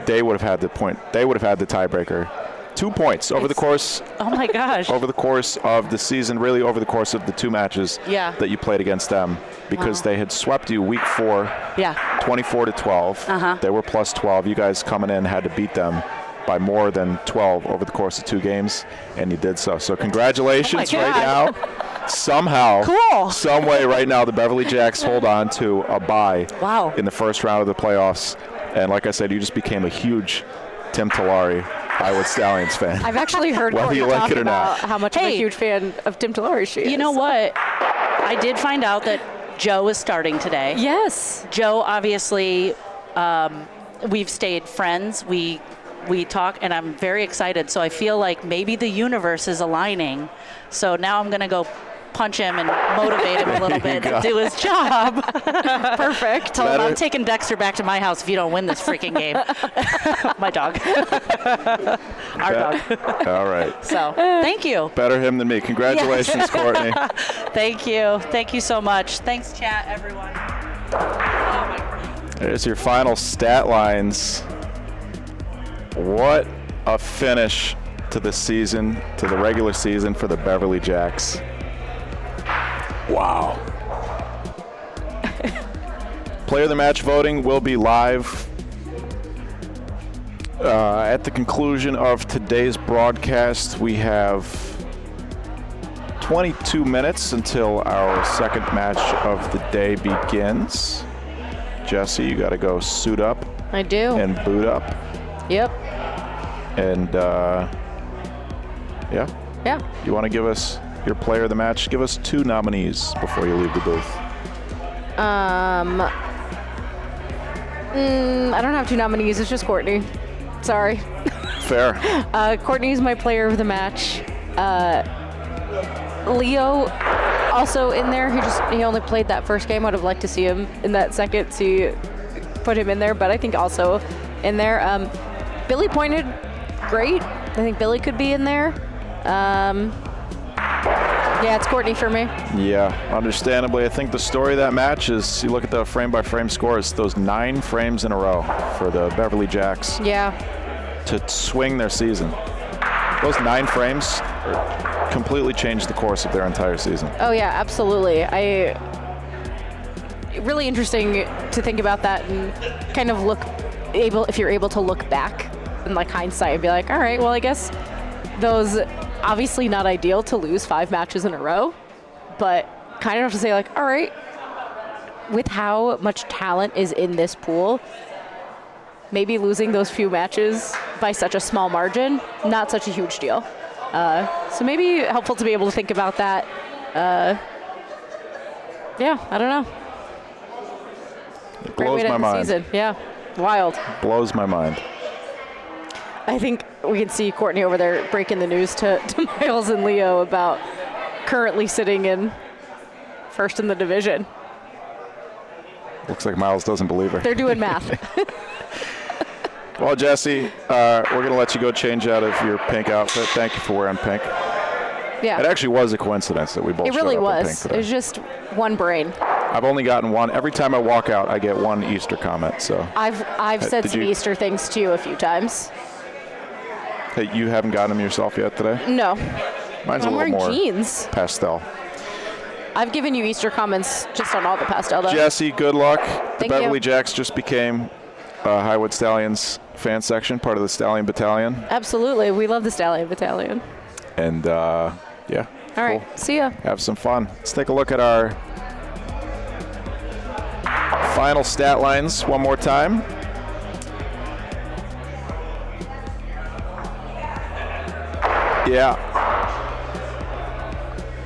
they would have had the point. They would have had the tiebreaker. 2 points over the course. Oh my gosh. Over the course of the season, really over the course of the 2 matches Yeah. that you played against them, because they had swept you week 4, Yeah. 24-12. Uh-huh. They were +12. You guys coming in had to beat them by more than 12 over the course of 2 games, and you did so. So congratulations right now. Somehow, some way right now, the Beverly Jacks hold on to a bye in the first round of the playoffs. And like I said, you just became a huge Tim Tillari Highwood Stallions fan. I've actually heard whether you like it or about not. how much of a huge fan of Tim Tillari she is. You know what? I did find out that Joe is starting today. Yes. Joe, obviously, we've stayed friends. We talk, and I'm very excited. So I feel like maybe the universe is aligning. So now I'm going to go punch him and motivate him a little bit to do his job. Perfect. Tell him I'm taking Dexter back to my house if you don't win this freaking game. My dog. Our dog. All right. So thank you. Better him than me. Congratulations, Courtney. Thank you. Thank you so much. Thanks, chat, everyone. There's your final stat lines. What a finish to the season, to the regular season for the Beverly Jacks. Wow. Player of the match voting will be live at the conclusion of today's broadcast. We have 22 minutes until our second match of the day begins. Jesse, you got to go suit up. I do. And boot up. Yep. And Yeah. You want to give us your player of the match? Give us 2 nominees before you leave the booth. I don't have 2 nominees. It's just Courtney. Sorry. Fair. Courtney's my player of the match. Leo also in there. He only played that first game. I'd have liked to see him in that second. Put him in there, but I think also in there. Billy pointed great. I think Billy could be in there. Yeah, it's Courtney for me. Yeah, understandably. I think the story of that match is, you look at the frame-by-frame scores, those 9 frames in a row for the Beverly Jacks. Yeah. To swing their season. Those 9 frames completely changed the course of their entire season. Oh yeah, absolutely. Really interesting to think about that and kind of if you're able to look back in like hindsight and be like, all right, well, I guess those obviously not ideal to lose 5 matches in a row, but kind of to say like, all right, with how much talent is in this pool, maybe losing those few matches by such a small margin, not such a huge deal. So maybe helpful to be able to think about that. Yeah, I don't know. It blows my mind. Season. Yeah, wild. Blows my mind. I think we can see Courtney over there breaking the news to Miles and Leo about currently sitting in first in the division. Looks like Miles doesn't believe her. They're doing math. Well, Jesse, we're going to let you go change out of your pink outfit. Thank you for wearing pink. Yeah. It actually was a coincidence that we both showed up in pink today. It really was. It was just one brain. I've only gotten one. Every time I walk out, I get one Easter comment. So I've said some Easter things to you a few times. Hey, you haven't gotten them yourself yet today? No. Mine's I'm a little wearing more jeans. Pastel. I've given you Easter comments just on all the pastel, though. Jesse, good luck. Thank the Beverly you. Jacks just became Highwood Stallions fan section, part of the Stallion Battalion. Absolutely. We love the Stallion Battalion. And, yeah. All right. Cool. See ya. Have some fun. Let's take a look at our final stat lines one more time. Yeah.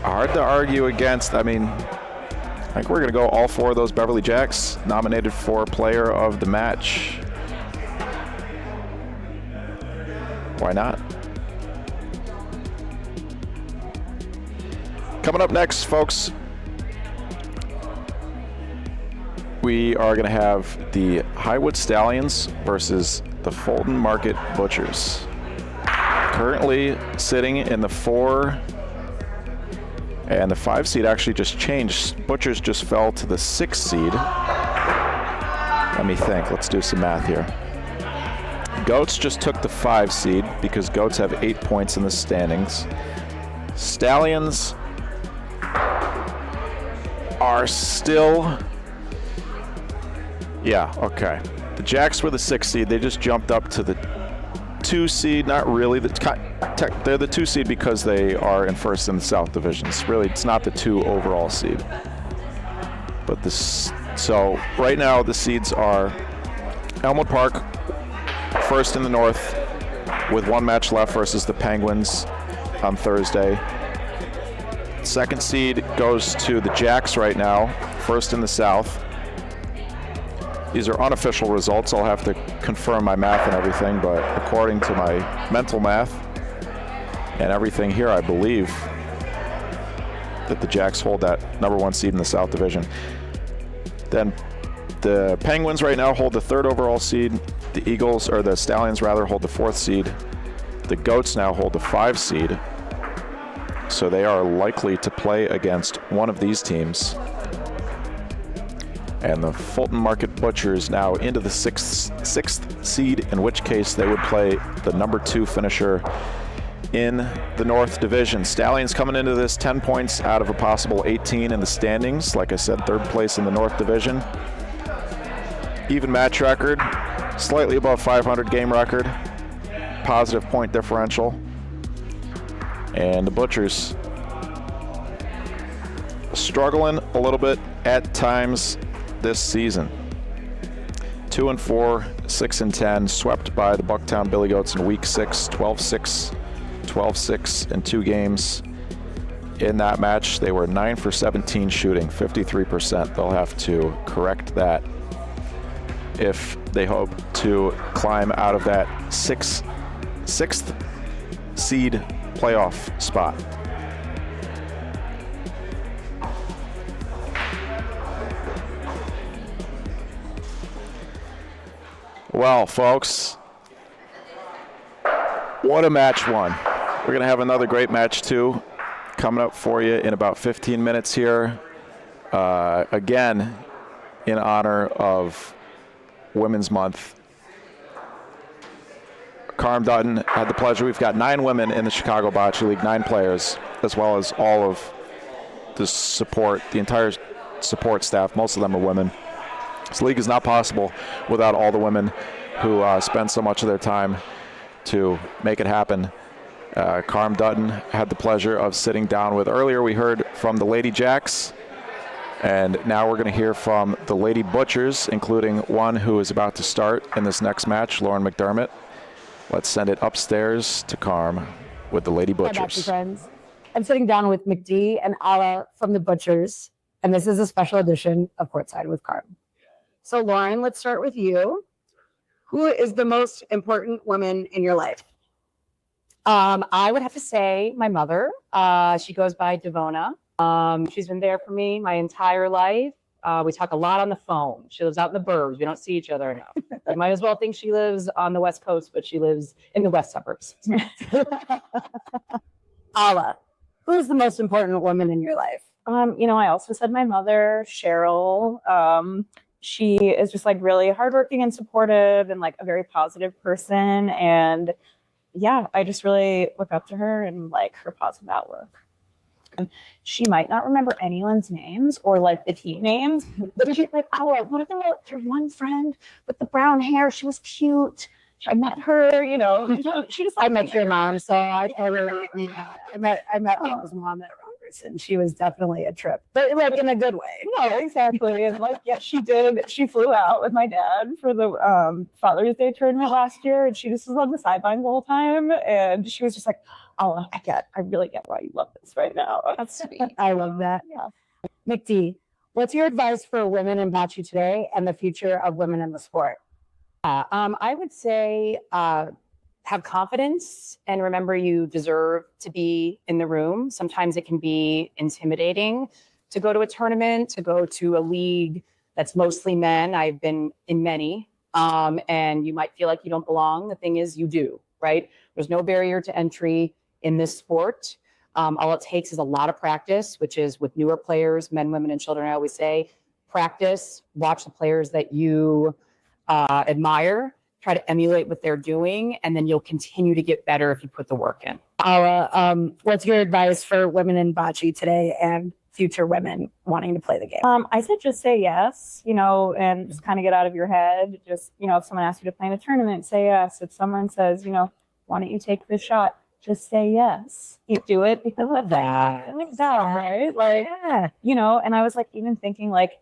Hard to argue against. I mean, I think we're going to go all 4 of those Beverly Jacks nominated for player of the match. Why not? Coming up next, folks, we are going to have the Highwood Stallions versus the Fulton Market Butchers. Currently sitting in the 4, and the 5 seed actually just changed. Butchers just fell to the 6 seed. Let me think. Let's do some math here. Goats just took the 5 seed because Goats have 8 points in the standings. Stallions are still... Yeah, okay. The Jacks were the 6 seed. They just jumped up to the 2 seed, not really. They're the 2 seed because they are in first in the South divisions. Really, it's not the 2 overall seed. But so right now the seeds are Elmwood Park, first in the North, with 1 match left versus the Penguins on Thursday. Second seed goes to the Jacks right now, first in the South. These are unofficial results. I'll have to confirm my math and everything, but according to my mental math and everything here, I believe that the Jacks hold that number 1 seed in the South Division. Then the Penguins right now hold the 3rd overall seed. The Eagles, or the Stallions rather, hold the 4th seed. The Goats now hold the 5 seed. So they are likely to play against one of these teams. And the Fulton Market Butchers now into the 6th seed, in which case they would play the number 2 finisher in the North Division. Stallions coming into this 10 points out of a possible 18 in the standings. Like I said, 3rd place in the North Division. Even match record, slightly above 500 game record, positive point differential. And the Butchers struggling a little bit at times this season. 2-4, 6-10, swept by the Bucktown Billy Goats in week 6, 12-6, 12-6 in 2 games. In that match, they were 9 for 17 shooting, 53%. They'll have to correct that if they hope to climb out of that 6th seed playoff spot. Well, folks, what a match 1. We're going to have another great match 2 coming up for you in about 15 minutes here. Again, in honor of Women's Month. Carm Dutton had the pleasure. We've got 9 women in the Chicago Bocce League, 9 players, as well as all of the support, the entire support staff. Most of them are women. This league is not possible without all the women who spend so much of their time to make it happen. Carm Dutton had the pleasure of sitting down with. Earlier we heard from the Lady Jacks, and now we're going to hear from the Lady Butchers, including one who is about to start in this next match, Lauren McDermott. Let's send it upstairs to Carm with the Lady Butchers. Hi, Bocce friends. I'm sitting down with McD and Ala from the Butchers, and this is a special edition of Courtside with Carm. So, Lauren, let's start with you. Who is the most important woman in your life? I would have to say my mother. She goes by Devona. She's been there for me my entire life. We talk a lot on the phone. She lives out in the burbs. We don't see each other enough. You might as well think she lives on the West Coast, but she lives in the West suburbs. Ala, who is the most important woman in your life? I also said my mother, Cheryl. She is just like really hardworking and supportive and like a very positive person. And yeah, I just really look up to her and like her positive outlook. And she might not remember anyone's names or like the team names, but she's like, oh, what about your one friend with the brown hair? She was cute. I met her, she just. I met your mom, so I met Ala's mom at Roberts, and she was definitely a trip, but like in a good way. No, exactly. And like, yeah, she did. She flew out with my dad for the Father's Day tournament last year, and she just was on the sidelines the whole time. And she was just like, "Oh, I really get why you love this right now." That's sweet. I love that. Yeah. McD, what's your advice for women in bocce today and the future of women in the sport? I would say have confidence and remember you deserve to be in the room. Sometimes it can be intimidating to go to a tournament, to go to a league that's mostly men. I've been in many, and you might feel like you don't belong. The thing is, you do, right? There's no barrier to entry in this sport. All it takes is a lot of practice, which is with newer players, men, women, and children. I always say, practice, watch the players that you admire, try to emulate what they're doing, and then you'll continue to get better if you put the work in. What's your advice for women in bocce today and future women wanting to play the game? I said just say yes, and just kind of get out of your head. Just, if someone asks you to play in a tournament, say yes. If someone says, why don't you take this shot? Just say yes. You do it because of that. Like that, right? Like, yeah. And I was like, even thinking like,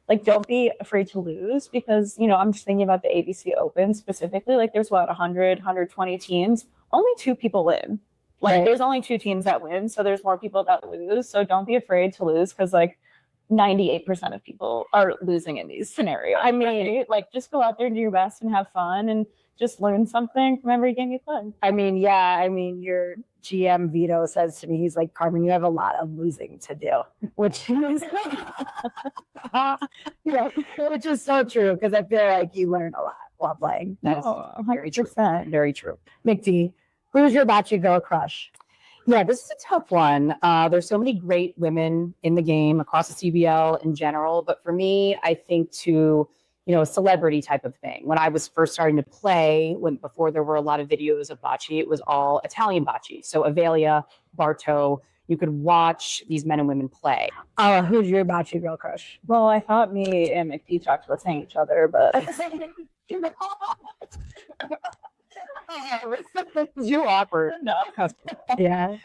like, don't be afraid to lose because, I'm just thinking about the ABC Open specifically. Like, there's 100, 120 teams. Only 2 people win. Like, there's only 2 teams that win. So there's more people that lose. So don't be afraid to lose because, like, 98% of people are losing in these scenarios. I mean, like, just go out there and do your best and have fun and just learn something from every game you play. I mean, your GM Veto says to me, he's like, Carmen, you have a lot of losing to do, which is, which is so true because I feel like you learn a lot while playing. That's very true. Very true. McD, who's your bocce girl crush? Yeah, this is a tough one. There's so many great women in the game across the CBL in general. But for me, I think a celebrity type of thing. When I was first starting to play, before there were a lot of videos of bocce, it was all Italian bocce. So Avelia, Barto, you could watch these men and women play. Who's your bocce girl crush? Well, I thought me and McD talked about saying each other, but you awkward. No. Yeah.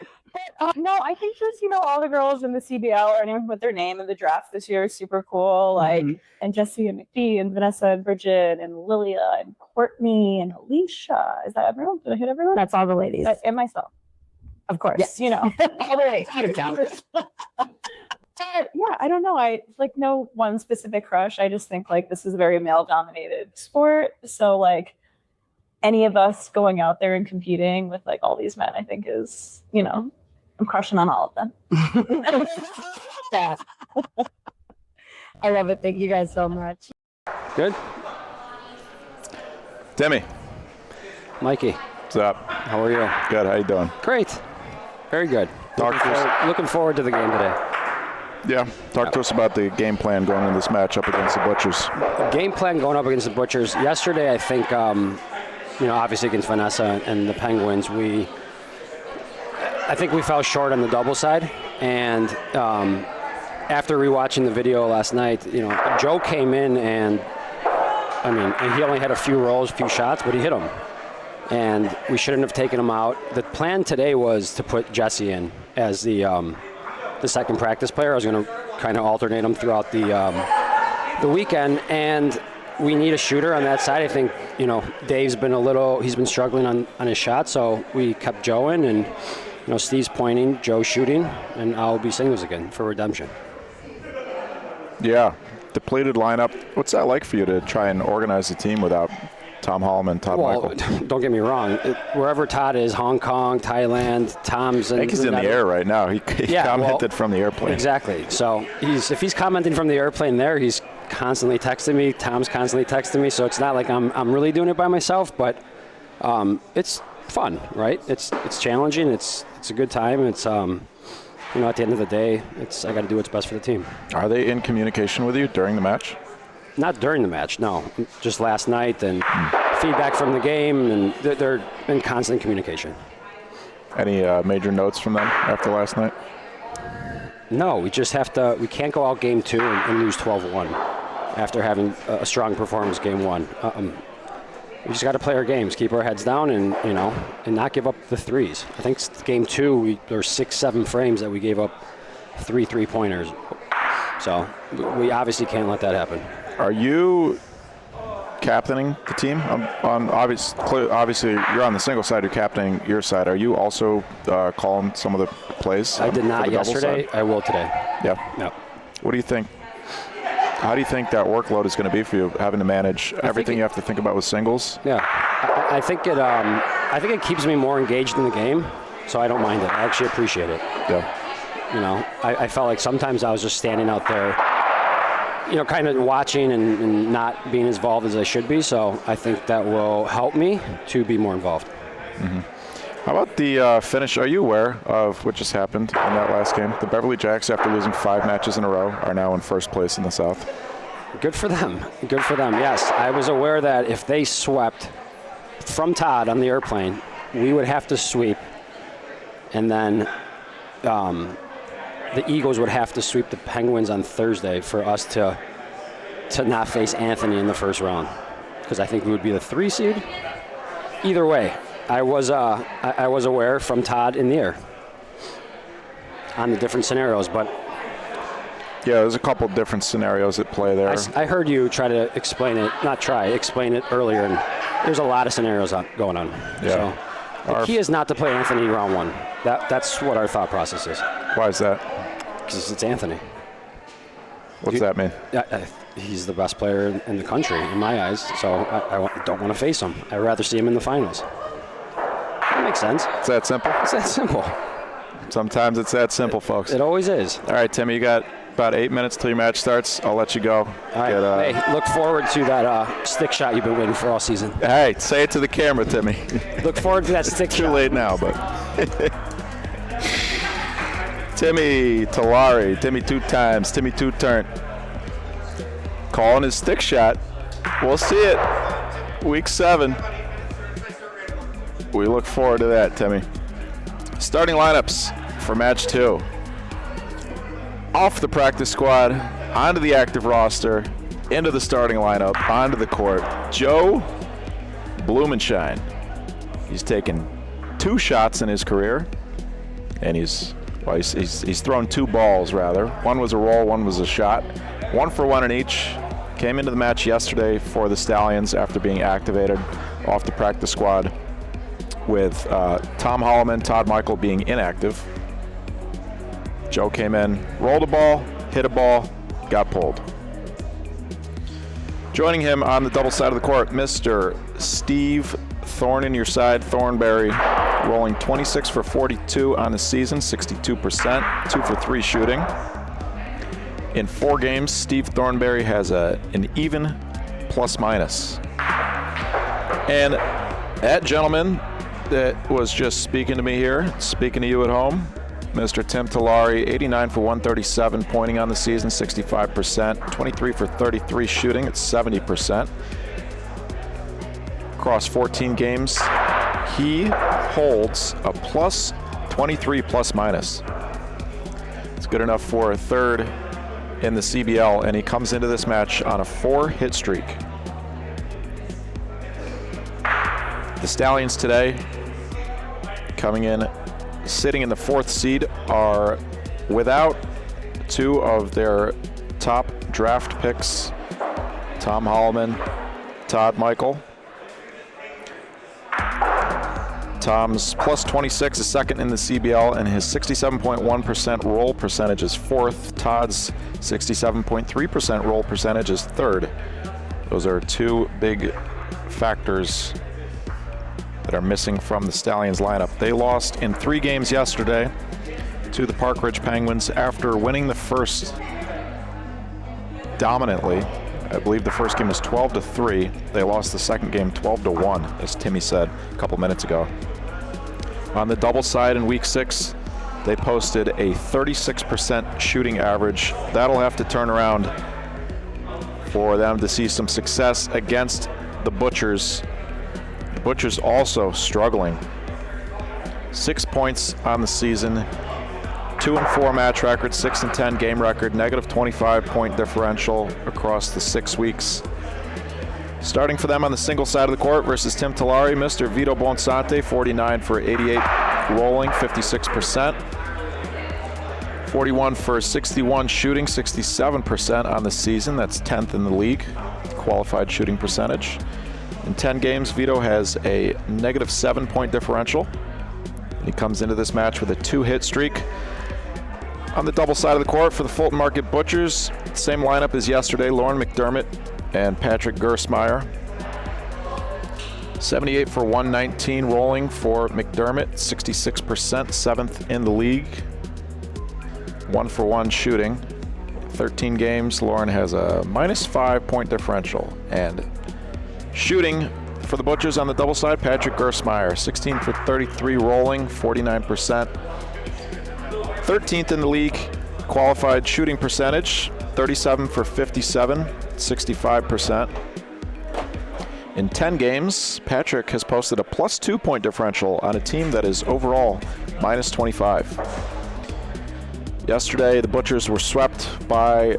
No, I think just, all the girls in the CBL are anyone with their name in the draft this year is super cool. Like, and Jesse and McD and Vanessa and Bridget and Lilia and Courtney and Alicia. Is that everyone? Did I hit everyone? That's all the ladies. And myself. Of course. Yes. All the ladies. Yeah, I don't know. I like no one specific crush. I just think like this is a very male dominated sport. So like any of us going out there and competing with like all these men, I think is, I'm crushing on all of them. Yeah. I love it. Thank you guys so much. Good. Timmy, Mikey, what's up? how are you? Good. How you doing? Great. Very good. Looking forward to the game today. Yeah. Talk to us about the game plan going into this matchup against the Butchers. Game plan going up against the Butchers. Yesterday, I think, obviously against Vanessa and the Penguins, I think we fell short on the double side. And after rewatching the video last night, Joe came in and he only had a few rolls, a few shots, but he hit them. And we shouldn't have taken him out. The plan today was to put Jesse in as the second practice player. I was going to kind of alternate him throughout the weekend, and we need a shooter on that side. I think Dave's been he's been struggling on his shot, so we kept Joe in, and Steve's pointing, Joe's shooting, and I'll be singles again for redemption. Yeah, depleted lineup. What's that like for you to try and organize the team without Tom Holloman, Todd Michael? Don't get me wrong. Wherever Todd is, Hong Kong, Thailand, Tom's. I think he's in the air right now. He commented from the airplane. Exactly. So if he's commenting from the airplane there, he's constantly texting me. Tom's constantly texting me. So it's not like I'm really doing it by myself, but it's fun, right? It's challenging. It's a good time. It's at the end of the day, I got to do what's best for the team. Are they in communication with you during the match? Not during the match, no. Just last night and feedback from the game, and they're in constant communication. Any major notes from them after last night? No, we can't go out game 2 and lose 12-1 after having a strong performance game 1. We just got to play our games, keep our heads down, and not give up the threes. I think game 2, there were 6-7 frames that we gave up 3 3-pointers. So we obviously can't let that happen. Are you captaining the team? Obviously, you're on the single side. You're captaining your side. Are you also calling some of the plays? I did not yesterday. I will today. Yeah. What do you think? How do you think that workload is going to be for you, having to manage everything you have to think about with singles? Yeah, I think it keeps me more engaged in the game, so I don't mind it. I actually appreciate it. Yeah. I felt like sometimes I was just standing out there, kind of watching and not being as involved as I should be. So I think that will help me to be more involved. Mm-hmm. How about the finish? Are you aware of what just happened in that last game? The Beverly Jacks, after losing 5 matches in a row, are now in first place in the South. Good for them. Good for them. Yes, I was aware that if they swept from Todd on the airplane, we would have to sweep, and then the Eagles would have to sweep the Penguins on Thursday for us to not face Anthony in the first round, because I think we would be the 3 seed. Either way, I was aware from Todd in the air on the different scenarios, but Yeah, there's a couple different scenarios at play there. I heard you try to explain it earlier, and there's a lot of scenarios going on. Yeah. So the key is not to play Anthony round one. That's what our thought process is. Why is that? Because it's Anthony. What's that mean? He's the best player in the country, in my eyes, so I don't want to face him. I'd rather see him in the finals. That makes sense. It's that simple? It's that simple. Sometimes it's that simple, folks. It always is. All right, Timmy, you got about 8 minutes till your match starts. I'll let you go. All right. Hey, look forward to that stick shot you've been waiting for all season. Hey, say it to the camera, Timmy. Look forward to that stick shot. Too late now, but. Timmy Talari, Timmy 2 times, Timmy 2 turn. Calling his stick shot. We'll see it. Week 7. We look forward to that, Timmy. Starting lineups for match 2. Off the practice squad, onto the active roster, into the starting lineup, onto the court. Joe Blumenshine. He's taken 2 shots in his career, and he's thrown 2 balls, rather. One was a roll, one was a shot. 1 for 1 in each. Came into the match yesterday for the Stallions after being activated off the practice squad with Tom Holloman, Todd Michael being inactive. Joe came in, rolled a ball, hit a ball, got pulled. Joining him on the double side of the court, Mr. Steve Thorn in your side, Thornberry, rolling 26 for 42 on the season, 62%, 2 for 3 shooting. In 4 games, Steve Thornberry has an even plus-minus. And that gentleman that was just speaking to me here, speaking to you at home, Mr. Tim Talari, 89 for 137, pointing on the season, 65%, 23 for 33 shooting at 70%. Across 14 games, he holds a plus 23 plus-minus. It's good enough for a third in the CBL, and he comes into this match on a 4-hit streak. The Stallions today, coming in, sitting in the 4th seed, are without 2 of their top draft picks, Tom Holloman, Todd Michael. Tom's plus 26 is second in the CBL, and his 67.1% roll percentage is 4th. Todd's 67.3% roll percentage is 3rd. Those are 2 big factors that are missing from the Stallions lineup. They lost in 3 games yesterday to the Park Ridge Penguins after winning the first dominantly. I believe the first game was 12-3. They lost the second game 12-1, as Timmy said a couple minutes ago. On the double side in week 6, they posted a 36% shooting average. That'll have to turn around for them to see some success against the Butchers. The Butchers also struggling. 6 points on the season, 2-4 match record, 6-10 game record, negative 25-point differential across the 6 weeks. Starting for them on the single side of the court versus Tim Talari, Mr. Veto Bonsante, 49 for 88 rolling, 56%. 41 for 61 shooting, 67% on the season. That's 10th in the league, qualified shooting percentage. In 10 games, Veto has a negative 7-point differential. He comes into this match with a 2-hit streak. On the double side of the court for the Fulton Market Butchers, same lineup as yesterday, Lauren McDermott and Patrick Gersmeyer. 78 for 119 rolling for McDermott, 66%, 7th in the league. 1 for 1 shooting. 13 games, Lauren has a minus 5-point differential. And shooting for the Butchers on the double side, Patrick Gersmeyer, 16 for 33 rolling, 49%. 13th in the league, qualified shooting percentage, 37 for 57, 65%. In 10 games, Patrick has posted a plus 2-point differential on a team that is overall minus 25. Yesterday, the Butchers were swept by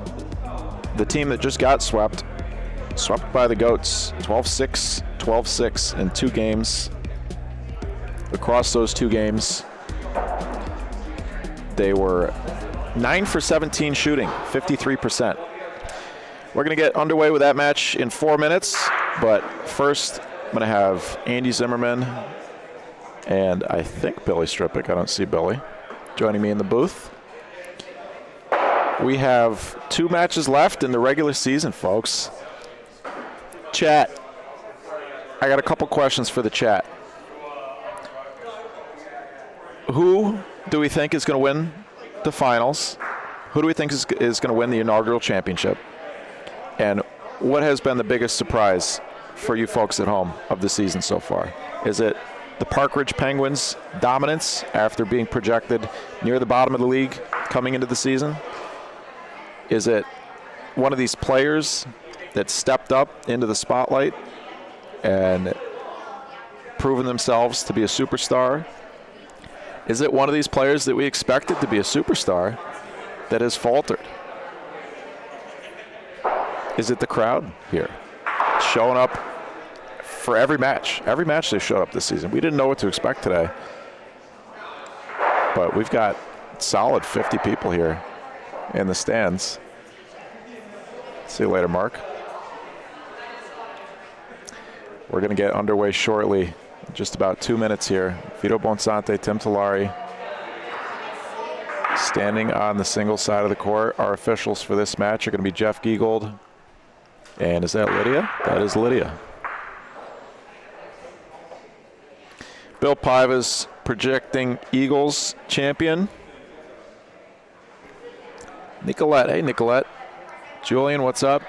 the team that just got swept by the Goats, 12-6, 12-6 in 2 games. across those 2 games, they were 9 for 17 shooting, 53%. We're going to get underway with that match in 4 minutes, but first I'm going to have Andy Zimmerman and I think Billy Strippick, I don't see Billy, joining me in the booth. We have 2 matches left in the regular season, folks. Chat, I got a couple questions for the chat. Who do we think is going to win the finals? Who do we think is going to win the inaugural championship? And what has been the biggest surprise for you folks at home of the season so far? Is it the Park Ridge Penguins' dominance after being projected near the bottom of the league coming into the season? Is it one of these players that stepped up into the spotlight and proven themselves to be a superstar? Is it one of these players that we expected to be a superstar that has faltered? Is it the crowd here showing up for every match? Every match they showed up this season. We didn't know what to expect today, but we've got solid 50 people here in the stands. See you later, Mark. We're going to get underway shortly. Just about 2 minutes here. Veto Bonsante, Tim Talari standing on the single side of the court. Our officials for this match are going to be Jeff Giegold. And is that Lydia? That is Lydia. Bill Paiva's projecting Eagles champion. Nicolette. Hey, Nicolette. Julian, what's up?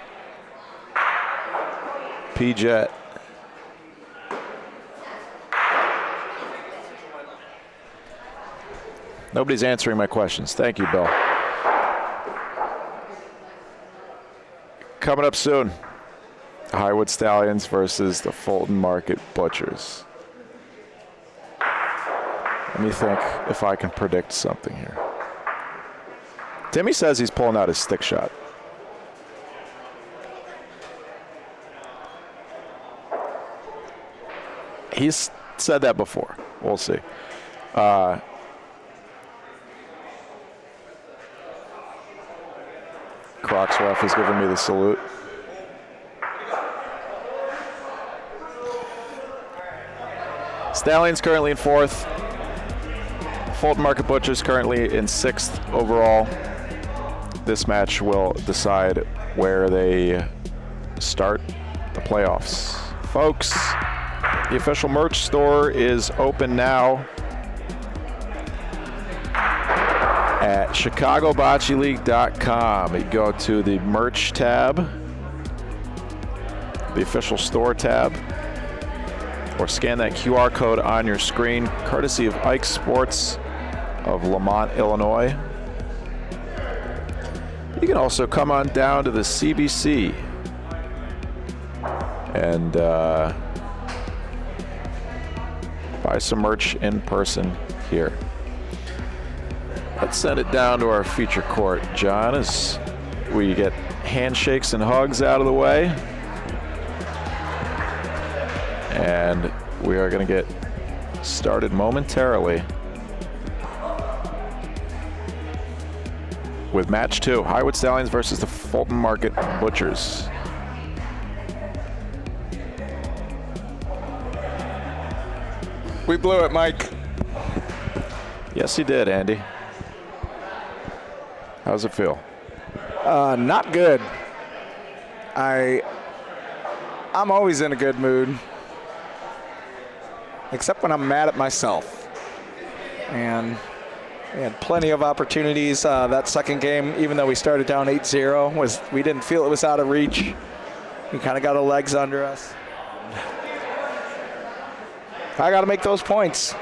P-Jet. Nobody's answering my questions. Thank you, Bill. Coming up soon, the Highwood Stallions versus the Fulton Market Butchers. Let me think if I can predict something here. Timmy says he's pulling out his stick shot. He's said that before. We'll see. Crocs ref is giving me the salute. Stallions currently in 4th. Fulton Market Butchers currently in 6th overall. This match will decide where they start the playoffs. Folks, the official merch store is open now at ChicagoBocceLeague.com. You go to the merch tab, the official store tab, or scan that QR code on your screen, courtesy of Ike Sports of Lamont, Illinois. You can also come on down to the CBC and buy some merch in person here. Let's send it down to our feature court, John, as we get handshakes and hugs out of the way. And we are going to get started momentarily with match 2, Highwood Stallions versus the Fulton Market Butchers. We blew it, Mike. Yes, he did, Andy. How's it feel? Not good. I'm always in a good mood, except when I'm mad at myself. And we had plenty of opportunities. That second game, even though we started down 8-0, we didn't feel it was out of reach. We kind of got our legs under us. I got to make those points.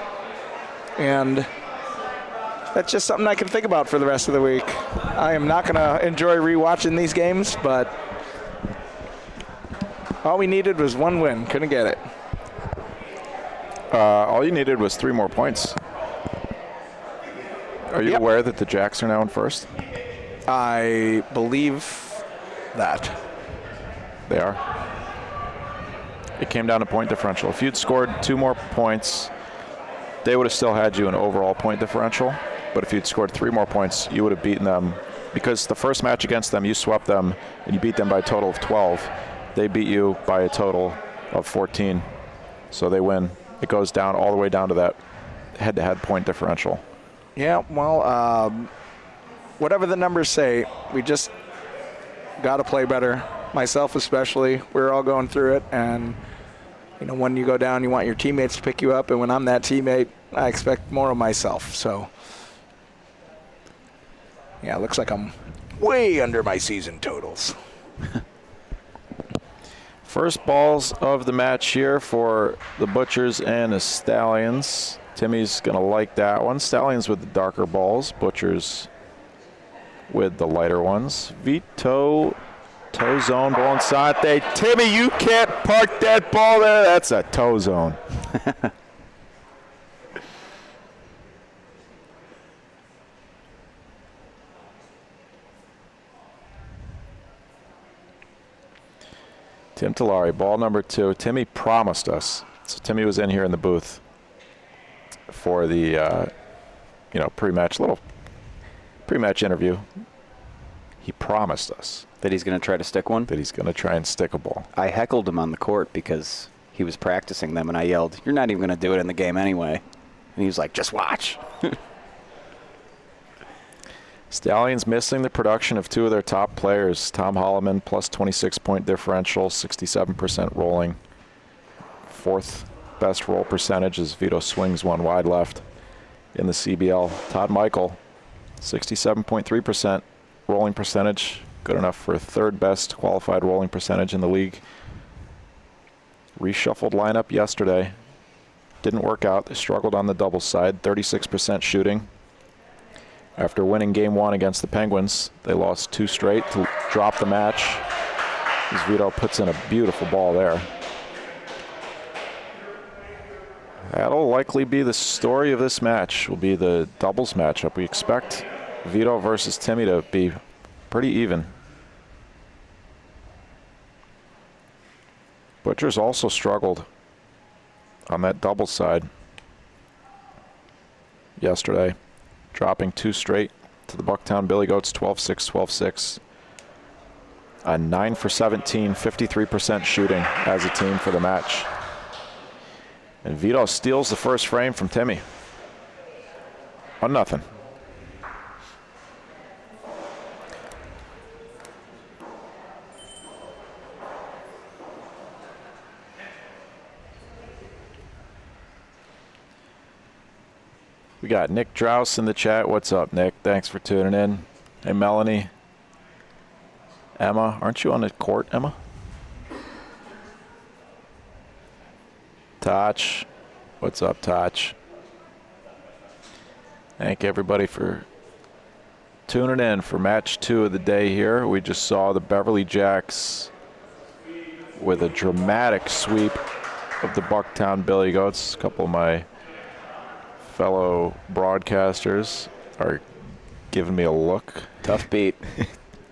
And that's just something I can think about for the rest of the week. I am not going to enjoy rewatching these games, but all we needed was one win. Couldn't get it. All you needed was 3 more points. Are you aware that the Jacks are now in 1st? I believe that. They are. It came down to point differential. If you'd scored 2 more points, they would have still had you in overall point differential. But if you'd scored 3 more points, you would have beaten them. Because the first match against them, you swept them, and you beat them by a total of 12. They beat you by a total of 14. So they win. It goes down all the way down to that head-to-head point differential. Yeah, well, whatever the numbers say, we just got to play better. Myself especially, we're all going through it. And, you know, when you go down, you want your teammates to pick you up. And when I'm that teammate, I expect more of myself. So, yeah, it looks like I'm way under my season totals. First balls of the match here for the Butchers and the Stallions. Timmy's going to like that one. Stallions with the darker balls. Butchers with the lighter ones. Veto, toe zone, ball inside. Timmy, you can't park that ball there. That's a toe zone. Tim Tillari, ball number 2. Timmy promised us. So Timmy was in here in the booth for the, pre-match, little pre-match interview. He promised us that he's going to try to stick one. That he's going to try and stick a ball. I heckled him on the court because he was practicing them, and I yelled, "You're not even going to do it in the game anyway." And he was like, "Just watch." Stallions missing the production of 2 of their top players. Tom Holloman, plus 26-point differential, 67% rolling. 4th best roll percentage as Veto swings one wide left in the CBL. Todd Michael, 67.3% rolling percentage. Good enough for 3rd best qualified rolling percentage in the league. Reshuffled lineup yesterday. Didn't work out. They struggled on the doubles side. 36% shooting. After winning game 1 against the Penguins, they lost 2 straight to drop the match. As Veto puts in a beautiful ball there. That'll likely be the story of this match, will be the doubles matchup. We expect Veto versus Timmy to be pretty even. Butchers also struggled on that doubles side yesterday, dropping 2 straight to the Bucktown Billy Goats, 12-6, 12-6. 9 for 17, 53% shooting as a team for the match. And Veto steals the first frame from Timmy. 1-0. We got Nick Drouse in the chat. What's up, Nick? Thanks for tuning in. Hey, Melanie. Emma, aren't you on the court, Emma? Toch. What's up, Toch? Thank everybody for tuning in for match 2 of the day here. We just saw the Beverly Jacks with a dramatic sweep of the Bucktown Billy Goats. A couple of my fellow broadcasters are giving me a look. Tough beat.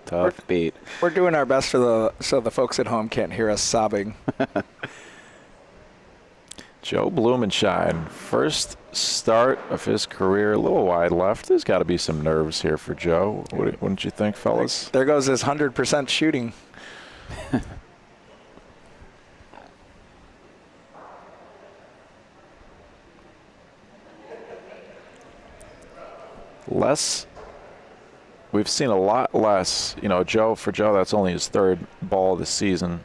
Tough beat. We're doing our best so the folks at home can't hear us sobbing. Joe Blumenshine, first start of his career, a little wide left. There's got to be some nerves here for Joe. Wouldn't you think, fellas? There goes his 100% shooting. We've seen a lot less. You know, for Joe, that's only his 3rd ball of the season.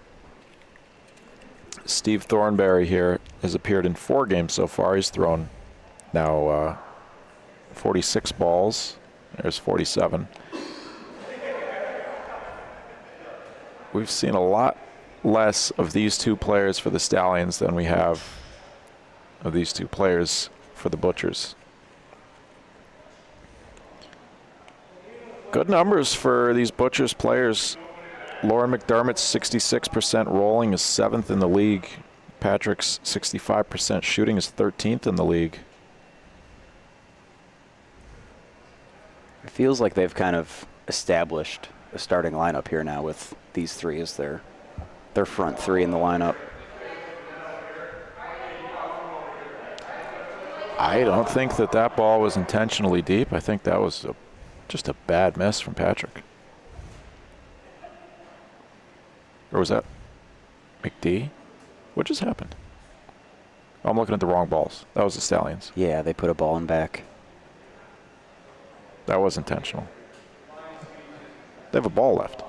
Steve Thornberry here has appeared in 4 games so far. He's thrown now 46 balls. There's 47. We've seen a lot less of these 2 players for the Stallions than we have of these 2 players for the Butchers. Good numbers for these Butchers players. Lauren McDermott's 66% rolling is 7th in the league. Patrick's 65% shooting is 13th in the league. It feels like they've kind of established a starting lineup here now with these 3 as their front 3 in the lineup. I don't think that ball was intentionally deep. I think that was just a bad miss from Patrick. Or was that McD? What just happened? Oh, I'm looking at the wrong balls. That was the Stallions. Yeah, they put a ball in back. That was intentional. They have a ball left.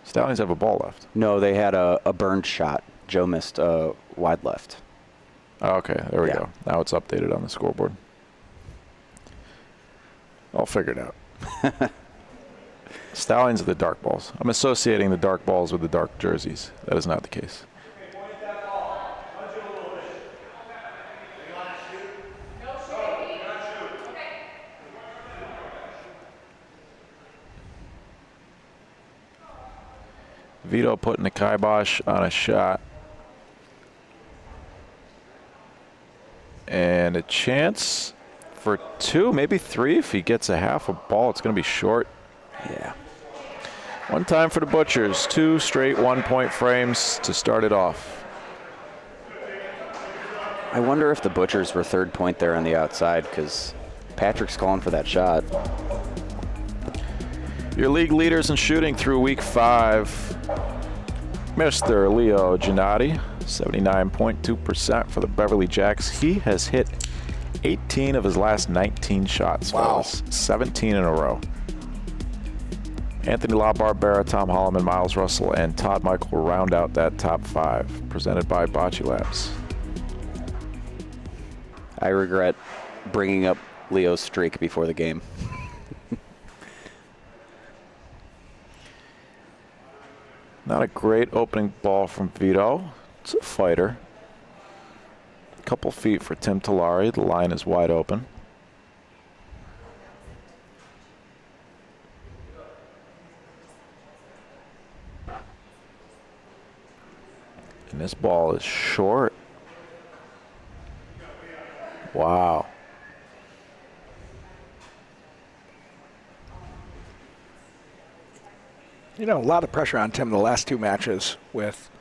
Stallions have a ball left. No, they had a burned shot. Joe missed a wide left. Oh, okay, there we go. Now it's updated on the scoreboard. I'll figure it out. Stallions are the dark balls. I'm associating the dark balls with the dark jerseys. That is not the case. Veto putting the kibosh on a shot. And a chance for 2, maybe 3 if he gets a half a ball. It's going to be short. Yeah. One time for the Butchers. 2 straight 1-point frames to start it off. I wonder if the Butchers were third point there on the outside because Patrick's calling for that shot. Your league leaders in shooting through week 5. Mr. Leo Janati, 79.2% for the Beverly Jacks. He has hit 18 of his last 19 shots. Wow. 17 in a row. Anthony LaBarbera, Tom Holloman, Miles Russell, and Todd Michael will round out that top 5, presented by Bocce Labs. I regret bringing up Leo's streak before the game. Not a great opening ball from Veto. It's a fighter. A couple feet for Tim Talari. The line is wide open. And this ball is short. Wow. You know, a lot of pressure on Tim the last 2 matches with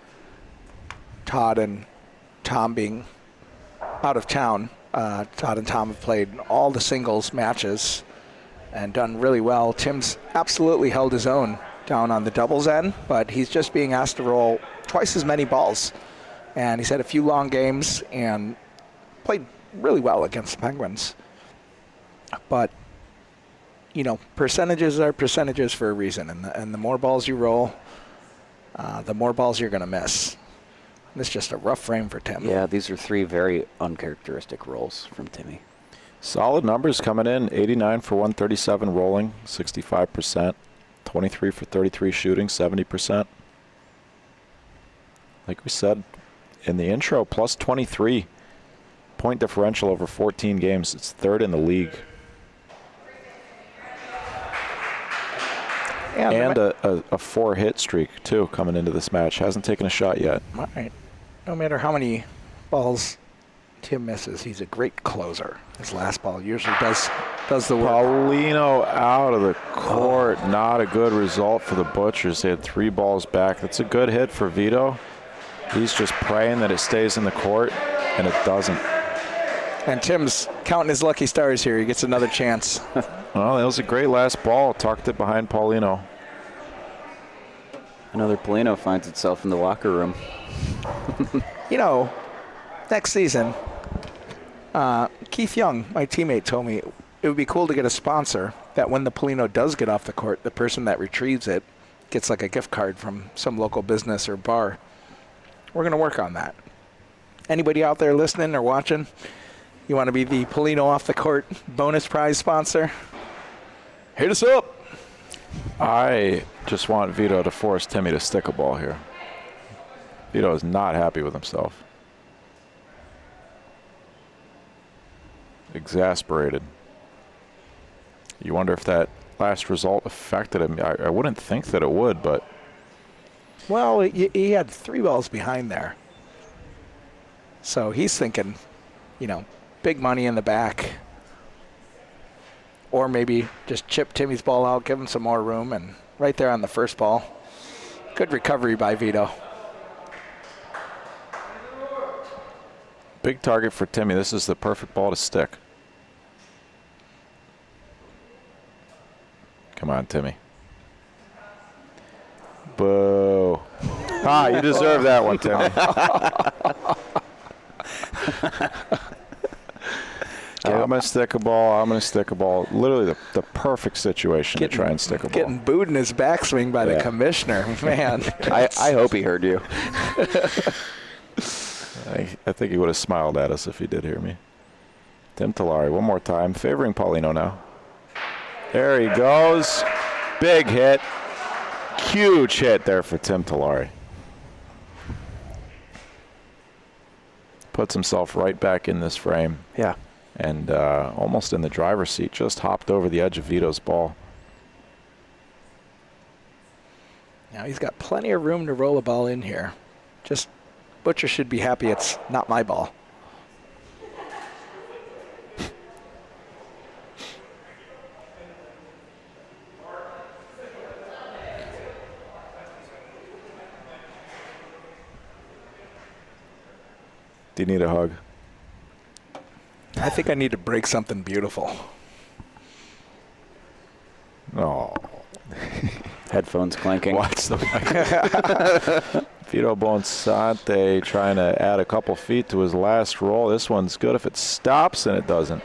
Todd and Tom being out of town. Todd and Tom have played all the singles matches and done really well. Tim's absolutely held his own down on the doubles end, but he's just being asked to roll twice as many balls. And he's had a few long games and played really well against the Penguins. But you know, percentages are percentages for a reason, and the more balls you roll, the more balls you're going to miss. And it's just a rough frame for Tim. Yeah, these are 3 very uncharacteristic rolls from Timmy. Solid numbers coming in. 89 for 137 rolling, 65%. 23 for 33 shooting, 70%. Like we said in the intro, plus 23 point differential over 14 games. It's 3rd in the league. Yeah, and a 4-hit streak, too, coming into this match. Hasn't taken a shot yet. All right. No matter how many balls Tim misses, he's a great closer. His last ball usually does the work. Paulino out of the court. Not a good result for the Butchers. They had 3 balls back. That's a good hit for Veto. He's just praying that it stays in the court, and it doesn't. And Tim's counting his lucky stars here. He gets another chance. Well, that was a great last ball. Tucked it behind Paulino. Another Paulino finds itself in the locker room. You know, next season, Keith Young, my teammate, told me it would be cool to get a sponsor that when the Paulino does get off the court, the person that retrieves it gets like a gift card from some local business or bar. We're going to work on that. Anybody out there listening or watching, you want to be the Paulino off the court bonus prize sponsor? Hit us up. I just want Veto to force Timmy to stick a ball here. Veto is not happy with himself. Exasperated. You wonder if that last result affected him. I wouldn't think that it would, but... Well, he had 3 balls behind there. So he's thinking, you know, big money in the back. Or maybe just chip Timmy's ball out, give him some more room, and right there on the first ball. Good recovery by Veto. Big target for Timmy. This is the perfect ball to stick. Come on, Timmy. Boo. You deserve that one, Timmy. I'm going to stick a ball. I'm going to stick a ball. Literally the perfect situation to try and stick a ball. Getting booed in his backswing by the commissioner. Man. I hope he heard you. I think he would have smiled at us if he did hear me. Tim Tillari, one more time. Favoring Paulino now. There he goes. Big hit. Huge hit there for Tim Tillari. Puts himself right back in this frame. Yeah. And almost in the driver's seat. Just hopped over the edge of Vito's ball. Now he's got plenty of room to roll a ball in here. Just Butcher should be happy it's not my ball. Do you need a hug? I think I need to break something beautiful. Oh. Headphones clanking. Watch the mic. Vito Bonsante trying to add a couple feet to his last roll. This one's good if it stops, and it doesn't.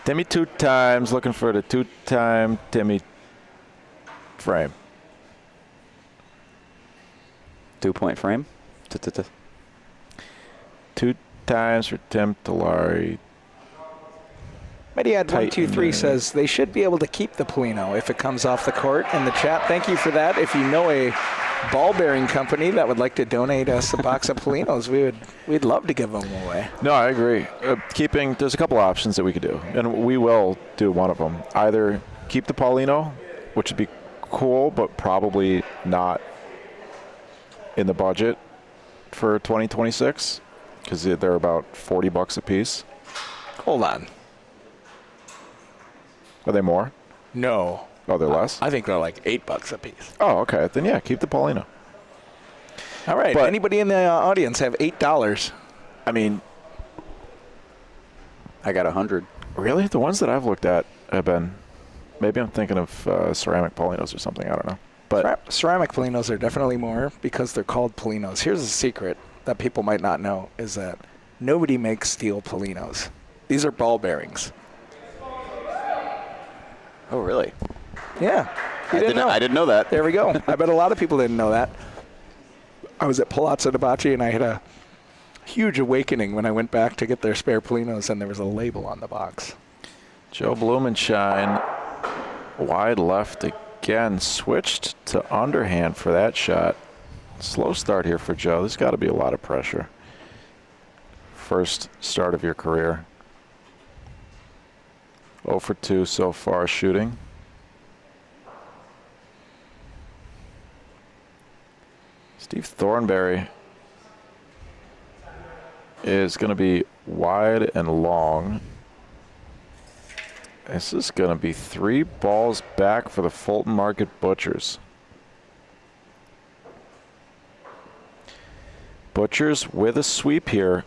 Timmy 2 times, looking for the 2-time Timmy frame. 2-point frame. 2 times for Tim Tillari. Mediad123 says they should be able to keep the Polino if it comes off the court in the chat. Thank you for that. If you know a ball bearing company that would like to donate us a box of Polinos, we'd love to give them away. No, I agree. There's a couple options that we could do, and we will do one of them. Either keep the Paulino, which would be cool, but probably not in the budget for 2026 because they're about $40 a piece. Hold on. Are they more? No. Oh, they're less? I think they're like $8 a piece. Oh, okay. Then yeah, keep the Paulino. All right. But anybody in the audience have $8? I mean, I got 100. Really? The ones that I've looked at have been. Maybe I'm thinking of ceramic Paulinos or something. I don't know. But ceramic Polinos are definitely more because they're called Polinos. Here's a secret that people might not know is that nobody makes steel Polinos. These are ball bearings. Oh, really? Yeah. I didn't know that. There we go. I bet a lot of people didn't know that. I was at Palazzo de Bocce, and I had a huge awakening when I went back to get their spare Polinos, and there was a label on the box. Joe Blumenshine, wide left again, switched to underhand for that shot. Slow start here for Joe. There's got to be a lot of pressure. First start of your career. 0 for 2 so far shooting. Steve Thornberry is going to be wide and long. This is going to be 3 balls back for the Fulton Market Butchers. Butchers with a sweep here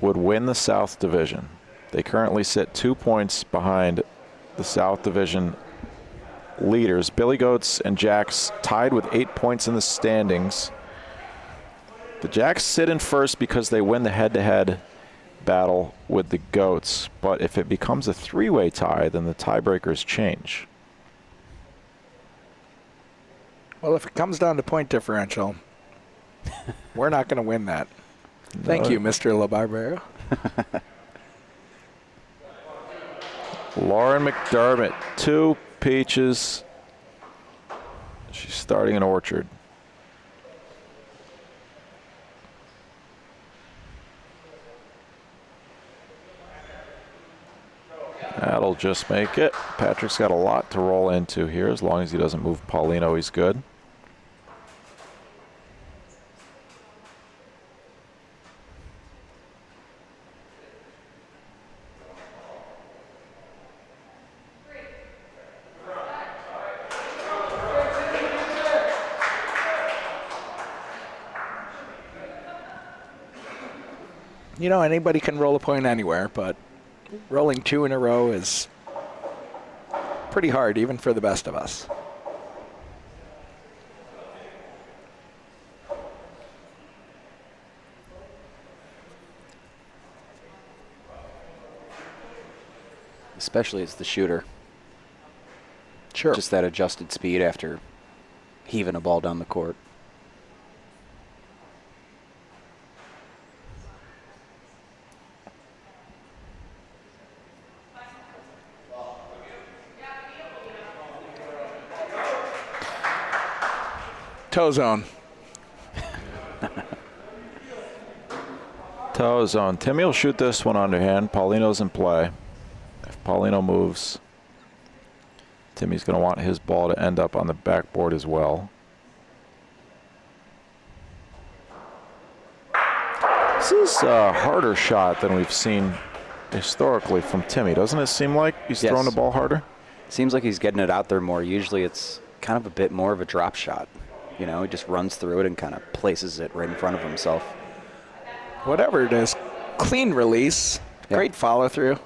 would win the South Division. They currently sit 2 points behind the South Division leaders. Billy Goats and Jacks tied with 8 points in the standings. The Jacks sit in first because they win the head-to-head battle with the Goats. But if it becomes a 3-way tie, then the tiebreakers change. Well, if it comes down to point differential, we're not going to win that. Thank you, Mr. LaBarbera. Lauren McDermott, 2 peaches. She's starting an orchard. That'll just make it. Patrick's got a lot to roll into here. As long as he doesn't move Paulino, he's good. anybody can roll a point anywhere, but rolling 2 in a row is pretty hard, even for the best of us. Especially as the shooter. Sure. Just that adjusted speed after heaving a ball down the court. Toe zone. Toe zone. Timmy will shoot this one underhand. Paulino's in play. If Paulino moves, Timmy's going to want his ball to end up on the backboard as well. This is a harder shot than we've seen historically from Timmy. Doesn't it seem like he's throwing the ball harder? Seems like he's getting it out there more. Usually it's kind of a bit more of a drop shot. He just runs through it and kind of places it right in front of himself. Whatever it is, clean release, great follow through.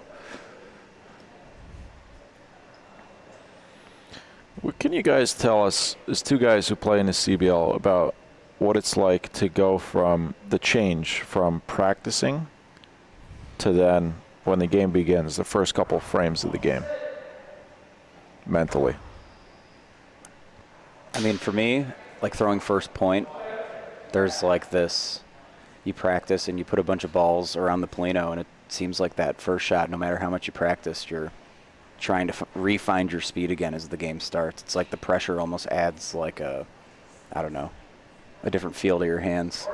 What can you guys tell us, as two guys who play in the CBL, about what it's like to go from the change from practicing to then when the game begins, the first couple frames of the game, mentally? I mean, for me, like throwing first point, there's like this, you practice and you put a bunch of balls around the Polino, and it seems like that first shot, no matter how much you practiced, you're trying to re-find your speed again as the game starts. It's like the pressure almost adds like a different feel to your hands.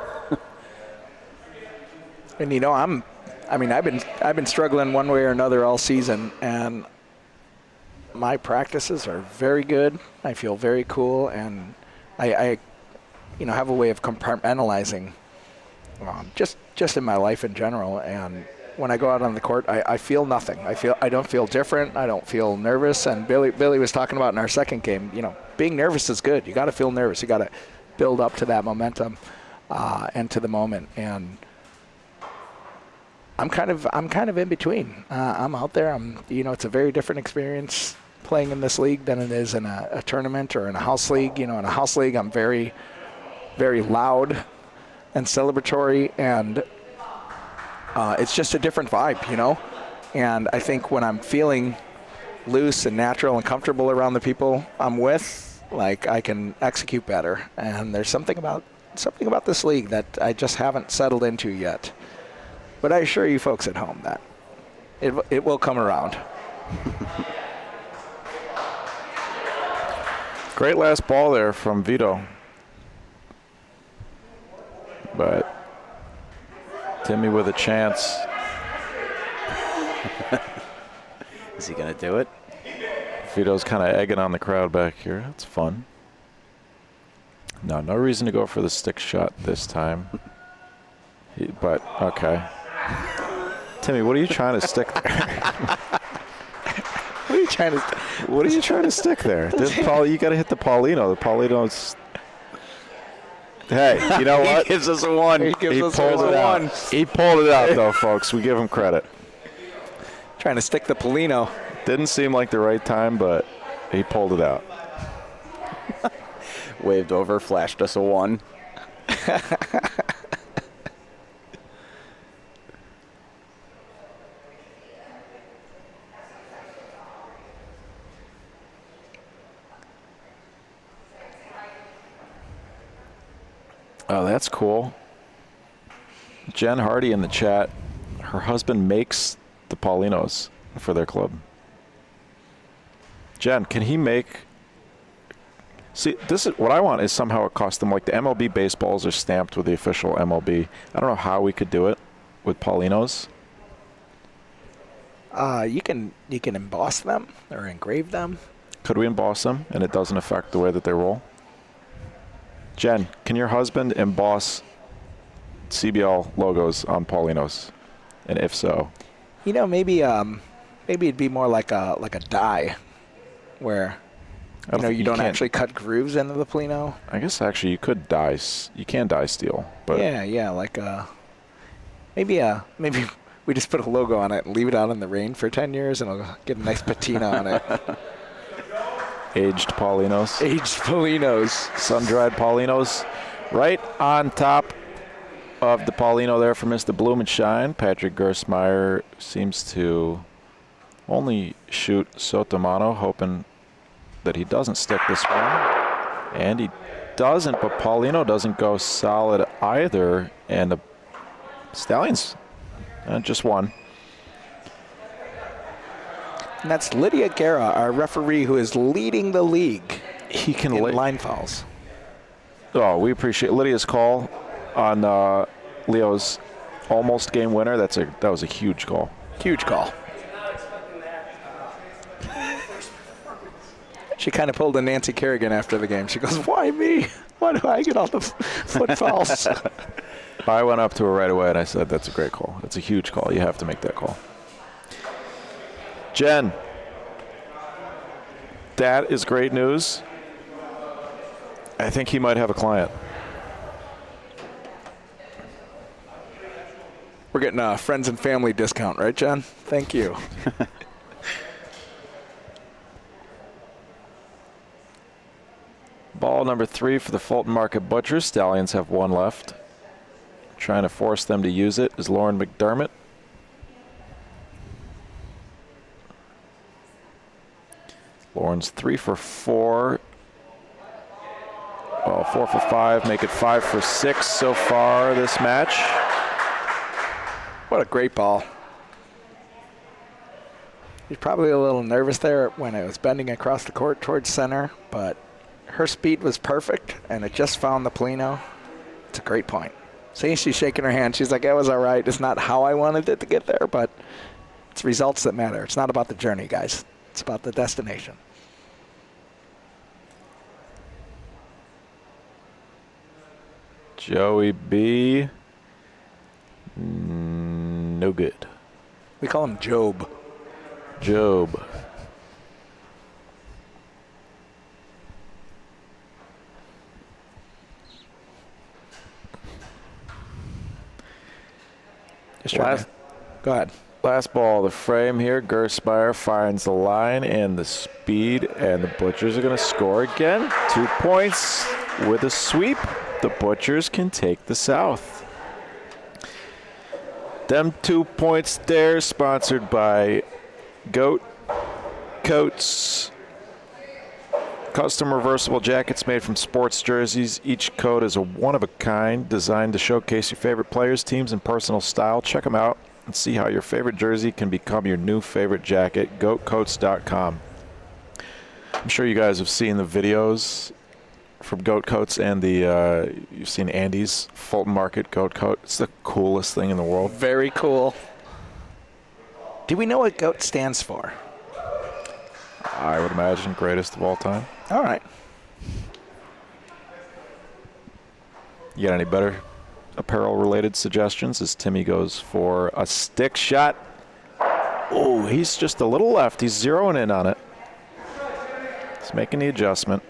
And I've been struggling one way or another all season, and my practices are very good. I feel very cool, and I have a way of compartmentalizing just in my life in general. And when I go out on the court, I feel nothing. I don't feel different. I don't feel nervous. And Billy was talking about in our second game, being nervous is good. You got to feel nervous. You got to build up to that momentum and to the moment. And I'm kind of in between. I'm out there. It's a very different experience playing in this league than it is in a tournament or in a house league. In a house league, I'm very, very loud and celebratory, and it's just a different vibe, And I think when I'm feeling loose and natural and comfortable around the people I'm with, like, I can execute better. And there's something about this league that I just haven't settled into yet. But I assure you folks at home that it will come around. Great last ball there from Veto. But Timmy with a chance. Is he going to do it? Vito's kind of egging on the crowd back here. That's fun. No reason to go for the stick shot this time. But, okay. Timmy, what are you trying to stick there? What are you trying to stick there? You got to hit the Paulino. The Paulino's... Hey, you know what? He gives us a one. He pulled it out. He pulled it out, though, folks. We give him credit. Trying to stick the Polino. Didn't seem like the right time, but he pulled it out. Waved over, flashed us a one. Oh, that's cool. Jen Hardy in the chat. Her husband makes the Paulinos for their club. Jen, can he make... See, this is what I want is somehow a custom, like the MLB baseballs are stamped with the official MLB. I don't know how we could do it with Paulinos. You can emboss them or engrave them. Could we emboss them and it doesn't affect the way that they roll? Jen, can your husband emboss CBL logos on Paulinos? And if so, maybe it'd be more like a die, where you don't actually cut grooves into the Polino. I guess actually you could die. You can die steel, but yeah, like Maybe we just put a logo on it and leave it out in the rain for 10 years, and I'll get a nice patina on it. Aged Paulinos. Aged Paulinos. Sun-dried Paulinos. Right on top of the Paulino there for Mr. Blumenshine. Patrick Gersmeyer seems to only shoot Sotomano, hoping that he doesn't stick this one. And he doesn't, but Paulino doesn't go solid either. And the Stallions just won. And that's Lydia Guerra, our referee, who is leading the league He can in line fouls. Oh, we appreciate Lydia's call on Leo's almost game winner. That was a huge call. Huge call. She kind of pulled a Nancy Kerrigan after the game. She goes, "Why me? Why do I get all the foot fouls?" I went up to her right away and I said, "That's a great call. That's a huge call. You have to make that call." Jen, that is great news. I think he might have a client. We're getting a friends and family discount, right, Jen? Thank you. Ball number 3 for the Fulton Market Butchers. Stallions have one left. Trying to force them to use it is Lauren McDermott. Lauren's 3 for 4. Well, 4 for 5, make it 5 for 6 so far this match. What a great ball. He's probably a little nervous there when it was bending across the court towards center, but her speed was perfect, and it just found the Polino. It's a great point. See, she's shaking her hand. She's like, "It was all right. It's not how I wanted it to get there, but it's results that matter. It's not about the journey, guys. It's about the destination." Joey B. No good. We call him Job. Job. Go ahead. Last ball of the frame here. Gersmeyer finds the line and the speed, and the Butchers are going to score again. 2 points with a sweep. The Butchers can take the South. Them 2 points there, sponsored by Goat Coats. Custom reversible jackets made from sports jerseys. Each coat is a one-of-a-kind, designed to showcase your favorite players, teams, and personal style. Check them out and see how your favorite jersey can become your new favorite jacket. GoatCoats.com. I'm sure you guys have seen the videos from Goat Coats and you've seen Andy's Fulton Market Goat Coat. It's the coolest thing in the world. Very cool. Do we know what GOAT stands for? I would imagine greatest of all time. All right. You got any better apparel-related suggestions as Timmy goes for a stick shot? Oh, he's just a little left. He's zeroing in on it. He's making the adjustment.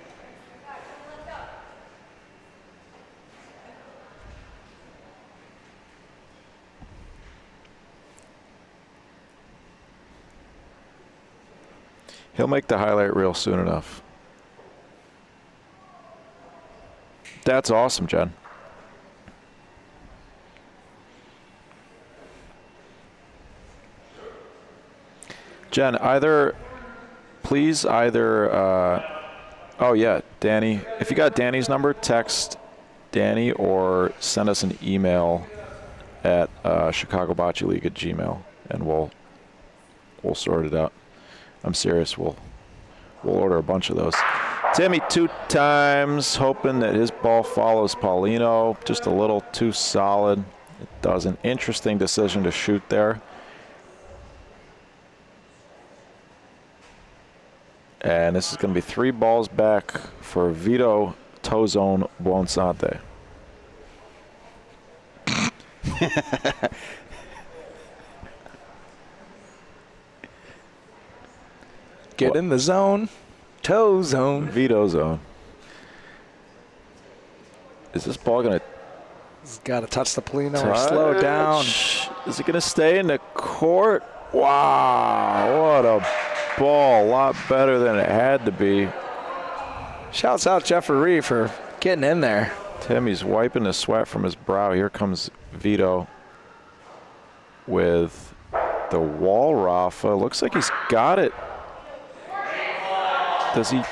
He'll make the highlight reel soon enough. That's awesome, Jen. Jen, please oh yeah, Danny. If you got Danny's number, text Danny or send us an email at Chicago Bocce League at Gmail, and we'll sort it out. I'm serious. We'll order a bunch of those. Timmy 2 times, hoping that his ball follows Paulino. Just a little too solid. It does. An interesting decision to shoot there. And this is going to be 3 balls back for Veto Tozone Buonsante. Get in the zone. Toe zone. Veto zone. Is this ball going to He's got to touch the Polino or slow down. Is it going to stay in the court? Wow, what a ball. A lot better than it had to be. Shouts out Jeffrey for getting in there. Timmy's wiping the sweat from his brow. Here comes Veto with the wall Rafa. Looks like he's got it. Does he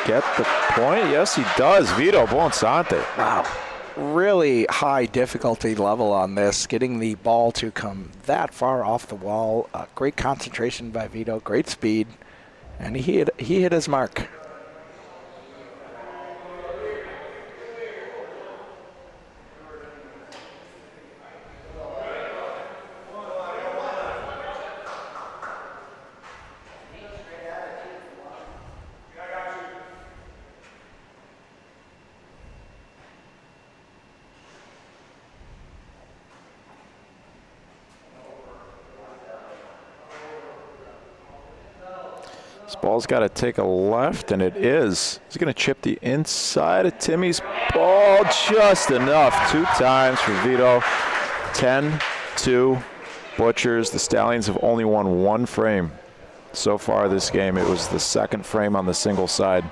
get the point? Yes, he does. Veto Buonsante. Wow. Really high difficulty level on this, getting the ball to come that far off the wall. Great concentration by Veto, great speed, and he hit his mark. This ball's got to take a left, and it is. He's going to chip the inside of Timmy's ball just enough. 2 times for Veto. 10-2 Butchers. The Stallions have only won 1 frame so far this game. It was the 2nd frame on the single side.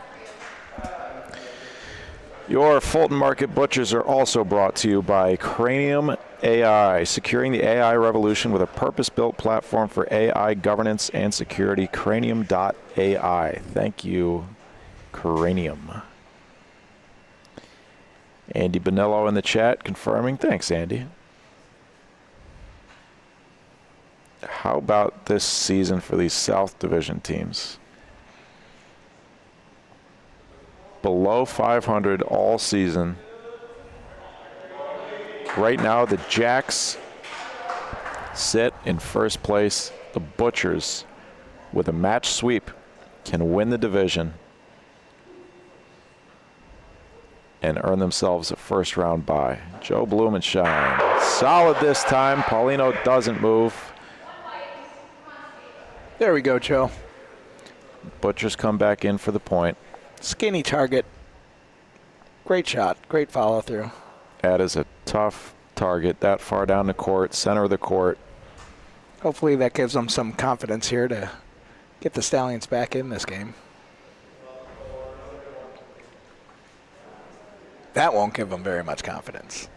Your Fulton Market Butchers are also brought to you by Cranium AI, securing the AI revolution with a purpose-built platform for AI governance and security, cranium.ai. Thank you, Cranium. Andy Bonillo in the chat confirming. Thanks, Andy. How about this season for these South Division teams? Below 500 all season. Right now, the Jacks sit in first place. The Butchers, with a match sweep, can win the division and earn themselves a first-round bye. Joe Blumenshine, solid this time. Paulino doesn't move. There we go, Joe. Butchers come back in for the point. Skinny target. Great shot. Great follow-through. That is a tough target that far down the court, center of the court. Hopefully that gives them some confidence here to get the Stallions back in this game. That won't give them very much confidence.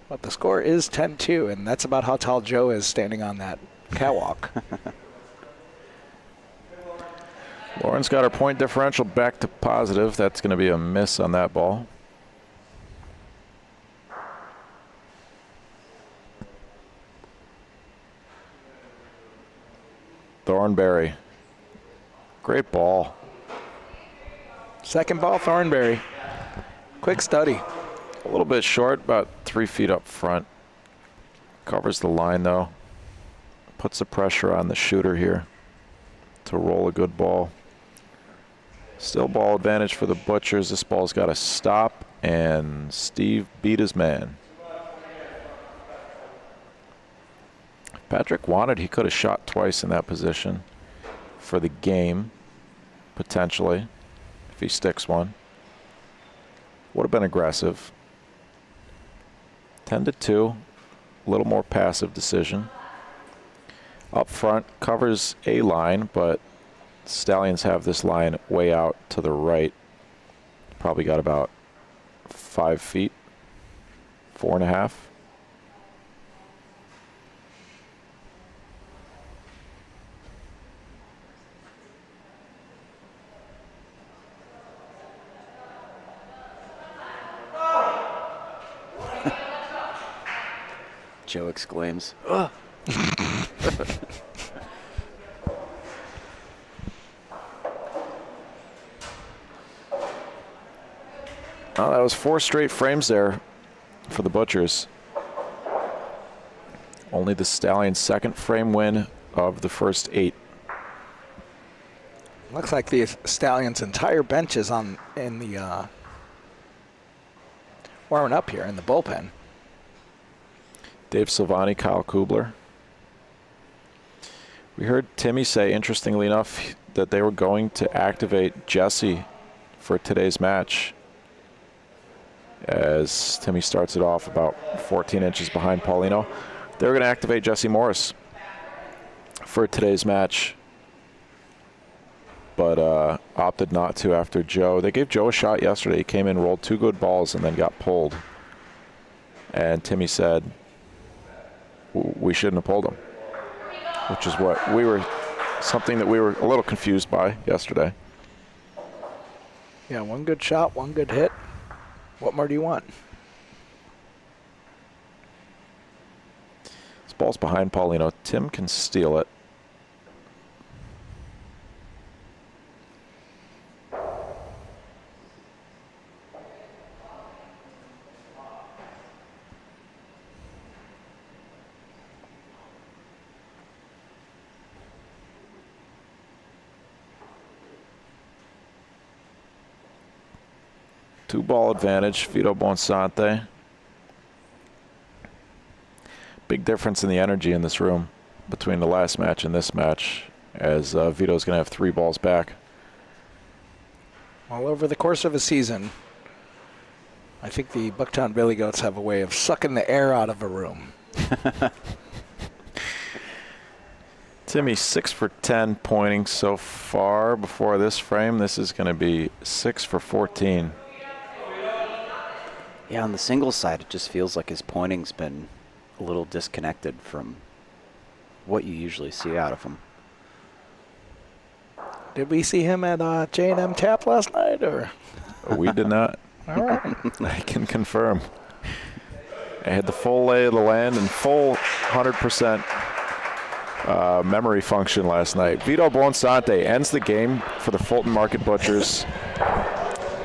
But the score is 10-2, and that's about how tall Joe is standing on that catwalk. Lauren's got her point differential back to positive. That's going to be a miss on that ball. Thornberry. Great ball. Second ball, Thornberry. Quick study. A little bit short, about 3 feet up front. Covers the line, though. Puts the pressure on the shooter here to roll a good ball. Still ball advantage for the Butchers. This ball's got to stop, and Steve beat his man. If Patrick wanted, he could have shot twice in that position for the game, potentially, if he sticks one. Would have been aggressive. 10-2, a little more passive decision. Up front, covers a line, but Stallions have this line way out to the right. Probably got about 5 feet, 4.5. Joe exclaims, "Ugh." Oh, that was 4 straight frames there for the Butchers. Only the Stallions' 2nd frame win of the first 8. Looks like the Stallions' entire bench is in the warming up here in the bullpen. Dave Silvani, Kyle Kubler. We heard Timmy say, interestingly enough, that they were going to activate Jesse for today's match, as Timmy starts it off about 14 inches behind Paulino. They were going to activate Jesse Morris for today's match, but opted not to after Joe. They gave Joe a shot yesterday. He came in, rolled 2 good balls, and then got pulled. And Timmy said, we shouldn't have pulled him, which is something that we were a little confused by yesterday. Yeah, 1 good shot, 1 good hit. What more do you want? This ball's behind Paulino. Tim can steal it. Two-ball advantage, Veto Bonsante. Big difference in the energy in this room between the last match and this match, as Vito's going to have 3 balls back. Well, over the course of a season, I think the Bucktown Billy Goats have a way of sucking the air out of a room. Timmy 6 for 10 pointing so far before this frame. This is going to be 6 for 14. Yeah, on the singles side, it just feels like his pointing's been a little disconnected from what you usually see out of him. Did we see him at J&M Tap last night, or? We did not. All right. I can confirm. I had the full lay of the land and full 100% memory function last night. Veto Bonsante ends the game for the Fulton Market Butchers.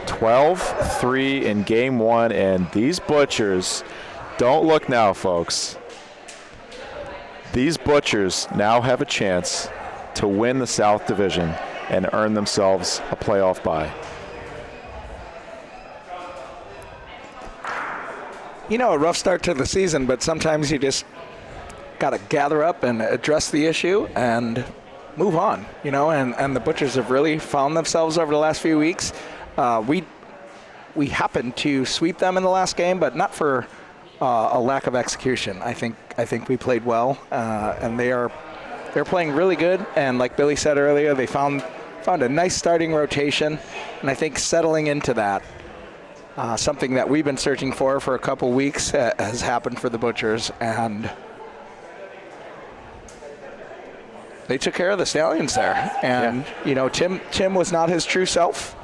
12-3 in game 1, and these Butchers, don't look now, folks. These Butchers now have a chance to win the South Division and earn themselves a playoff bye. You know, a rough start to the season, but sometimes you just got to gather up and address the issue and move on, you know, and the Butchers have really found themselves over the last few weeks. We happened to sweep them in the last game, but not for a lack of execution. I think we played well, and they're playing really good. And like Billy said earlier, they found a nice starting rotation, and I think settling into that, something that we've been searching for a couple weeks, has happened for the Butchers, and they took care of the Stallions there. And you know, Tim was not his true self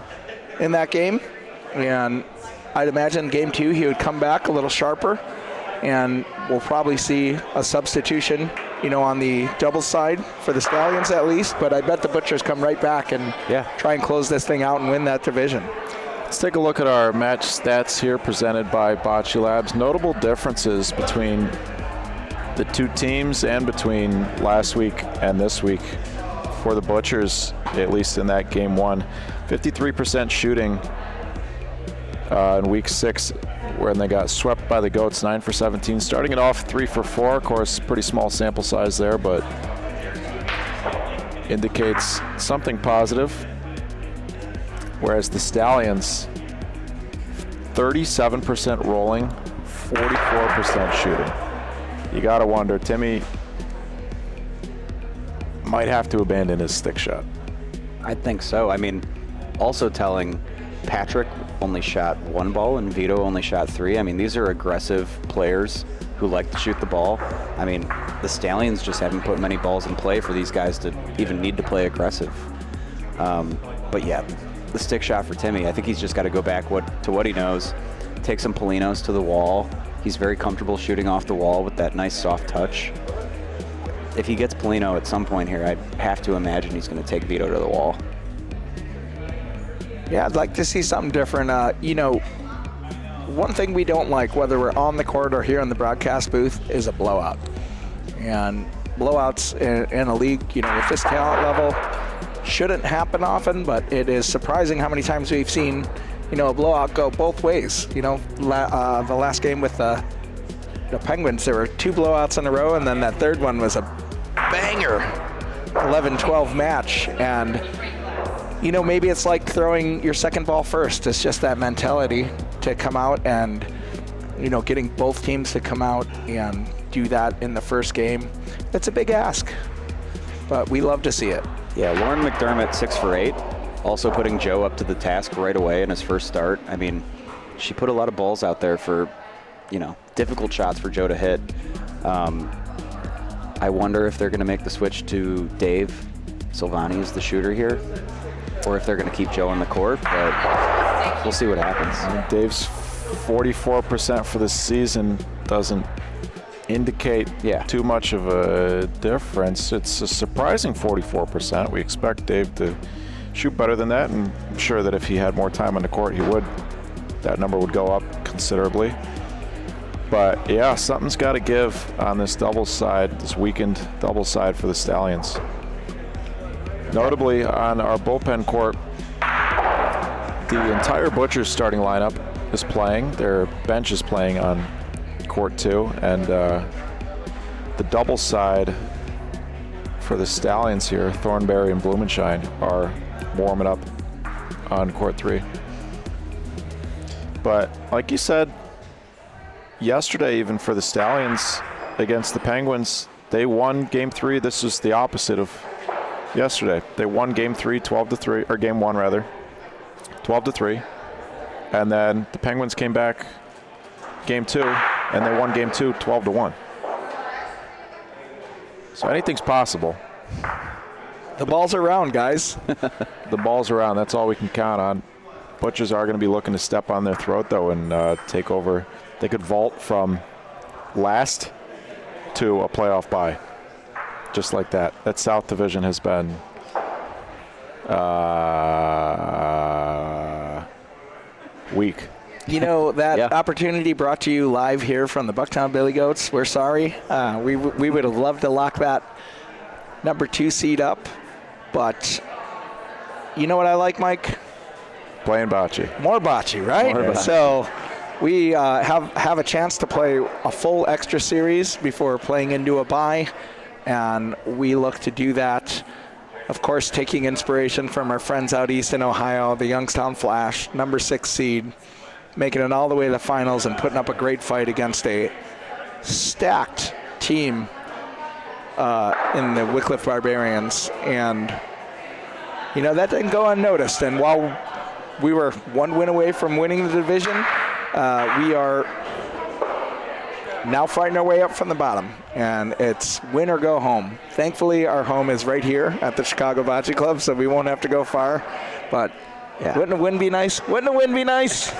in that game, and I'd imagine game 2 he would come back a little sharper, and we'll probably see a substitution, you know, on the doubles side for the Stallions at least. But I bet the Butchers come right back and try and close this thing out and win that division. Let's take a look at our match stats here presented by Bocce Labs. Notable differences between the two teams and between last week and this week for the Butchers, at least in that game 1. 53% shooting in week 6, when they got swept by the Goats, 9 for 17. Starting it off 3 for 4. Of course, pretty small sample size there, but indicates something positive. Whereas the Stallions, 37% rolling, 44% shooting. You got to wonder, Timmy might have to abandon his stick shot. I think so. I mean, also telling, Patrick only shot 1 ball and Veto only shot 3. I mean, these are aggressive players who like to shoot the ball. I mean, the Stallions just haven't put many balls in play for these guys to even need to play aggressive. But yeah, the stick shot for Timmy, I think he's just got to go back to what he knows, take some Polinos to the wall. He's very comfortable shooting off the wall with that nice soft touch. If he gets Polino at some point here, I'd have to imagine he's going to take Veto to the wall. Yeah, I'd like to see something different. You know, one thing we don't like, whether we're on the court or here in the broadcast booth, is a blowout. And blowouts in a league, you know, with this talent level, shouldn't happen often, but it is surprising how many times we've seen, you know, a blowout go both ways. You know, the last game with the Penguins, there were 2 blowouts in a row, and then that third one was a banger. 11-12 match. And, you know, maybe it's like throwing your second ball first. It's just that mentality to come out and, you know, getting both teams to come out and do that in the first game. It's a big ask, but we love to see it. Yeah, Lauren McDermott, 6 for 8, also putting Joe up to the task right away in his first start. I mean, she put a lot of balls out there for, you know, difficult shots for Joe to hit. I wonder if they're going to make the switch to Dave Silvani as the shooter here, or if they're going to keep Joe on the court, but we'll see what happens. I mean, Dave's 44% for the season doesn't indicate too much of a difference. It's a surprising 44%. We expect Dave to shoot better than that, and I'm sure that if he had more time on the court, that number would go up considerably. But yeah, something's got to give on this doubles side, this weakened doubles side for the Stallions. Notably on our bullpen court, the entire Butchers starting lineup is playing. Their bench is playing on court 2, and the double side for the Stallions here, Thornberry and Blumenshine, are warming up on court 3. But like you said, yesterday even for the Stallions against the Penguins, they won game 3. This was the opposite of yesterday. They won game 3 12-3, or game 1 rather, 12-3. And then the Penguins came back game 2, and they won game 2 12-1. So anything's possible. The ball's around, guys. The ball's around. That's all we can count on. Butchers are going to be looking to step on their throat, though, and take over. They could vault from last to a playoff bye, just like that. That South Division has been weak. You know, that opportunity brought to you live here from the Bucktown Billy Goats. We're sorry. We would have loved to lock that number 2 seed up, but you know what I like, Mike? Playing bocce. More bocce, right? More bocce. So we have a chance to play a full extra series before playing into a bye, and we look to do that. Of course, taking inspiration from our friends out east in Ohio, the Youngstown Flash, number 6 seed, making it all the way to the finals and putting up a great fight against a stacked team in the Wycliffe Barbarians. And, you know, that didn't go unnoticed. And while we were 1 win away from winning the division, we are now fighting our way up from the bottom, and it's win or go home. Thankfully, our home is right here at the Chicago Bocce Club, so we won't have to go far. But wouldn't a win be nice? Wouldn't a win be nice?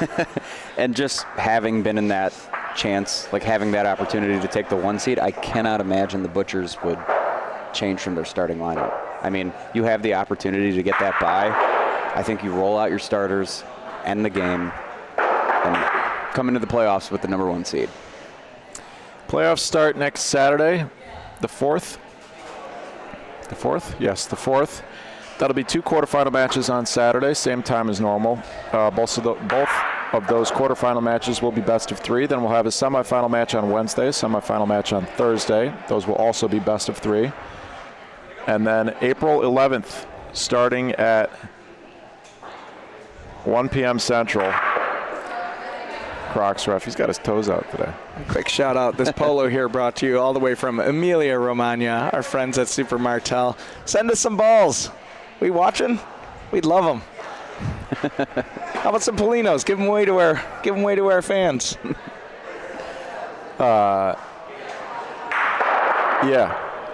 And just having been in that chance, like having that opportunity to take the 1 seed, I cannot imagine the Butchers would change from their starting lineup. I mean, you have the opportunity to get that bye. I think you roll out your starters, end the game, and come into the playoffs with the number 1 seed. Playoffs start next Saturday, the 4th. The 4th? Yes, the 4th. That'll be 2 quarterfinal matches on Saturday, same time as normal. Both of those quarterfinal matches will be best of 3. Then we'll have a semifinal match on Wednesday, semifinal match on Thursday. Those will also be best of 3. And then April 11th, starting at 1 p.m. Central. Crocs ref, he's got his toes out today. Quick shout out. This polo here brought to you all the way from Emilia Romagna, our friends at Super Martel. Send us some balls. We watching? We'd love them. How about some Polinos? Give them away to our fans. Yeah,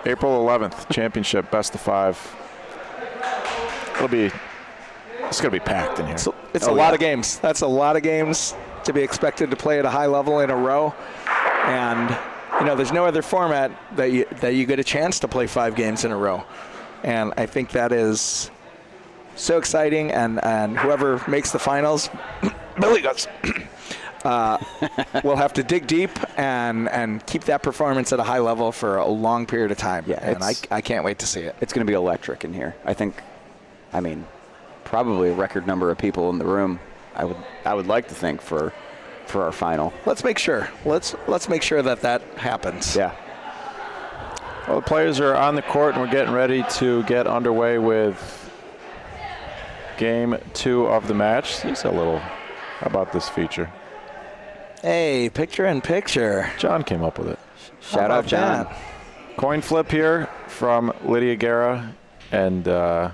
April 11th, championship, best of 5. It's going to be packed in here. It's a lot of games. That's a lot of games to be expected to play at a high level in a row. And, you know, there's no other format that you get a chance to play 5 games in a row. And I think that is so exciting. And whoever makes the finals, Billy goes, will have to dig deep and keep that performance at a high level for a long period of time. Yeah, and I can't wait to see it. It's going to be electric in here. I mean, probably a record number of people in the room. I would like to think for our final. Let's make sure. Let's make sure that happens. Yeah. Well, the players are on the court, and we're getting ready to get underway with game 2 of the match. Here's a little, how about this feature? Hey, picture in picture. John came up with it. Shout out, John. That? Coin flip here from Lydia Guerra, and we'll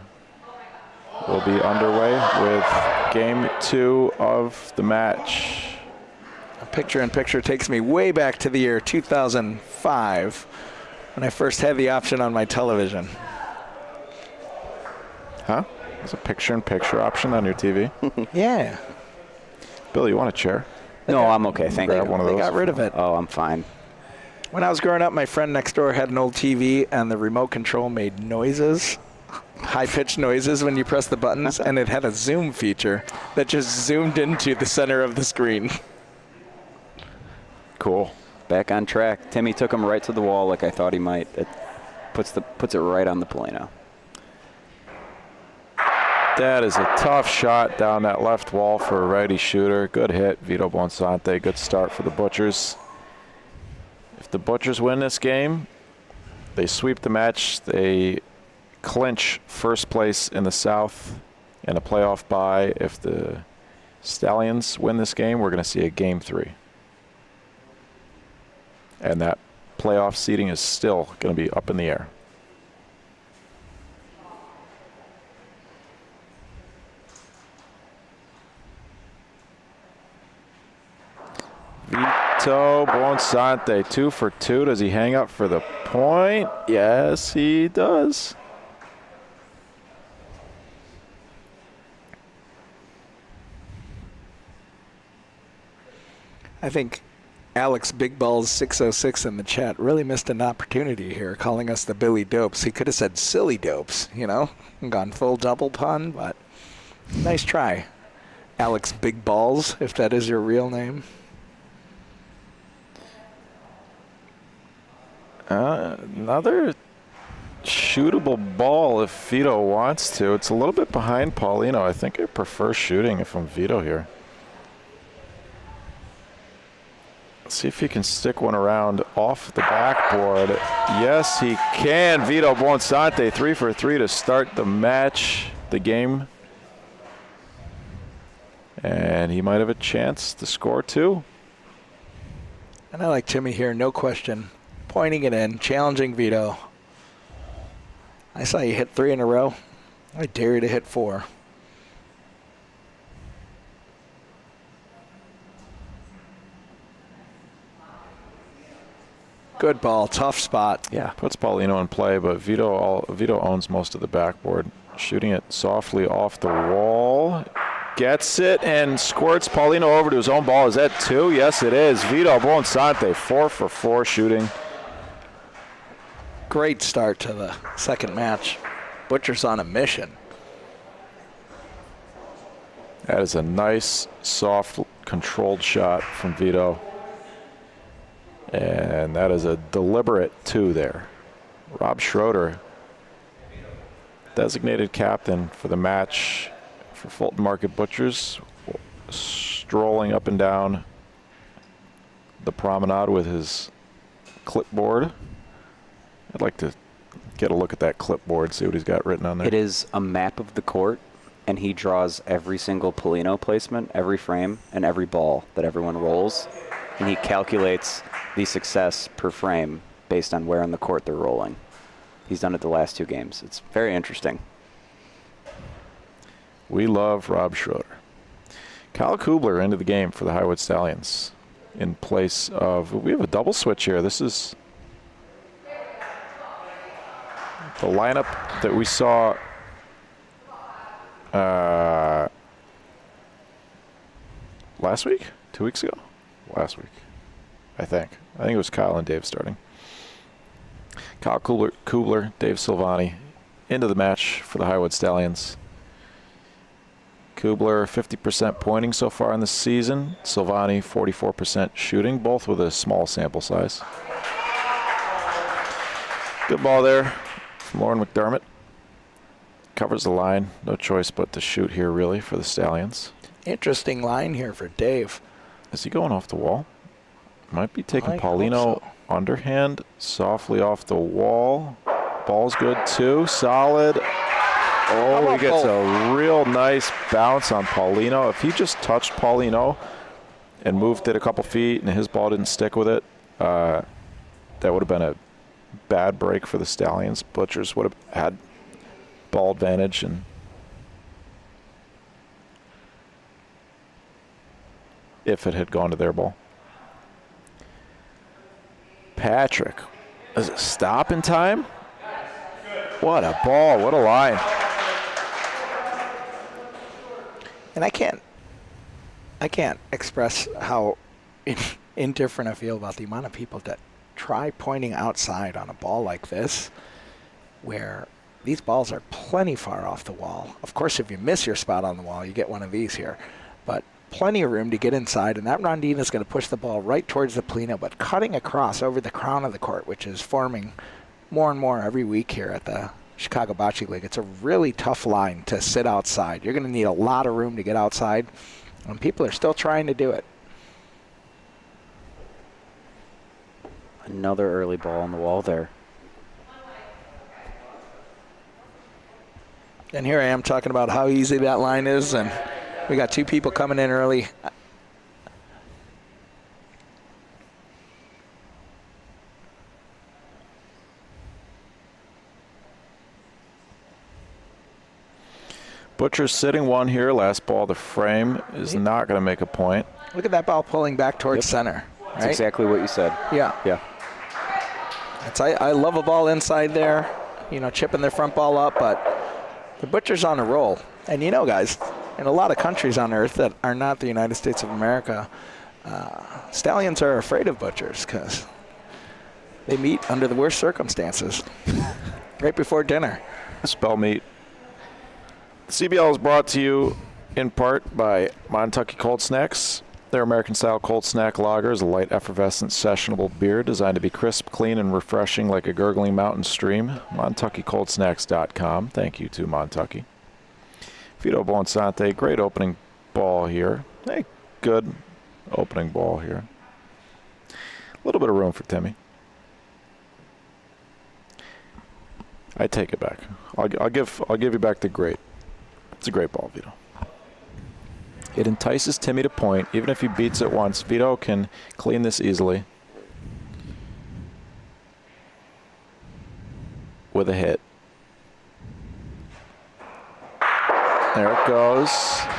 be underway with game 2 of the match. A picture in picture takes me way back to the year 2005 when I first had the option on my television. Huh? There's a picture in picture option on your TV? Yeah. Bill, you want a chair? No, I'm okay. Thank you. Grab one of They those. got rid of it. Oh, I'm fine. When I was growing up, my friend next door had an old TV, and the remote control made noises, high-pitched noises when you press the buttons, and it had a zoom feature that just zoomed into the center of the screen. Cool. Back on track. Timmy took him right to the wall like I thought he might. It puts it right on the Polino. That is a tough shot down that left wall for a righty shooter. Good hit, Veto Bonsante. Good start for the Butchers. If the Butchers win this game, they sweep the match. They clinch first place in the South and a playoff bye. If the Stallions win this game, we're going to see a game 3. And that playoff seeding is still going to be up in the air. Veto Bonsante, 2 for 2. Does he hang up for the point? Yes, he does. I think Alex Big Balls 606 in the chat really missed an opportunity here, calling us the Billy Dopes. He could have said silly dopes, you know, and gone full double pun, but nice try. Alex Big Balls, if that is your real name. Another shootable ball if Veto wants to. It's a little bit behind Paulino. I think I prefer shooting if I'm Veto here. Let's see if he can stick one around off the backboard. Yes, he can. Veto Bonsante, 3 for 3 to start the match, the game. And he might have a chance to score 2. And I like Timmy here, no question. Pointing it in, challenging Veto. I saw you hit 3 in a row. I dare you to hit 4. Good ball, tough spot. Yeah, puts Paulino in play, but Veto owns most of the backboard. Shooting it softly off the wall. Gets it and squirts Paulino over to his own ball. Is that 2? Yes, it is. Veto Bonsante, 4 for 4 shooting. Great start to the second match. Butcher's on a mission. That is a nice, soft, controlled shot from Veto. And that is a deliberate 2 there. Rob Schroeder, designated captain for the match for Fulton Market Butchers, strolling up and down the promenade with his clipboard. I'd like to get a look at that clipboard, see what he's got written on there. It is a map of the court, and he draws every single Polino placement, every frame, and every ball that everyone rolls. And he calculates the success per frame based on where on the court they're rolling. He's done it the last 2 games. It's very interesting. We love Rob Schroeder. Kyle Kubler into the game for the Highwood Stallions in place of, we have a double switch here. This is the lineup that we saw last week, 2 weeks ago? Last week, I think. I think it was Kyle and Dave starting. Kyle Kubler, Dave Silvani into the match for the Highwood Stallions. Kubler 50% pointing so far in the season. Silvani 44% shooting, both with a small sample size. Good ball there from Lauren McDermott. Covers the line. No choice but to shoot here, really, for the Stallions. Interesting line here for Dave. Is he going off the wall? Might be taking Paulino Underhand, softly off the wall. Ball's good too, solid. Oh, he gets a real nice bounce on Paulino. If he just touched Paulino and moved it a couple feet and his ball didn't stick with it, that would have been a bad break for the Stallions. Butchers would have had ball advantage, and if it had gone to their ball. Patrick, does it stop in time? What a ball, what a line. And I can't express how indifferent I feel about the amount of people that try pointing outside on a ball like this, where these balls are plenty far off the wall. Of course, if you miss your spot on the wall, you get one of these here. But plenty of room to get inside, and that Rondine is going to push the ball right towards the Polino, but cutting across over the crown of the court, which is forming more and more every week here at the Chicago Bocce League. It's a really tough line to sit outside. You're going to need a lot of room to get outside, and people are still trying to do it. Another early ball on the wall there. And here I am talking about how easy that line is, and we got two people coming in early. Butcher's sitting one here. Last ball, the frame is not going to make a point. Look at that ball pulling back towards center. Right? That's exactly what you said. Yeah. Yeah. I love a ball inside there, chipping their front ball up, but the Butcher's on a roll. And guys, in a lot of countries on earth that are not the United States of America, Stallions are afraid of Butchers because they meet under the worst circumstances right before dinner. Spell meet. CBL is brought to you in part by Montucky Cold Snacks. Their American-style cold snack lager is a light, effervescent, sessionable beer designed to be crisp, clean, and refreshing like a gurgling mountain stream. MontuckyColdSnacks.com. Thank you to Montucky. Veto Bonsante, great opening ball here. Hey, good opening ball here. A little bit of room for Timmy. I take it back. I'll give you back the great. It's a great ball, Veto. It entices Timmy to point. Even if he beats it once, Veto can clean this easily with a hit. There it goes.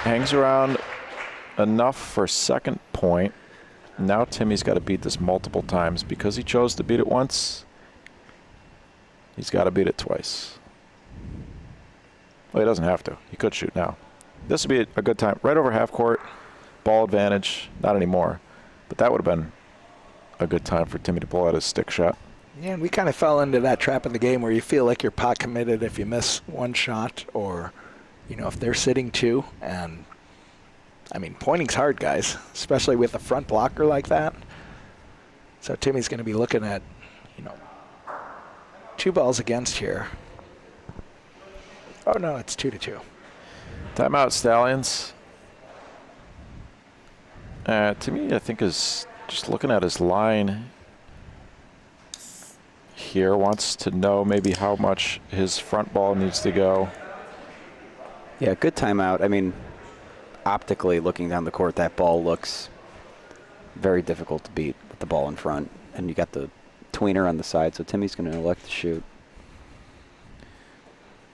Hangs around enough for second point. Now Timmy's got to beat this multiple times. Because he chose to beat it once, he's got to beat it twice. Well, he doesn't have to. He could shoot now. This would be a good time. Right over half court, ball advantage. Not anymore. But that would have been a good time for Timmy to pull out his stick shot. Yeah, and we kind of fell into that trap in the game where you feel like you're pot committed if you miss one shot or, if they're sitting two. And, pointing's hard, guys, especially with a front blocker like that. So Timmy's going to be looking at, two balls against here. Oh, no, it's 2-2. Timeout, Stallions. Timmy, I think, is just looking at his line here, wants to know maybe how much his front ball needs to go. Yeah, good timeout. Optically, looking down the court, that ball looks very difficult to beat with the ball in front. And you got the tweener on the side, so Timmy's going to elect to shoot.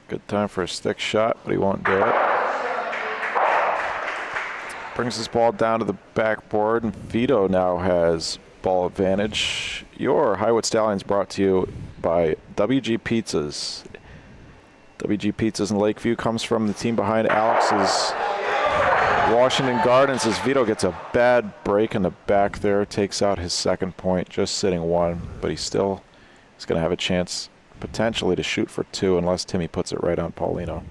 Good time for a stick shot, but he won't do it. Brings his ball down to the backboard, and Veto now has ball advantage. Your Highwood Stallions brought to you by WG Pizzas. WG Pizzas in Lakeview comes from the team behind Alex's Washington Gardens as Veto gets a bad break in the back there, takes out his second point, just sitting one, but he still is going to have a chance potentially to shoot for two unless Timmy puts it right on Paulino.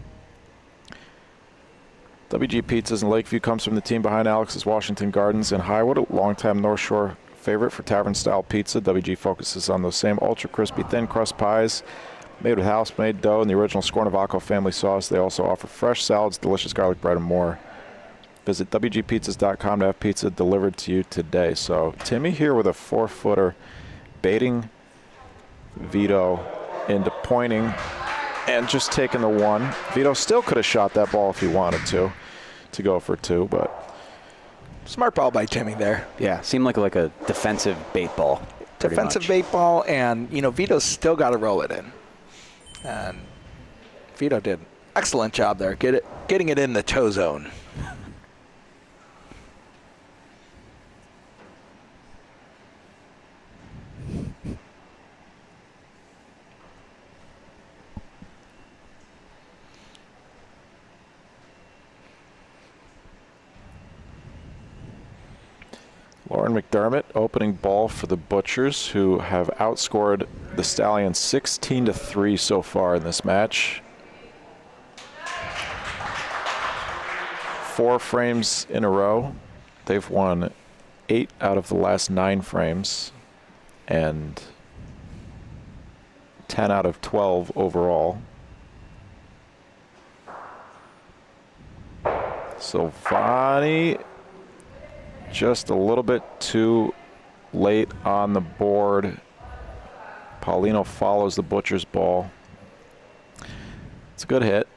WG Pizzas in Lakeview comes from the team behind Alex's Washington Gardens in Highwood, a longtime North Shore favorite for tavern-style pizza. WG focuses on those same ultra-crispy thin crust pies made with house-made dough and the original Scornavaco family sauce. They also offer fresh salads, delicious garlic bread, and more. Visit WGPizzas.com to have pizza delivered to you today. So Timmy here with a 4-footer baiting Veto into pointing and just taking the one. Veto still could have shot that ball if he wanted to go for 2, but smart ball by Timmy there. Yeah, seemed like a defensive bait ball. Defensive bait ball, and Vito's still got to roll it in. And Veto did an excellent job there, getting it in the toe zone. Lauren McDermott opening ball for the Butchers, who have outscored the Stallions 16-3 so far in this match. 4 frames in a row. They've won 8 out of the last 9 frames and 10 out of 12 overall. Silvani just a little bit too late on the board. Paulino follows the Butcher's ball. It's a good hit.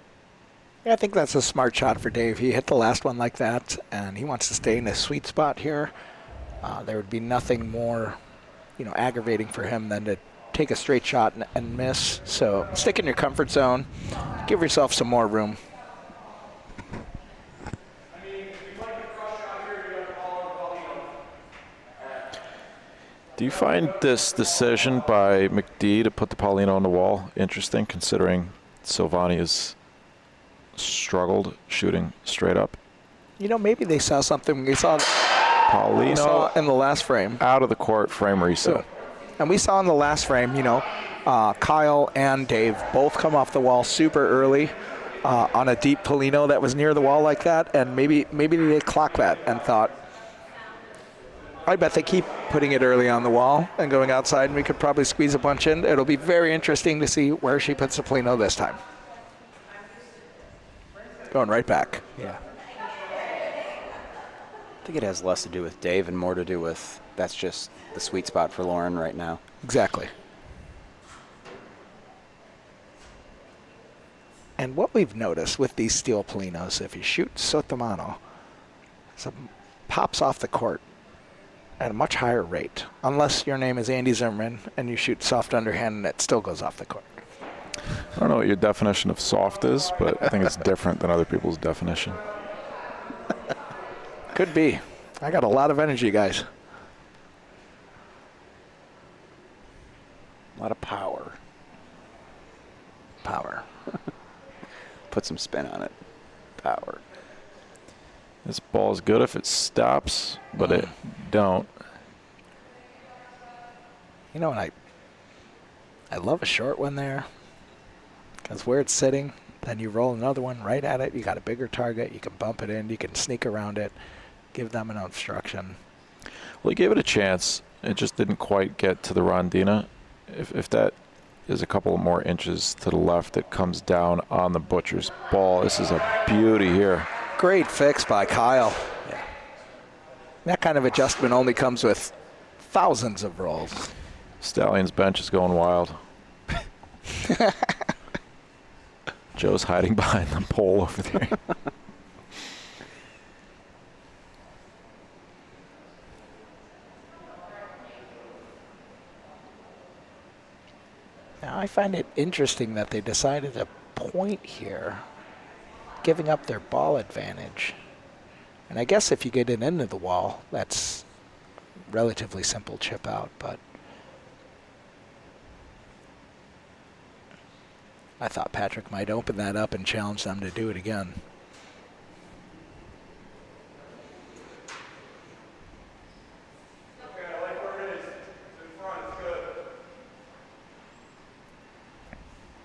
Yeah, I think that's a smart shot for Dave. He hit the last one like that, and he wants to stay in a sweet spot here. There would be nothing more, aggravating for him than to take a straight shot and miss. So stick in your comfort zone. Give yourself some more room. Do you find this decision by McD to put the Paulino on the wall interesting, considering Silvani has struggled shooting straight up? Maybe they saw something. We saw Paulino in the last frame. Out of the court, frame reset. Yeah. And we saw in the last frame, Kyle and Dave both come off the wall super early on a deep Paulino that was near the wall like that, and maybe they clocked that and thought, I bet they keep putting it early on the wall and going outside, and we could probably squeeze a bunch in. It'll be very interesting to see where she puts the Paulino this time. Going right back. Yeah. I think it has less to do with Dave and more to do with that's just the sweet spot for Lauren right now. Exactly. And what we've noticed with these steel Paulinos, if you shoot Sotomano, it pops off the court at a much higher rate, unless your name is Andy Zimmerman and you shoot soft underhand and it still goes off the court. I don't know what your definition of soft is, but I think it's different than other people's definition. Could be. I got a lot of energy, guys. A lot of power. Power. Put some spin on it. Power. This ball is good if it stops, but it don't. And I love a short one there, because where it's sitting, then you roll another one right at it. You got a bigger target. You can bump it in. You can sneak around it, give them an obstruction. Well, he gave it a chance. It just didn't quite get to the Rondina. If that is a couple more inches to the left, it comes down on the Butcher's ball. This is a beauty here. Great fix by Kyle. Yeah. That kind of adjustment only comes with thousands of rolls. Stallions bench is going wild. Joe's hiding behind the pole over there. Now, I find it interesting that they decided to point here, giving up their ball advantage. And I guess if you get it into the wall, that's relatively simple chip out, but I thought Patrick might open that up and challenge them to do it again.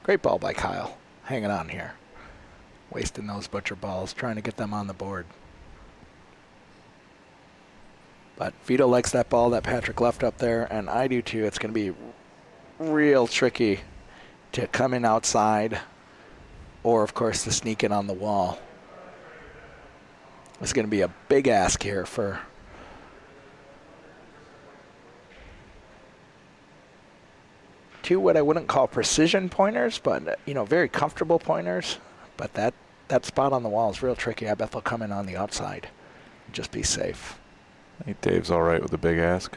Great ball by Kyle, hanging on here. Wasting those Butcher balls, trying to get them on the board. But Veto likes that ball that Patrick left up there, and I do too. It's going to be real tricky to come in outside, or of course to sneak in on the wall. It's going to be a big ask here for two what I wouldn't call precision pointers, but very comfortable pointers. But that spot on the wall is real tricky. I bet they'll come in on the outside. Just be safe. I think Dave's all right with the big ask.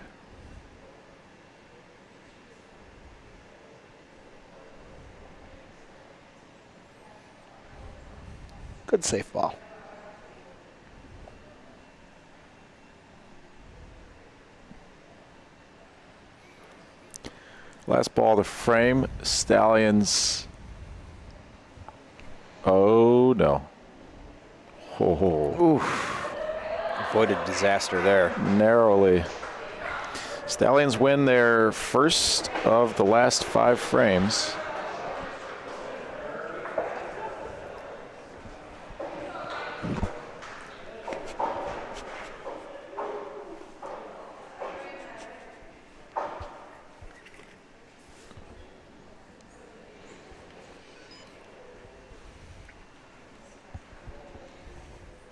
Good safe ball. Last ball to frame. Stallions. Oh, no. Oh. Oof. Avoided disaster there. Narrowly. Stallions win their first of the last 5 frames.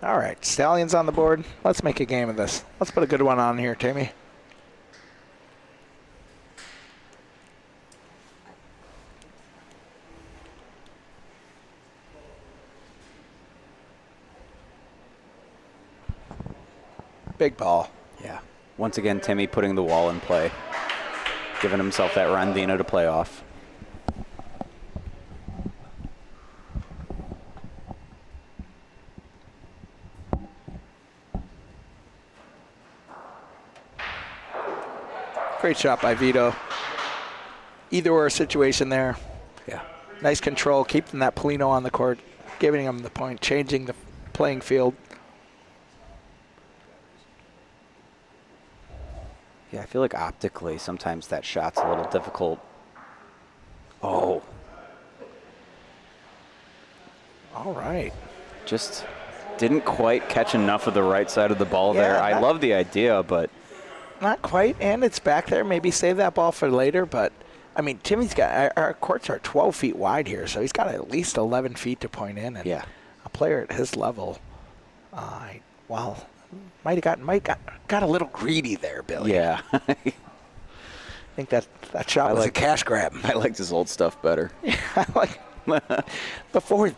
All right, Stallions on the board. Let's make a game of this. Let's put a good one on here, Timmy. Big ball. Yeah. Once again, Timmy putting the wall in play, giving himself that rondino to play off. Great shot by Veto. Either or situation there. Yeah. Nice control, keeping that Polino on the court, giving him the point, changing the playing field. Yeah, I feel like optically sometimes that shot's a little difficult. Oh. All right. Just didn't quite catch enough of the right side of the ball Yeah, there. I love the idea, but not quite, and it's back there. Maybe save that ball for later, but I mean, Timmy's got, our courts are 12 feet wide here, so he's got at least 11 feet to point in, and yeah, a player at his level, might got a little greedy there, Billy. Yeah. I think that shot was a cash grab. I liked his old stuff better. Yeah, I like before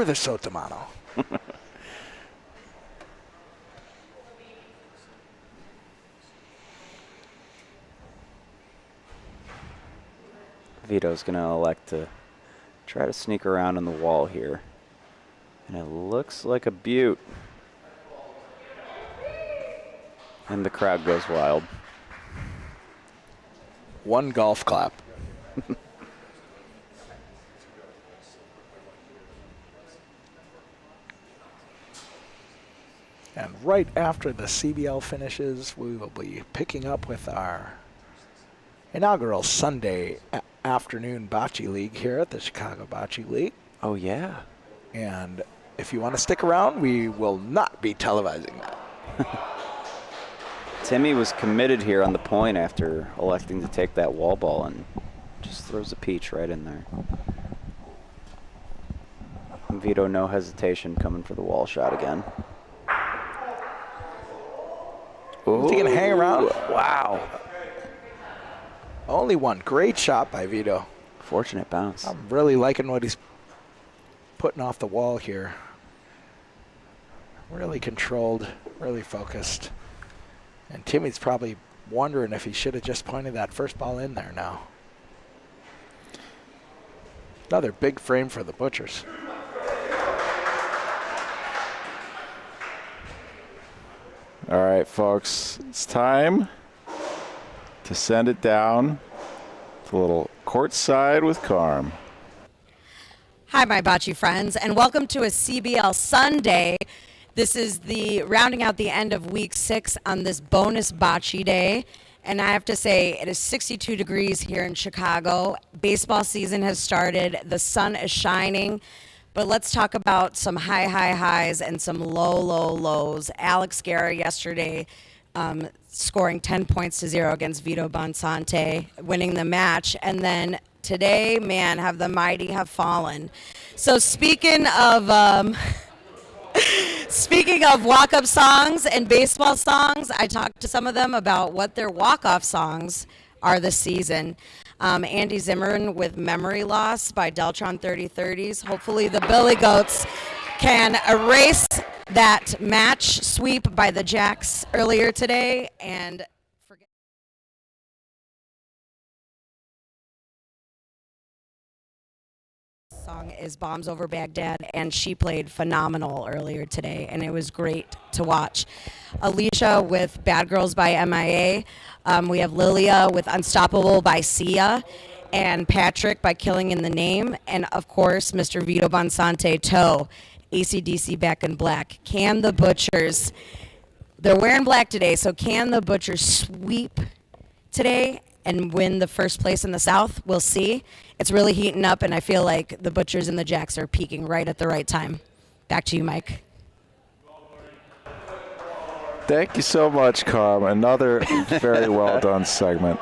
the Sotomano. Vito's going to elect to try to sneak around on the wall here. And it looks like a beaut. And the crowd goes wild. One golf clap. And right after the CBL finishes, we will be picking up with our inaugural Sunday afternoon bocce league here at the Chicago Bocce League. Oh, yeah. And if you want to stick around, we will not be televising that. Timmy was committed here on the point after electing to take that wall ball and just throws a peach right in there. And Vito, no hesitation, coming for the wall shot again. Is he going to hang around? Wow. Only one. Great shot by Veto. Fortunate bounce. I'm really liking what he's putting off the wall here. Really controlled, really focused. And Timmy's probably wondering if he should have just pointed that first ball in there now. Another big frame for the Butchers. All right, folks, it's time to send it down to a little courtside with Carm. Hi, my bocce friends, and welcome to a CBL Sunday. This is the rounding out the end of week 6 on this bonus bocce day. And I have to say, it is 62 degrees here in Chicago. Baseball season has started. The sun is shining. But let's talk about some high highs and some low lows. Alex Guerra yesterday scoring 10 points to 0 against Vito Bonsante, winning the match. And then today, man, have the mighty have fallen. So speaking of walk-up songs and baseball songs, I talked to some of them about what their walk-off songs are this season. Andy Zimmern with Memory Loss by Deltron 3030s. Hopefully the Billy Goats can erase that match sweep by the Jacks earlier today and forget. Song is Bombs Over Baghdad, and she played phenomenal earlier today, and it was great to watch. Alicia with Bad Girls by MIA. We have Lilia with Unstoppable by Sia, and Patrick by Killing in the Name, and of course, Mr. Vito Bonsante Toe, AC/DC Back in Black. Can the Butchers, they're wearing black today, so can the Butchers sweep today and win the first place in the South? We'll see. It's really heating up, and I feel like the Butchers and the Jacks are peaking right at the right time. Back to you, Mike. Thank you so much, Carm. Another very well done segment.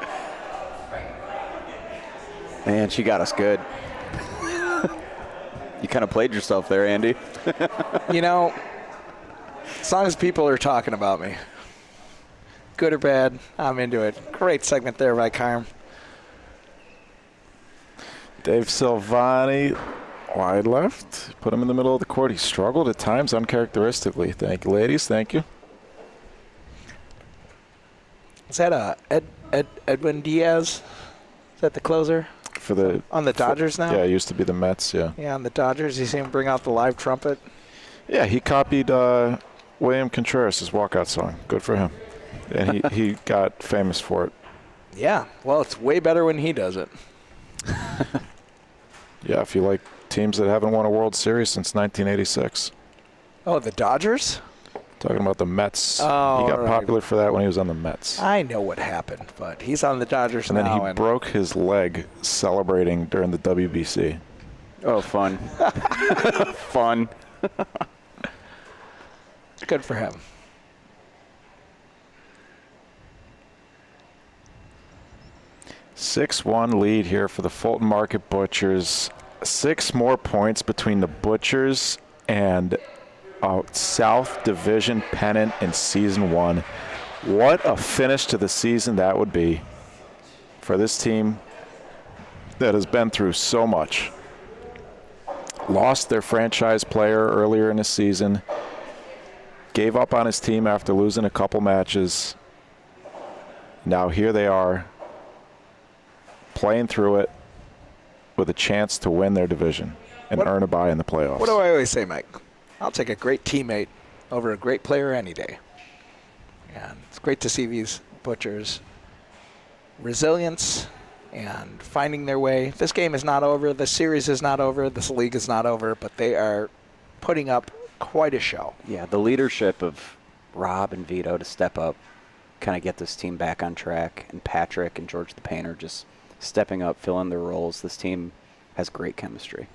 Man, she got us good. You kind of played yourself there, Andy. You know, as long as people are talking about me, good or bad, I'm into it. Great segment there by Carm. Dave Silvani, wide left. Put him in the middle of the court. He struggled at times uncharacteristically. Thank you, ladies. Thank you. Is that Edwin Diaz? Is that the closer? On the Dodgers now? Yeah, it used to be the Mets, yeah. Yeah, on the Dodgers. You see him bring out the live trumpet? Yeah, he copied William Contreras' walkout song. Good for him. And he got famous for it. Yeah, well, it's way better when he does it. Yeah, if you like teams that haven't won a World Series since 1986. Oh, the Dodgers? Talking about the Mets. Oh, he got right. popular for that when he was on the Mets. I know what happened, but he's on the Dodgers and now. And then he broke his leg celebrating during the WBC. Oh, fun. Fun. Good for him. (6-1) lead here for the Fulton Market Butchers. 6 more points between the Butchers and South Division pennant in Season 1. What a finish to the season that would be for this team that has been through so much. Lost their franchise player earlier in the season. Gave up on his team after losing a couple matches. Now here they are, playing through it with a chance to win their division and earn a bye in the playoffs. What do I always say, Mike? I'll take a great teammate over a great player any day. And it's great to see these Butchers' resilience and finding their way. This game is not over. This series is not over. This league is not over. But they are putting up quite a show. Yeah, the leadership of Rob and Veto to step up, kind of get this team back on track, and Patrick and George the Painter just stepping up, filling their roles. This team has great chemistry.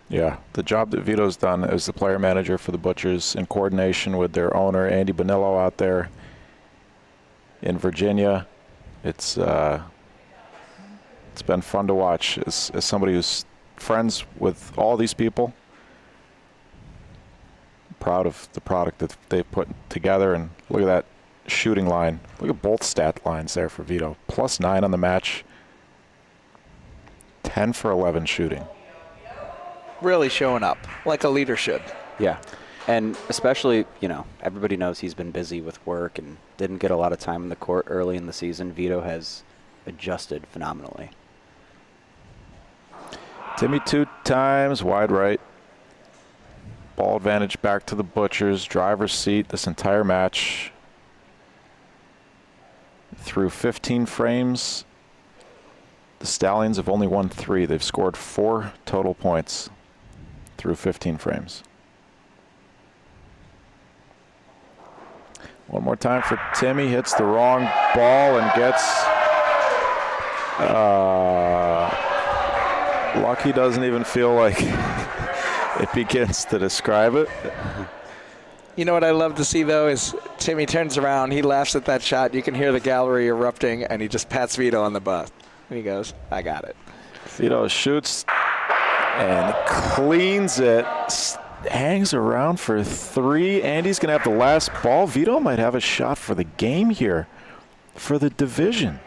Yeah, the job that Vito's done as the player manager for the Butchers in coordination with their owner, Andy Bonillo, out there in Virginia. It's been fun to watch as somebody who's friends with all these people. Proud of the product that they've put together, and look at that shooting line. Look at both stat lines there for Veto. +9 on the match, 10 for 11 shooting. Really showing up like a leader should. Yeah, and especially, everybody knows he's been busy with work and didn't get a lot of time in the court early in the season. Veto has adjusted phenomenally. Timmy 2 times, wide right. Ball advantage back to the Butchers. Driver's seat this entire match. Through 15 frames, the Stallions have only won 3. They've scored 4 total points through 15 frames. One more time for Timmy. Hits the wrong ball and gets... lucky doesn't even feel like it begins to describe it. You know what I love to see, though, is Timmy turns around, he laughs at that shot, you can hear the gallery erupting, and he just pats Veto on the butt. And he goes, I got it. Veto shoots and cleans it, hangs around for 3. Andy's going to have the last ball. Veto might have a shot for the game here for the division.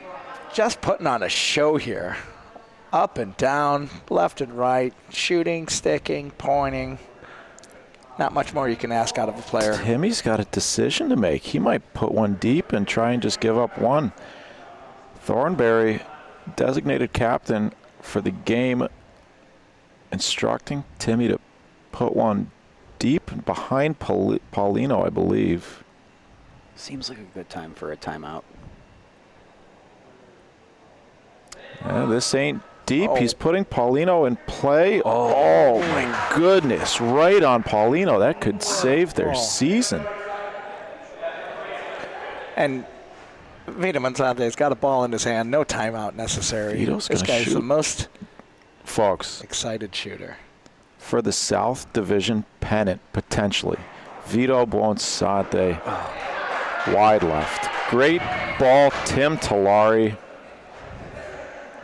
just putting on a show here. Up and down, left and right, shooting, sticking, pointing. Not much more you can ask out of a player. Timmy's got a decision to make. He might put one deep and try and just give up one. Thornberry, designated captain for the game, instructing Timmy to put one deep behind Paulino, I believe. Seems like a good time for a timeout. Yeah, this ain't deep. He's putting Paulino in play. Oh, my goodness. Right on Paulino. That could save their season. And Veto Monsante's got a ball in his hand. No timeout necessary. Vito's this gonna guy's shoot. the most Folks, excited shooter. for the South Division pennant, potentially, Veto Monsanto, wide left. Great ball, Tim Talari.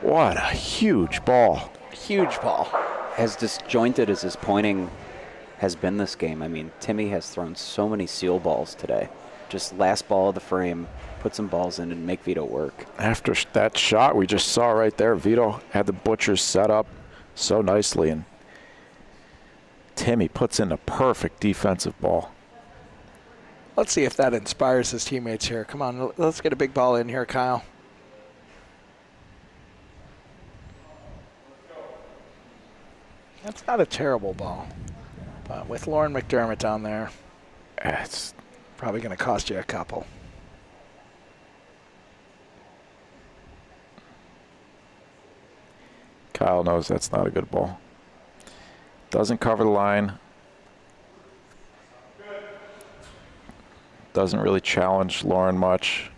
What a huge ball. Huge ball. As disjointed as his pointing has been this game, I mean, Timmy has thrown so many seal balls today. Just last ball of the frame, put some balls in and make Veto work. After that shot we just saw right there, Veto had the Butchers set up so nicely, and Timmy puts in a perfect defensive ball. Let's see if that inspires his teammates here. Come on, let's get a big ball in here, Kyle. That's not a terrible ball. But with Lauren McDermott down there, It's probably going to cost you a couple. Kyle knows that's not a good ball. Doesn't cover the line. Doesn't really challenge Lauren much.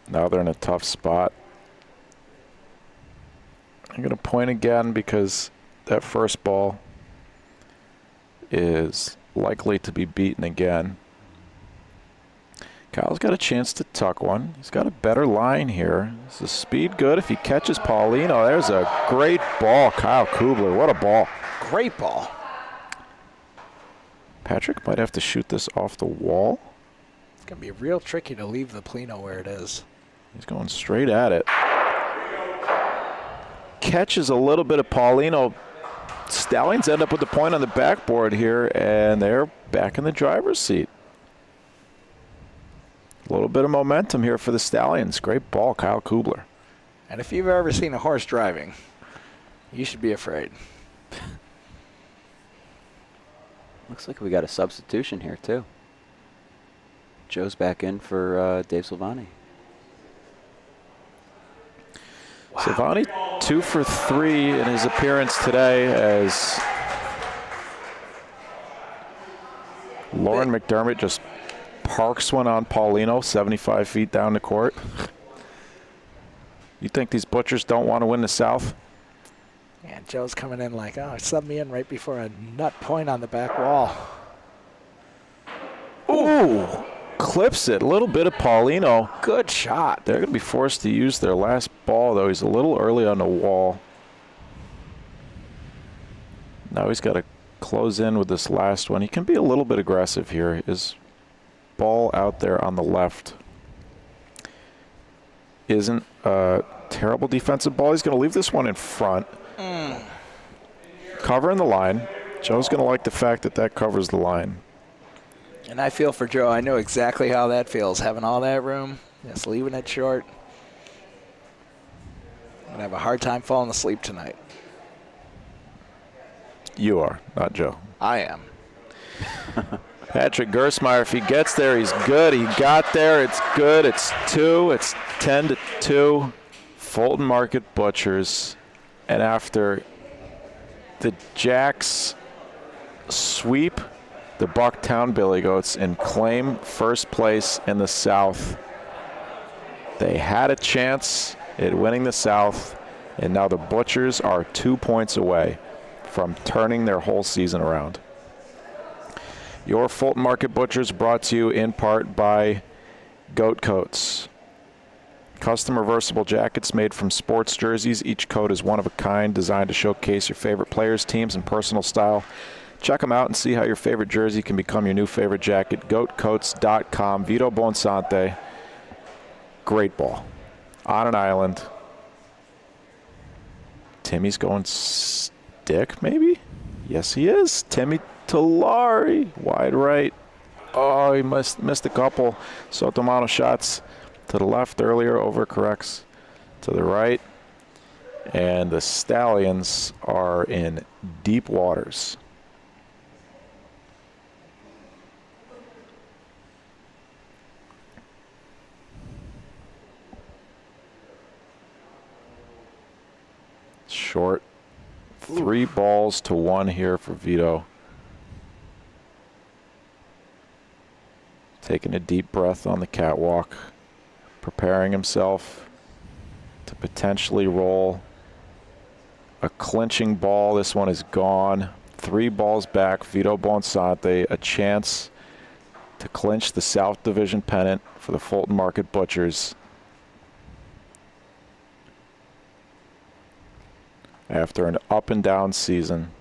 Now they're in a tough spot. I'm going to point again because that first ball is likely to be beaten again. Kyle's got a chance to tuck one. He's got a better line here. Is the speed good? If he catches Paulino, there's a great ball. Kyle Kubler, what a ball. Great ball. Patrick might have to shoot this off the wall. It's going to be real tricky to leave the Plino where it is. He's going straight at it. Catches a little bit of Paulino. Stallions end up with the point on the backboard here, and they're back in the driver's seat. A little bit of momentum here for the Stallions. Great ball, Kyle Kubler. And if you've ever seen a horse driving, you should be afraid. Looks like we got a substitution here, too. Joe's back in for Dave Silvani. Wow. Silvani 2 for 3 in his appearance today as Lauren McDermott just parks one on Paulino 75 feet down the court. You think these Butchers don't want to win the South? And Joe's coming in like, oh, sub me in right before a nut point on the back wall. Ooh, clips it. A little bit of Paulino. Good shot. They're going to be forced to use their last ball, though. He's a little early on the wall. Now he's got to close in with this last one. He can be a little bit aggressive here. His ball out there on the left isn't a terrible defensive ball. He's going to leave this one in front. Covering the line. Joe's going to like the fact that that covers the line. And I feel for Joe. I know exactly how that feels, having all that room, just leaving it short. I'm going to have a hard time falling asleep tonight. You are, not Joe. I am. Patrick Gersmeyer, if he gets there, he's good. He got there. It's good. It's 2. It's 10-2. Fulton Market Butchers. And after the Jacks sweep the Bucktown Billy Goats and claim first place in the South, they had a chance at winning the South, and now the Butchers are 2 points away from turning their whole season around. Your Fulton Market Butchers brought to you in part by Goat Coats. Custom reversible jackets made from sports jerseys. Each coat is one of a kind, designed to showcase your favorite players, teams, and personal style. Check them out and see how your favorite jersey can become your new favorite jacket. GoatCoats.com. Veto Bonsante. Great ball. On an island. Timmy's going stick, maybe? Yes, he is. Timmy Tulare, wide right. Oh, he missed a couple. Sotomano shots to the left earlier, overcorrects to the right. And the Stallions are in deep waters. Short. 3 balls to 1 here for Veto. Taking a deep breath on the catwalk. Preparing himself to potentially roll a clinching ball. This one is gone. 3 balls back. Veto Bonsante, a chance to clinch the South Division pennant for the Fulton Market Butchers. After an up and down season.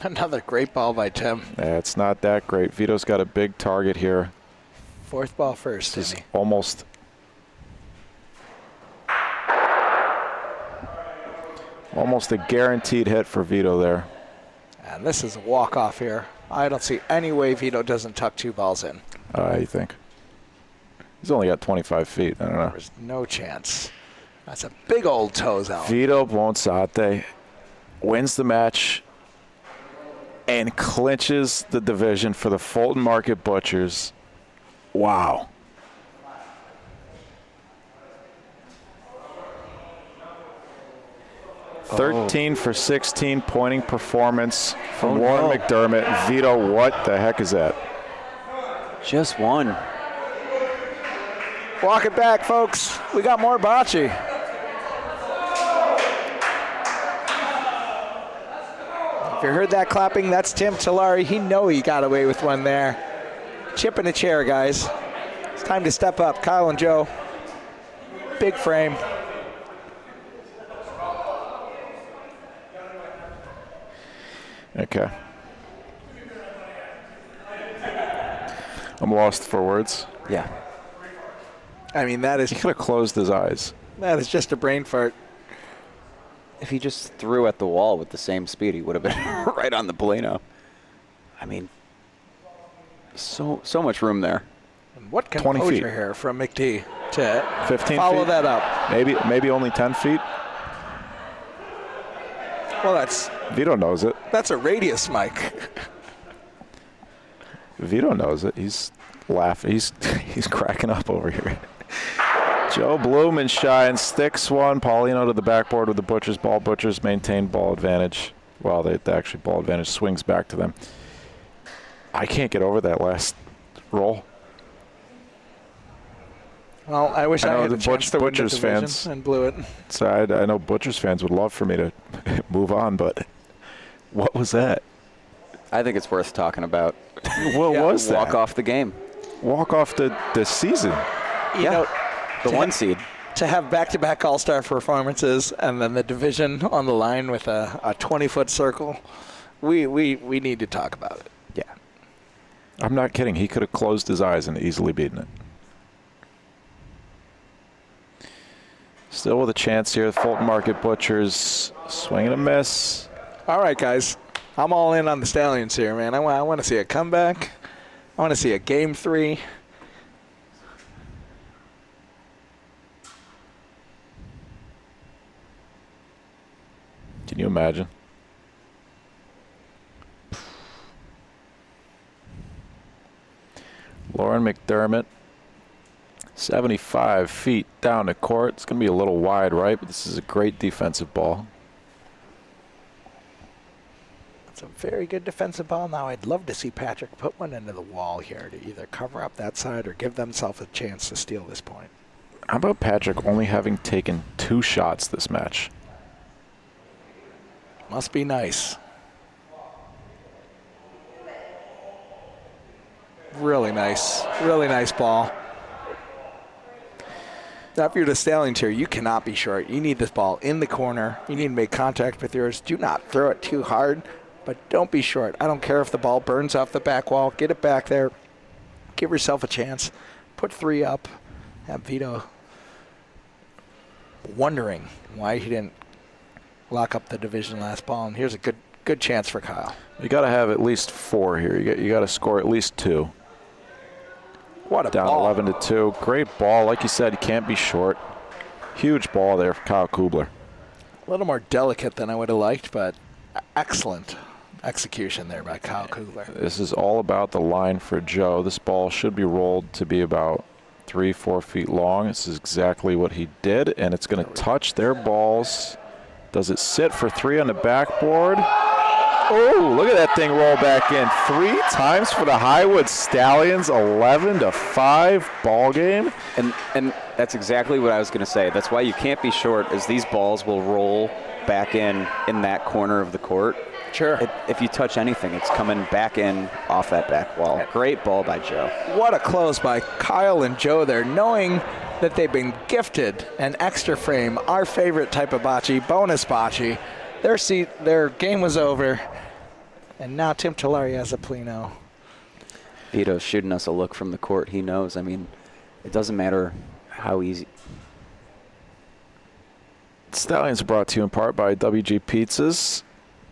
Another great ball by Tim. It's not that great. Vito's got a big target here. 4th ball first, This is Timmy. almost a guaranteed hit for Veto there. And this is a walk-off here. I don't see any way Veto doesn't tuck 2 balls in. You think? He's only got 25 feet. I don't know. There's no chance. That's a big old toes out. Veto Bonsante wins the match and clinches the division for the Fulton Market Butchers. Wow. Oh. 13 for 16 pointing performance from Warren McDermott. Veto, what the heck is that? Just one. Walk it back, folks. We got more bocce. If you heard that clapping, that's Tim Tulare. He got away with one there. Chip in a chair, guys. It's time to step up. Kyle and Joe. Big frame. Okay. I'm lost for words. Yeah. I mean, that is. He could have closed his eyes. That is just a brain fart. If he just threw at the wall with the same speed, he would have been right on the Plano. I mean, so much room there. And what 20 feet. composure here from McD to 15 follow feet? that up. Maybe only 10 feet. Well, that's Vito knows it. a radius, Mike. Vito knows it. He's laughing. He's cracking up over here. Joe Blumenshine sticks one. Paulino to the backboard with the Butchers ball. Butchers maintain ball advantage. Well, they actually ball advantage swings back to them. I can't get over that last roll. Well, I wish I had the a chance to win the Butchers division fans and blew it. So I know Butchers fans would love for me to move on, but what was that? I think it's worth talking about. What was that? Walk off the game. Walk off the season. You know, the 1 seed. To have back-to-back All-Star performances and then the division on the line with a 20-foot circle, we need to talk about it. Yeah. I'm not kidding. He could have closed his eyes and easily beaten it. Still with a chance here. The Fulton Market Butchers swing and a miss. All right, guys. I'm all in on the Stallions here, man. I want to see a comeback. I want to see a Game 3. Can you imagine? Lauren McDermott, 75 feet down the court. It's going to be a little wide right, but this is a great defensive ball. It's a very good defensive ball. Now I'd love to see Patrick put one into the wall here to either cover up that side or give themselves a chance to steal this point. How about Patrick only having taken 2 shots this match? Must be nice. Really nice. Really nice ball. Now, if you're the Stallions here, you cannot be short. You need this ball in the corner. You need to make contact with yours. Do not throw it too hard, but don't be short. I don't care if the ball burns off the back wall. Get it back there. give yourself a chance. Put 3 up. Have Veto wondering why he didn't lock up the division last ball. And here's a good chance for Kyle. You got to have at least 4 here. You got to score at least 2. What a down ball. 11-2. Great ball. Like you said, you can't be short. Huge ball there for Kyle Kubler. A little more delicate than I would have liked, but excellent execution there by Kyle Kubler. This is all about the line for Joe. This ball should be rolled to be about 3-4 feet long. This is exactly what he did, and it's going to touch their balls. Does it sit for 3 on the backboard? Oh, look at that thing roll back in. 3 times for the Highwood Stallions, 11-5 ball game. And that's exactly what I was going to say. That's why you can't be short, is these balls will roll back in that corner of the court. Sure. If you touch anything, it's coming back in off that back wall. Great ball by Joe. What a close by Kyle and Joe there, knowing that they've been gifted an extra frame, our favorite type of bocce, bonus bocce. Their game was over, and now Tim Tillari has a Plino. Vito's shooting us a look from the court. He knows. I mean, it doesn't matter how easy. Stallions are brought to you in part by WG Pizzas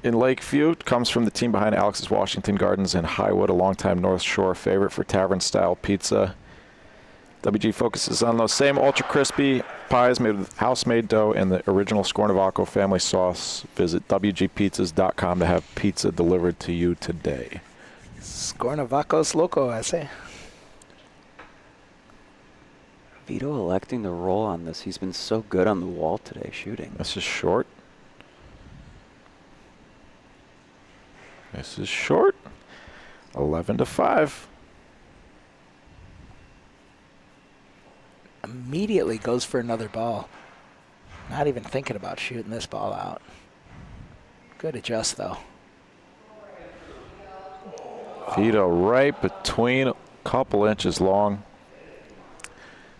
in Lakeview. It comes from the team behind Alex's Washington Gardens in Highwood, a longtime North Shore favorite for tavern-style pizza. WG focuses on those same ultra crispy pies made with house-made dough and the original Scornavaco family sauce. Visit WGPizzas.com to have pizza delivered to you today. Scornavacos Loco, I say. Vito electing to roll on this. He's been so good on the wall today shooting. This is short. This is short. 11-5. Immediately goes for another ball. Not even thinking about shooting this ball out. Good adjust, though. Vito right between, a couple inches long.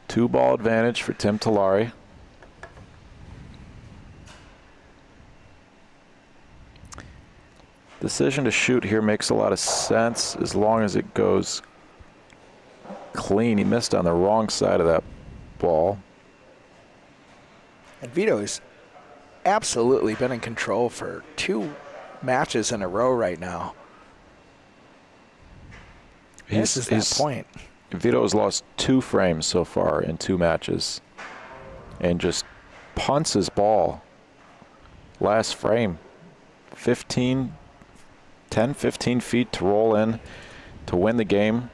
2-ball advantage for Tim Tillari. Decision to shoot here makes a lot of sense as long as it goes clean. He missed on the wrong side of that ball. And Vito's absolutely been in control for 2 matches in a row right now. This is that point. Vito has lost 2 frames so far in 2 matches and just punts his ball. Last frame, 10, 15 feet to roll in to win the game.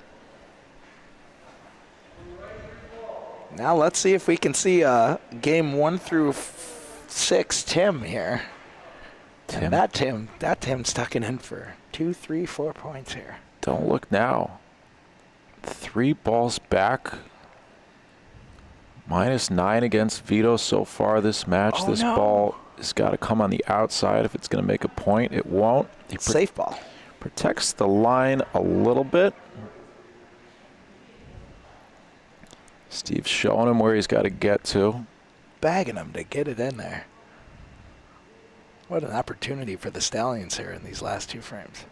Now let's see if we can see game 1 through 6 Tim here. Tim. And that Tim's tucking in for 2, 3, 4 points here. Don't look now. 3 balls back. -9 against Veto so far this match. Oh, this no. ball has got to come on the outside if it's going to make a point. It won't. Safe ball. Protects the line a little bit. Steve's showing him where he's got to get to. Bagging him to get it in there. What an opportunity for the Stallions here in these last 2 frames.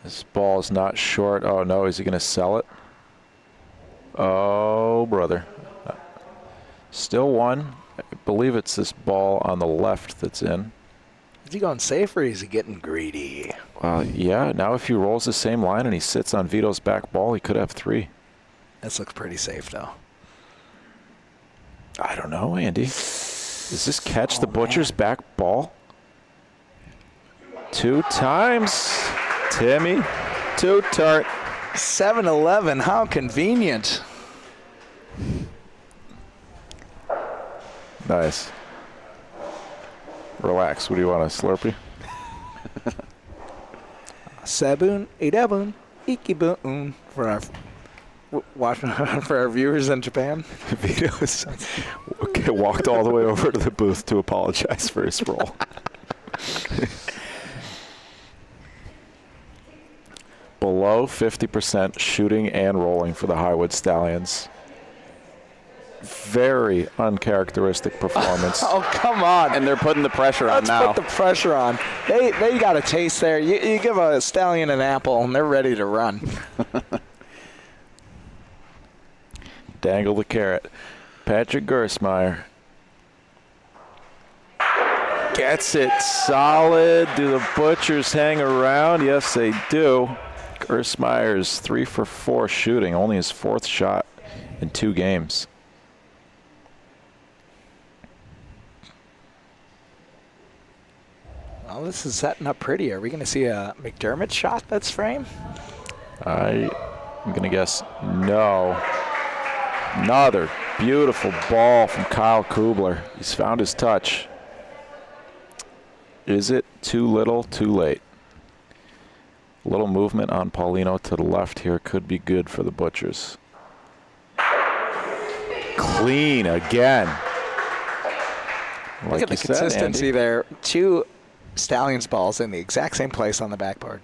This ball is not short. Oh, no. Is he going to sell it? Oh, brother. Still 1. I believe it's this ball on the left that's in. Is he going safe or is he getting greedy? Well, yeah. Now if he rolls the same line and he sits on Vito's back ball, he could have 3. This looks pretty safe, though. I don't know, Andy. Does this catch the Butcher's back ball? 2 times. Timmy, 2 tart. 7-11, how convenient. Nice. Relax. What do you want, a Slurpee? 7, 8, Ikiboon for our viewers in Japan. Vito's walked all the way over to the booth to apologize for his roll. Below 50% shooting and rolling for the Highwood Stallions. Very uncharacteristic performance. Oh, come on. And they're putting the pressure on now. Let's put the pressure on. They got a taste there. You give a Stallion an apple, and they're ready to run. Dangle the carrot. Patrick Gersmeyer gets it solid. Do the Butchers hang around? Yes, they do. Gersmeyer's 3 for 4 shooting, only his 4th shot in 2 games. Well, this is setting up pretty. Are we going to see a McDermott shot that's framed? I'm going to guess no. Another beautiful ball from Kyle Kubler. He's found his touch. Is it too little, too late? A little movement on Paulino to the left here could be good for the Butchers. Clean again. Look at the consistency there. 2 Stallions balls in the exact same place on the backboard.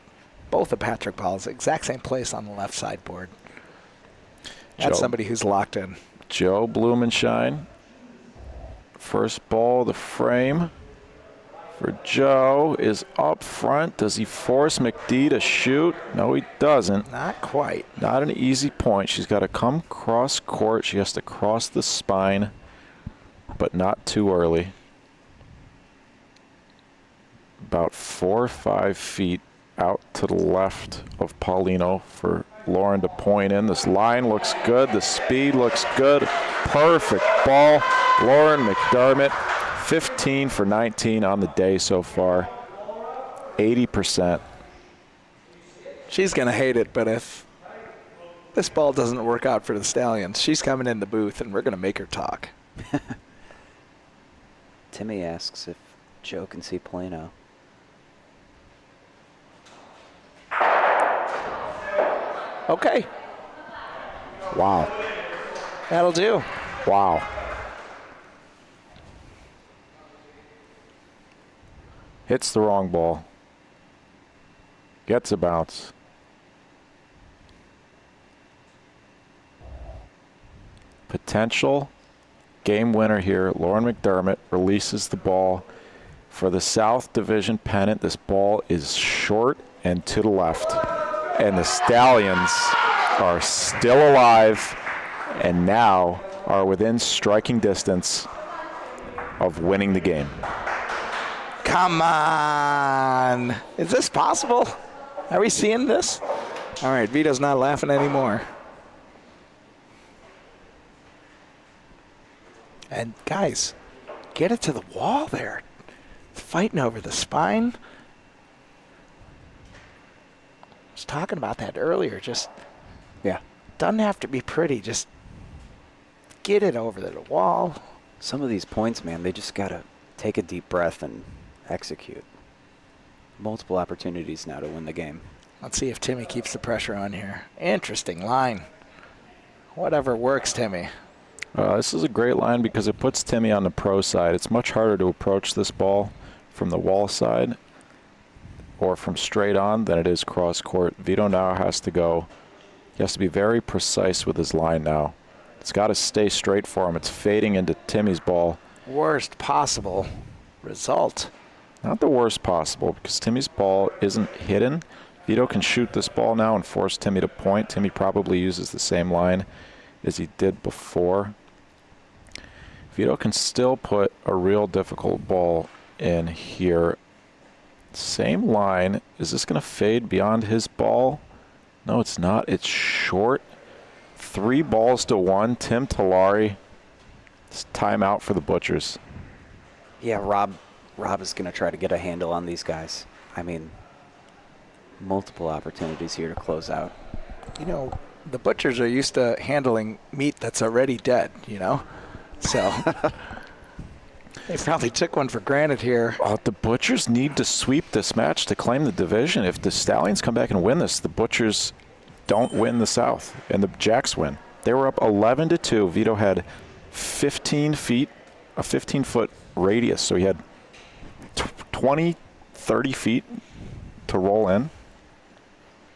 Both the Patrick balls, exact same place on the left side board. That's somebody who's locked in. Joe Blumenshine. First ball of the frame for Joe is up front. Does he force McD to shoot? No, he doesn't. Not quite. Not an easy point. She's got to come cross court. She has to cross the spine, but not too early. About 4 or 5 feet out to the left of Paulino for Lauren to point in. This line looks good. The speed looks good. Perfect ball. Lauren McDermott, 15 for 19 on the day so far. 80%. She's going to hate it, but if this ball doesn't work out for the Stallions, she's coming in the booth and we're going to make her talk. Timmy asks if Joe can see Plano. Okay. Wow. That'll do. Wow. Hits the wrong ball. Gets a bounce. Potential game winner here. Lauren McDermott releases the ball for the South Division pennant. This ball is short and to the left. And the Stallions are still alive and now are within striking distance of winning the game. Come on. Is this possible? Are we seeing this? All right, Vito's not laughing anymore. And guys, get it to the wall there. Fighting over the spine. I was talking about that earlier. Just, doesn't have to be pretty. Just get it over the wall. Some of these points, man, they just got to take a deep breath and execute. Multiple opportunities now to win the game. Let's see if Timmy keeps the pressure on here. Interesting line. Whatever works, Timmy. This is a great line because it puts Timmy on the pro side. It's much harder to approach this ball from the wall side or from straight on than it is cross court. Veto now has to go. He has to be very precise with his line now. It's got to stay straight for him. It's fading into Timmy's ball. Worst possible result. Not the worst possible because Timmy's ball isn't hidden. Veto can shoot this ball now and force Timmy to point. Timmy probably uses the same line as he did before. Veto can still put a real difficult ball in here. Same line. Is this going to fade beyond his ball? No, it's not. It's short. 3 balls to 1. Tim Talari. It's timeout for the Butchers. Yeah, Rob is going to try to get a handle on these guys. I mean, multiple opportunities here to close out. You know, the Butchers are used to handling meat that's already dead, you know? So they probably took one for granted here. The Butchers need to sweep this match to claim the division. If the Stallions come back and win this, the Butchers don't win the South, and the Jacks win. They were up 11-2. Veto had 15 feet, a 15-foot radius, so he had 20, 30 feet to roll in.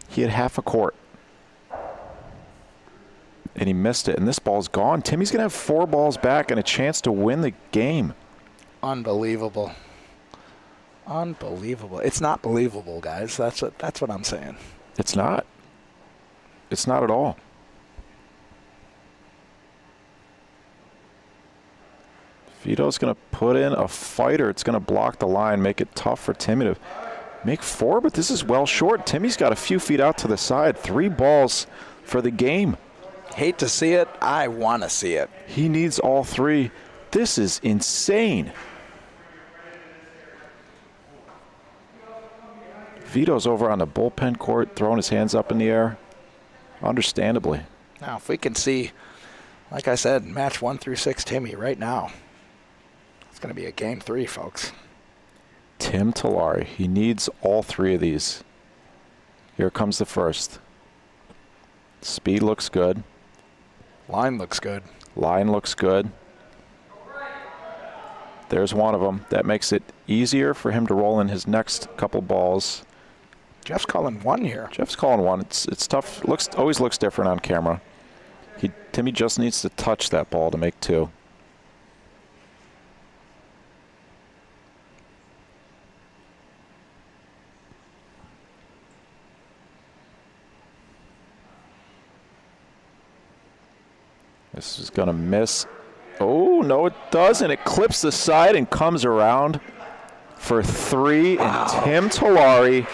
He had half a court. And he missed it, and this ball's gone. Timmy's going to have 4 balls back and a chance to win the game. Unbelievable. Unbelievable. It's not believable, guys. That's what I'm saying. It's not. It's not at all. Vito's going to put in a fighter. It's going to block the line, make it tough for Timmy to make 4, but this is well short. Timmy's got a few feet out to the side. 3 balls for the game. Hate to see it. I want to see it. He needs all 3. This is insane. Vito's over on the bullpen court, throwing his hands up in the air, understandably. Now, if we can see, like I said, match 1 through 6 Timmy right now, it's going to be a game 3, folks. Tim Tillari, he needs all 3 of these. Here comes the first. Speed looks good. Line looks good. Line looks good. There's one of them. That makes it easier for him to roll in his next couple balls. Jeff's calling 1 here. Jeff's calling 1. It's tough. Always looks different on camera. Timmy just needs to touch that ball to make 2. This is going to miss. Oh, no, it doesn't. It clips the side and comes around for 3. Wow. And Tim Tillari.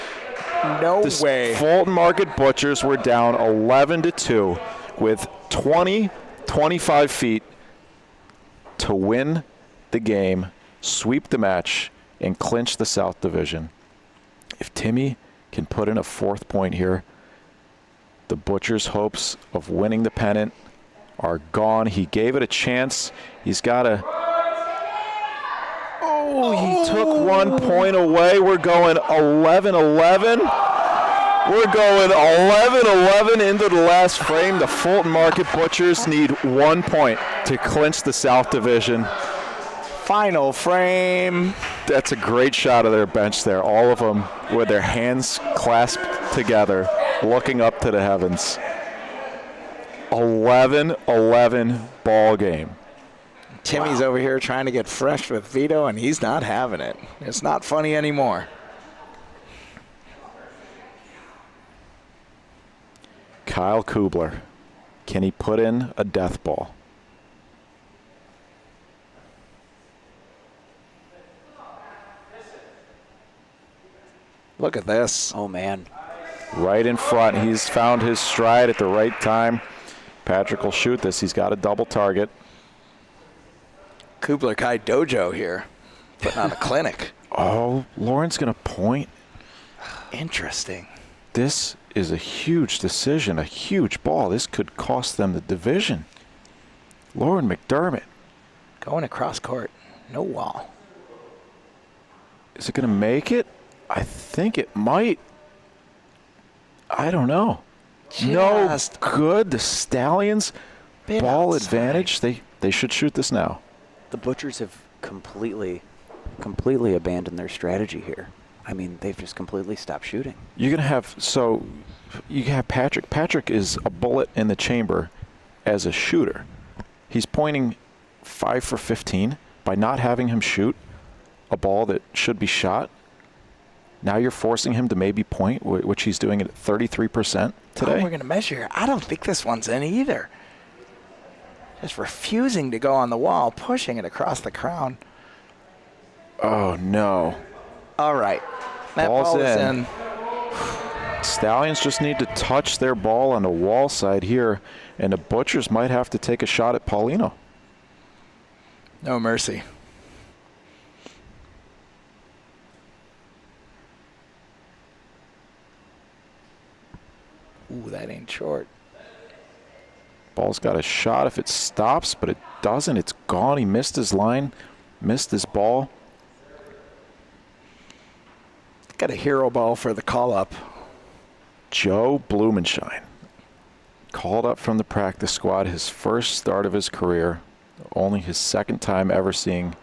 No way. Fulton Market Butchers were down 11-2 with 25 feet to win the game, sweep the match, and clinch the South Division. If Timmy can put in a 4th point here, the Butchers' hopes of winning the pennant are gone. He gave it a chance. He's got to... Oh, he took 1 point away. We're going 11-11. We're going 11-11 into the last frame. The Fulton Market Butchers need 1 point to clinch the South Division. Final frame. That's a great shot of their bench there. All of them with their hands clasped together, looking up to the heavens. 11-11 ball game. Timmy's over here trying to get fresh with Veto, and he's not having it. It's not funny anymore. Kyle Kubler, can he put in a death ball? Look at this. Oh, man. Right in front. He's found his stride at the right time. Patrick will shoot this. He's got a double target. Kubler Kai Dojo here, putting on a clinic. Oh, Lauren's going to point. Interesting. This is a huge decision, a huge ball. This could cost them the division. Lauren McDermott. Going across court. No wall. Is it going to make it? I think it might. I don't know. No good. The Stallions, ball advantage. They should shoot this now. The Butchers have completely abandoned their strategy here. I mean, they've just completely stopped shooting. You're going to have, so you have Patrick. Patrick is a bullet in the chamber as a shooter. He's pointing 5 for 15 by not having him shoot a ball that should be shot. Now you're forcing him to maybe point, which he's doing at 33% today. Oh, we're going to measure. I don't think this one's in either. Just refusing to go on the wall, pushing it across the crown. Oh, no. All right. That ball is in. Stallions just need to touch their ball on the wall side here, and the Butchers might have to take a shot at Paulino. No mercy. Ooh, that ain't short. Ball's got a shot if it stops, but it doesn't. It's gone. He missed his line, missed his ball. Got a hero ball for the call-up. Joe Blumenshine, called up from the practice squad, his first start of his career, only his 2nd time ever seeing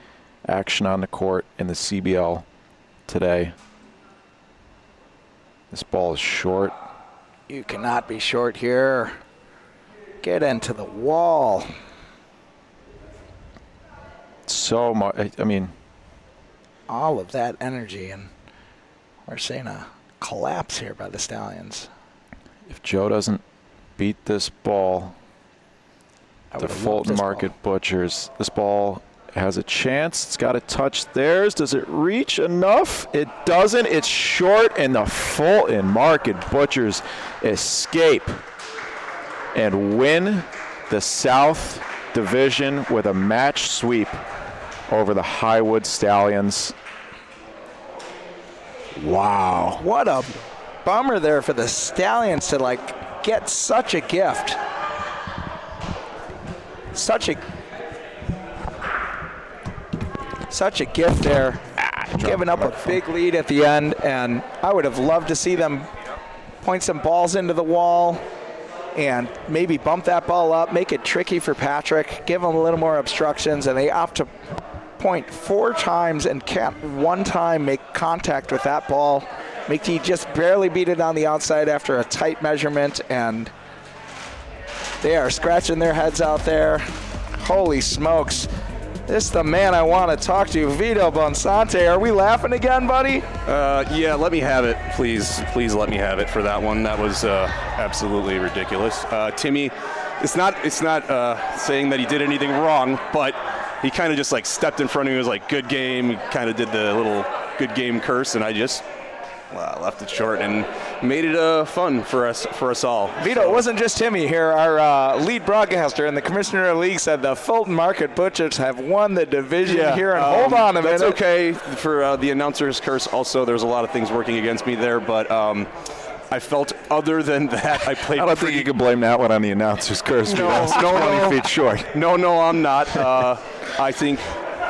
action on the court in the CBL today. This ball is short. You cannot be short here. Get into the wall. So much, I mean. All of that energy, and we're seeing a collapse here by the Stallions. If Joe doesn't beat this ball, the Fulton Market Butchers, this ball has a chance. It's got to touch theirs. Does it reach enough? It doesn't. It's short, and the Fulton Market Butchers escape and win the South Division with a match sweep over the Highwood Stallions. Wow. What a bummer there for the Stallions to get such a gift. Such a gift there. Giving up a big lead at the end, and I would have loved to see them point some balls into the wall and maybe bump that ball up, make it tricky for Patrick, give him a little more obstructions, and they opt to point 4 times and can't one time make contact with that ball. McTee just barely beat it on the outside after a tight measurement, and they are scratching their heads out there. Holy smokes. This is the man I want to talk to, Veto Bonsante. Are we laughing again, buddy? Yeah, let me have it, please. Please let me have it for that one. That was absolutely ridiculous. Timmy, it's not saying that he did anything wrong, but he kind of just stepped in front of me. He was like, good game. He kind of did the little good game curse, and I just left it short and made it fun for us all. Veto, it wasn't just Timmy here. Our lead broadcaster and the commissioner of the league said the Fulton Market Butchers have won the division here. And hold on a minute. That's okay for the announcer's curse. Also, there's a lot of things working against me there, but I felt other than that, I played. I don't think you can blame that one on the announcer's curse. No, 20 feet short. No, I'm not. I think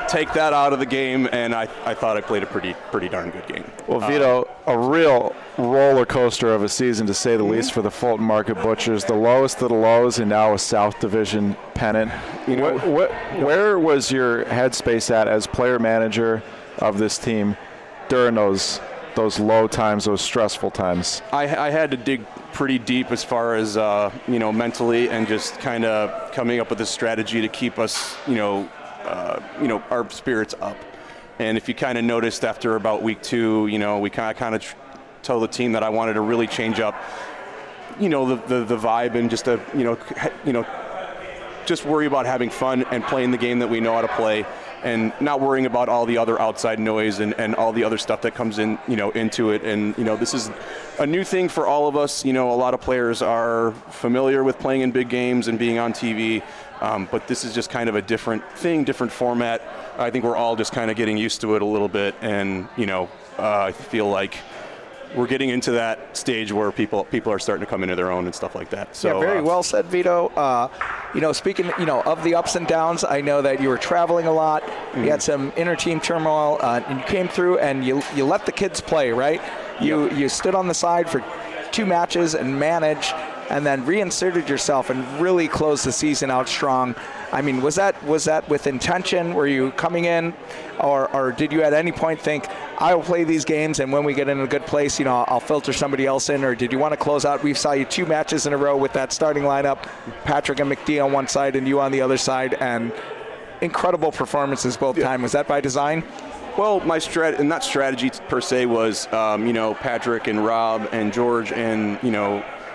take that out of the game, and I thought I played a pretty darn good game. Well, Veto, a real roller coaster of a season, to say the least, for the Fulton Market Butchers. The lowest of the lows, and now a South Division pennant. Where was your headspace at as player manager of this team during those low times, those stressful times? I had to dig pretty deep as far as mentally, and just kind of coming up with a strategy to keep us our spirits up. And if you kind of noticed after about week 2, we kind of told the team that I wanted to really change up, the vibe, and just just worry about having fun and playing the game that we know how to play, and not worrying about all the other outside noise and all the other stuff that comes in, into it. And, this is a new thing for all of us. A lot of players are familiar with playing in big games and being on TV. But this is just kind of a different thing, different format. I think we're all just kind of getting used to it a little bit, and I feel like we're getting into that stage where people are starting to come into their own and stuff like that. So, yeah, very well said, Veto. Speaking of the ups and downs, I know that you were traveling a lot. You had some inter-team turmoil, and you came through and you let the kids play, right? You stood on the side for 2 matches and managed, and then reinserted yourself and really closed the season out strong. I mean, was that with intention? Were you coming in, or did you at any point think, I will play these games, and when we get in a good place, I'll filter somebody else in? Or did you want to close out? We saw you 2 matches in a row with that starting lineup, Patrick and McDee on one side and you on the other side, and incredible performances both time. Was that by design? Well, my strategy per se was, Patrick and Rob and George and,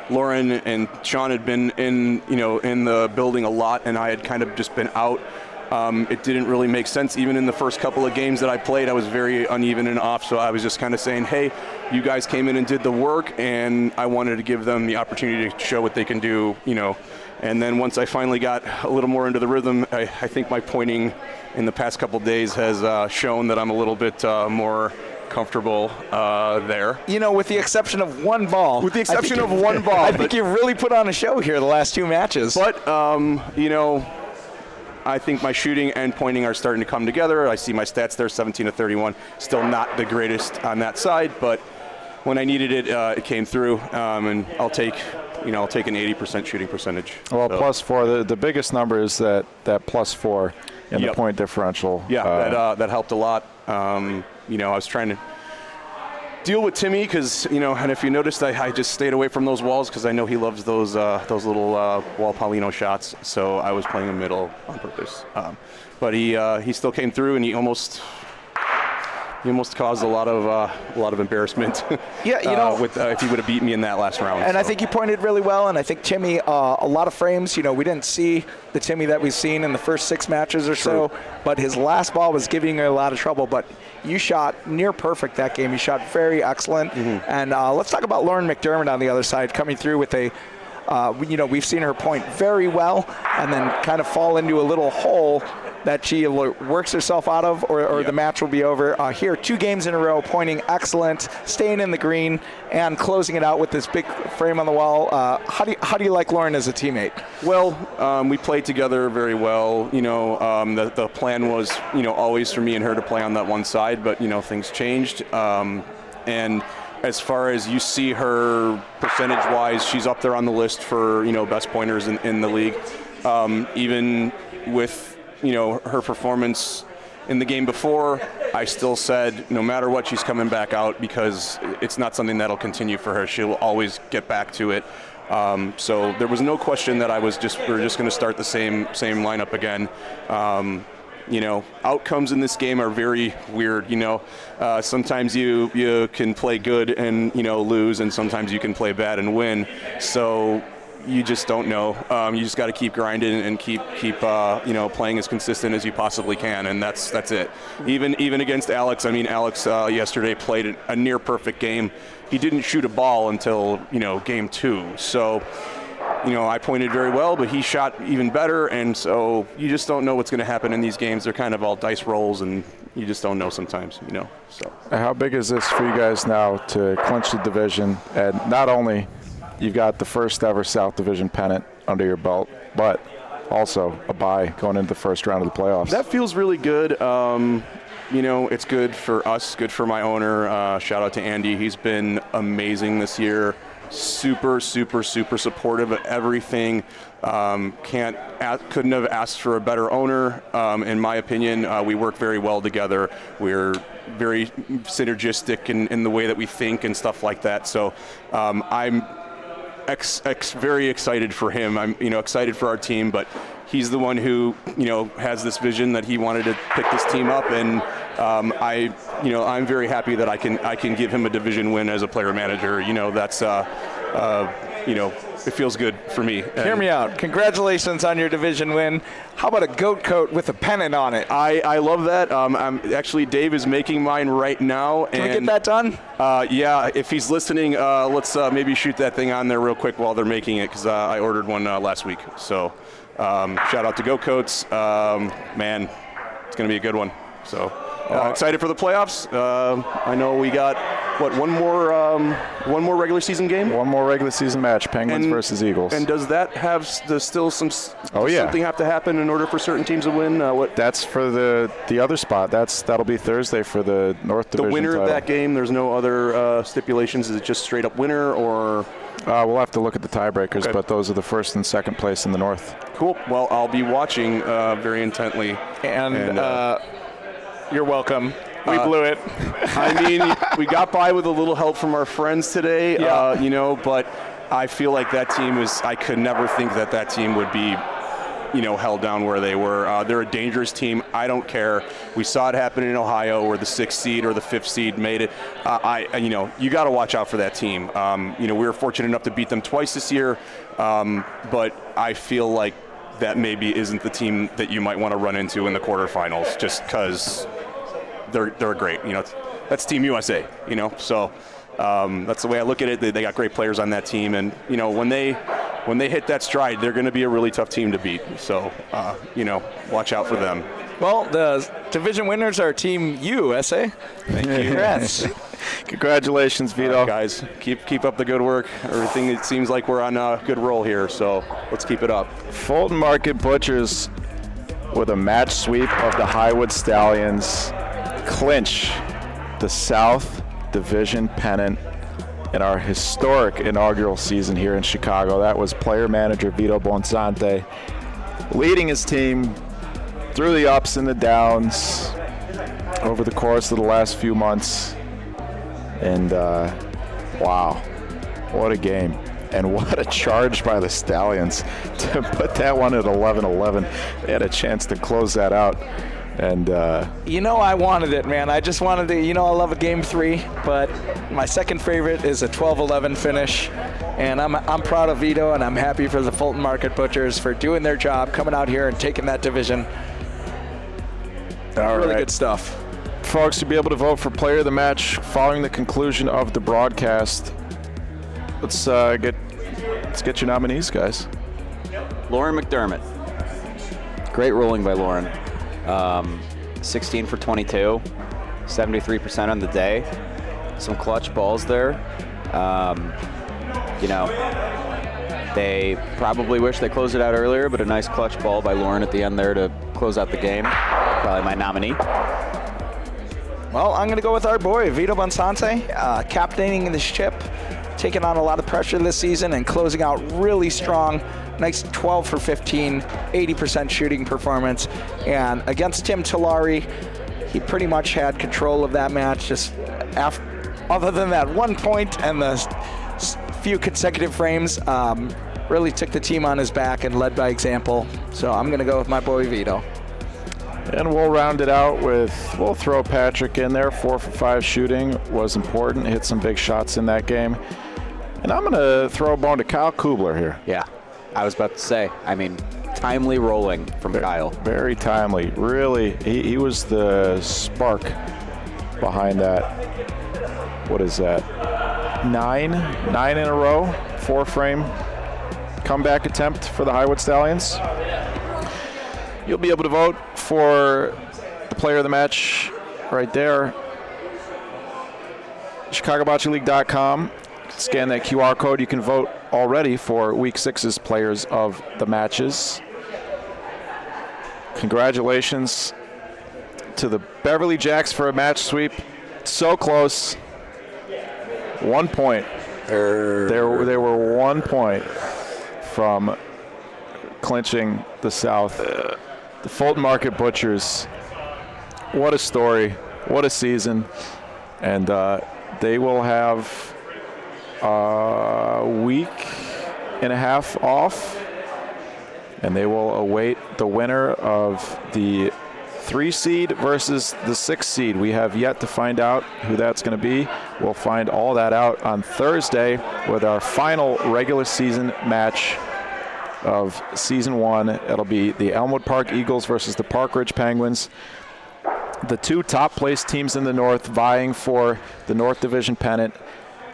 Lauren and Sean had been in the building a lot, and I had kind of just been out. It didn't really make sense. Even in the first couple of games that I played, I was very uneven and off, so I was just kind of saying, hey, you guys came in and did the work, and I wanted to give them the opportunity to show what they can do, And then once I finally got a little more into the rhythm, I think my pointing in the past couple of days has shown that I'm a little bit more comfortable there. With the exception of one ball. With the exception of one ball. I think you really put on a show here the last 2 matches. But, I think my shooting and pointing are starting to come together. I see my stats there, 17 to 31. Still not the greatest on that side, but when I needed it, it came through. And I'll take an 80% shooting percentage. Well, so. +4. The biggest number is that +4 in the point differential. Yeah, that helped a lot. I was trying to deal with Timmy because, and if you noticed, I just stayed away from those walls because I know he loves those little wall Paulino shots. So I was playing in the middle on purpose. But he still came through, and he almost he almost caused a lot of embarrassment. Yeah, with if he would have beat me in that last round. And I think you pointed really well, and I think Timmy, a lot of frames, we didn't see the Timmy that we've seen in the first 6 matches or so, but his last ball was giving you a lot of trouble, but you shot near perfect that game. You shot very excellent. And let's talk about Lauren McDermott on the other side, coming through with a, we've seen her point very well and then kind of fall into a little hole that she works herself out of, or the match will be over. Here, 2 games in a row, pointing excellent, staying in the green, and closing it out with this big frame on the wall. How do you like Lauren as a teammate? Well, we played together very well. The plan was, always for me and her to play on that one side, but, things changed. And as far as you see her percentage-wise, she's up there on the list for, best pointers in the league. Even with her performance in the game before, I still said no matter what, she's coming back out because it's not something that'll continue for her. She'll always get back to it. So there was no question that we were just going to start the same lineup again. Outcomes in this game are very weird. Sometimes you can play good and lose, and sometimes you can play bad and win. So you just don't know. You just got to keep grinding and keep playing as consistent as you possibly can, and that's it. Even against Alex. Alex yesterday played a near perfect game. He didn't shoot a ball until game 2. So I pointed very well, but he shot even better, and so you just don't know what's going to happen in these games. They're kind of all dice rolls, and you just don't know sometimes. So how big is this for you guys now to clinch the division, and not only you've got the first ever South Division pennant under your belt, but also a bye going into the first round of the playoffs? That feels really good. It's good for us, good for my owner. Shout out to Andy. He's been amazing this year. Super, super, super supportive of everything. Couldn't have asked for a better owner, in my opinion. We work very well together. We're very synergistic in the way that we think and stuff like that. So I'm very excited for him. I'm excited for our team, but he's the one who has this vision that he wanted to pick this team up, and I'm very happy that I can give him a division win as a player manager. That's it feels good for me. Hear me out. Congratulations on your division win. How about a goat coat with a pennant on it? I love that. Actually, Dave is making mine right now. Can we get that done? Yeah, if he's listening, let's maybe shoot that thing on there real quick while they're making it, because I ordered one last week. So shout out to Goat Coats. Man, it's going to be a good one. So excited for the playoffs. I know we got, one more regular season game? One more regular season match, Penguins versus Eagles. And does that have still something have to happen in order for certain teams to win? That's for the other spot. That'll be Thursday for the North Division The winner title. of that game, there's no other stipulations? Is it just straight up winner, or? We'll have to look at the tiebreakers, but those are the first and second place in the North. Cool. Well, I'll be watching very intently. And you're welcome. We blew it. We got by with a little help from our friends today, but I feel like that team I could never think that team would be, held down where they were. They're a dangerous team. I don't care. We saw it happen in Ohio where the 6th seed or the 5th seed made it. You got to watch out for that team. We were fortunate enough to beat them twice this year, but I feel like that maybe isn't the team that you might want to run into in the quarterfinals, just because they're great. That's Team USA. So that's the way I look at it. They got great players on that team, and when they hit that stride, they're going to be a really tough team to beat. So watch out for them. Well, the division winners are Team USA. Thank you. Congrats. Congratulations, Veto. Guys, keep up the good work. Everything, it seems like we're on a good roll here, so let's keep it up. Fulton Market Butchers with a match sweep of the Highwood Stallions clinch the South Division pennant in our historic inaugural season here in Chicago. That was player manager Vito Bonsante leading his team through the ups and the downs over the course of the last few months. And wow, what a game. And what a charge by the Stallions to put that one at 11-11. They had a chance to close that out. And I wanted it, man. I just wanted to, I love a game 3, but my second favorite is a 12-11 finish. And I'm proud of Veto, and I'm happy for the Fulton Market Butchers for doing their job, coming out here and taking that division. Really good stuff. Folks, you'll be able to vote for player of the match following the conclusion of the broadcast. Let's get your nominees, guys. Lauren McDermott. Great rolling by Lauren. 16 for 22, 73% on the day. Some clutch balls there. They probably wish they closed it out earlier, but a nice clutch ball by Lauren at the end there to close out the game. Probably my nominee. Well, I'm going to go with our boy, Vito Bonsante, captaining the ship, taking on a lot of pressure this season and closing out really strong. Nice 12 for 15, 80% shooting performance. And against Tim Tulare, he pretty much had control of that match. Just other than that 1 point and the few consecutive frames, really took the team on his back and led by example. So I'm going to go with my boy Vito. And we'll round it out we'll throw Patrick in there. 4 for 5 shooting was important. Hit some big shots in that game. And I'm going to throw a bone to Kyle Kubler here. Yeah, I was about to say, timely rolling from Kyle. Very timely. Really, he was the spark behind that. What is that? 9 in a row, 4-frame comeback attempt for the Highwood Stallions. You'll be able to vote for the player of the match right there. ChicagoBocceLeague.com. Scan that QR code. You can vote already for Week 6's players of the matches. Congratulations to the Beverly Jacks for a match sweep. So close. 1 point. They were 1 point from clinching the South. The Fulton Market Butchers, what a story, what a season. And they will have a week and a half off, and they will await the winner of the 3 seed versus the 6 seed. We have yet to find out who that's going to be. We'll find all that out on Thursday with our final regular season match of season 1. It'll be the Elmwood Park Eagles versus the Park Ridge Penguins. The 2 top placed teams in the North vying for the North Division pennant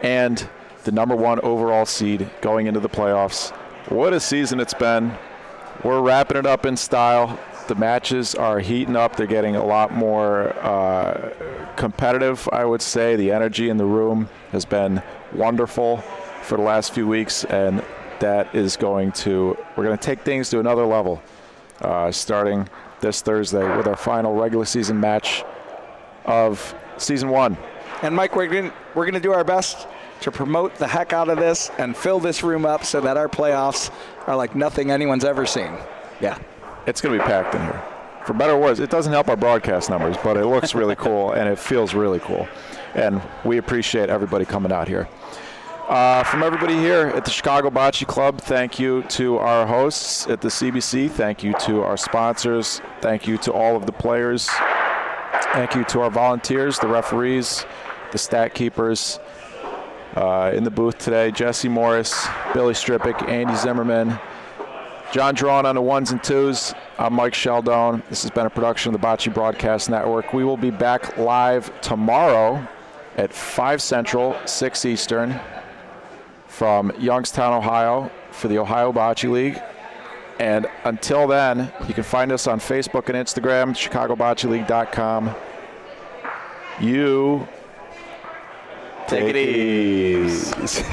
and the number 1 overall seed going into the playoffs. What a season it's been. We're wrapping it up in style. The matches are heating up. They're getting a lot more competitive, I would say. The energy in the room has been wonderful for the last few weeks, and that is we're going to take things to another level starting this Thursday with our final regular season match of season 1. And Mike, we're going to do our best to promote the heck out of this and fill this room up so that our playoffs are like nothing anyone's ever seen. Yeah. It's going to be packed in here. For better or worse, it doesn't help our broadcast numbers, but it looks really cool and it feels really cool. And we appreciate everybody coming out here. From everybody here at the Chicago Bocce Club, thank you to our hosts at the CBC. Thank you to our sponsors. Thank you to all of the players. Thank you to our volunteers, the referees, the stat keepers. In the booth today, Jesse Morris, Billy Strippick, Andy Zimmerman, John Drawn on the 1s and 2s. I'm Mike Sheldon. This has been a production of the Bocce Broadcast Network. We will be back live tomorrow at 5 Central, 6 Eastern from Youngstown, Ohio for the Ohio Bocce League. And until then, you can find us on Facebook and Instagram, ChicagoBocceLeague.com. You take it easy.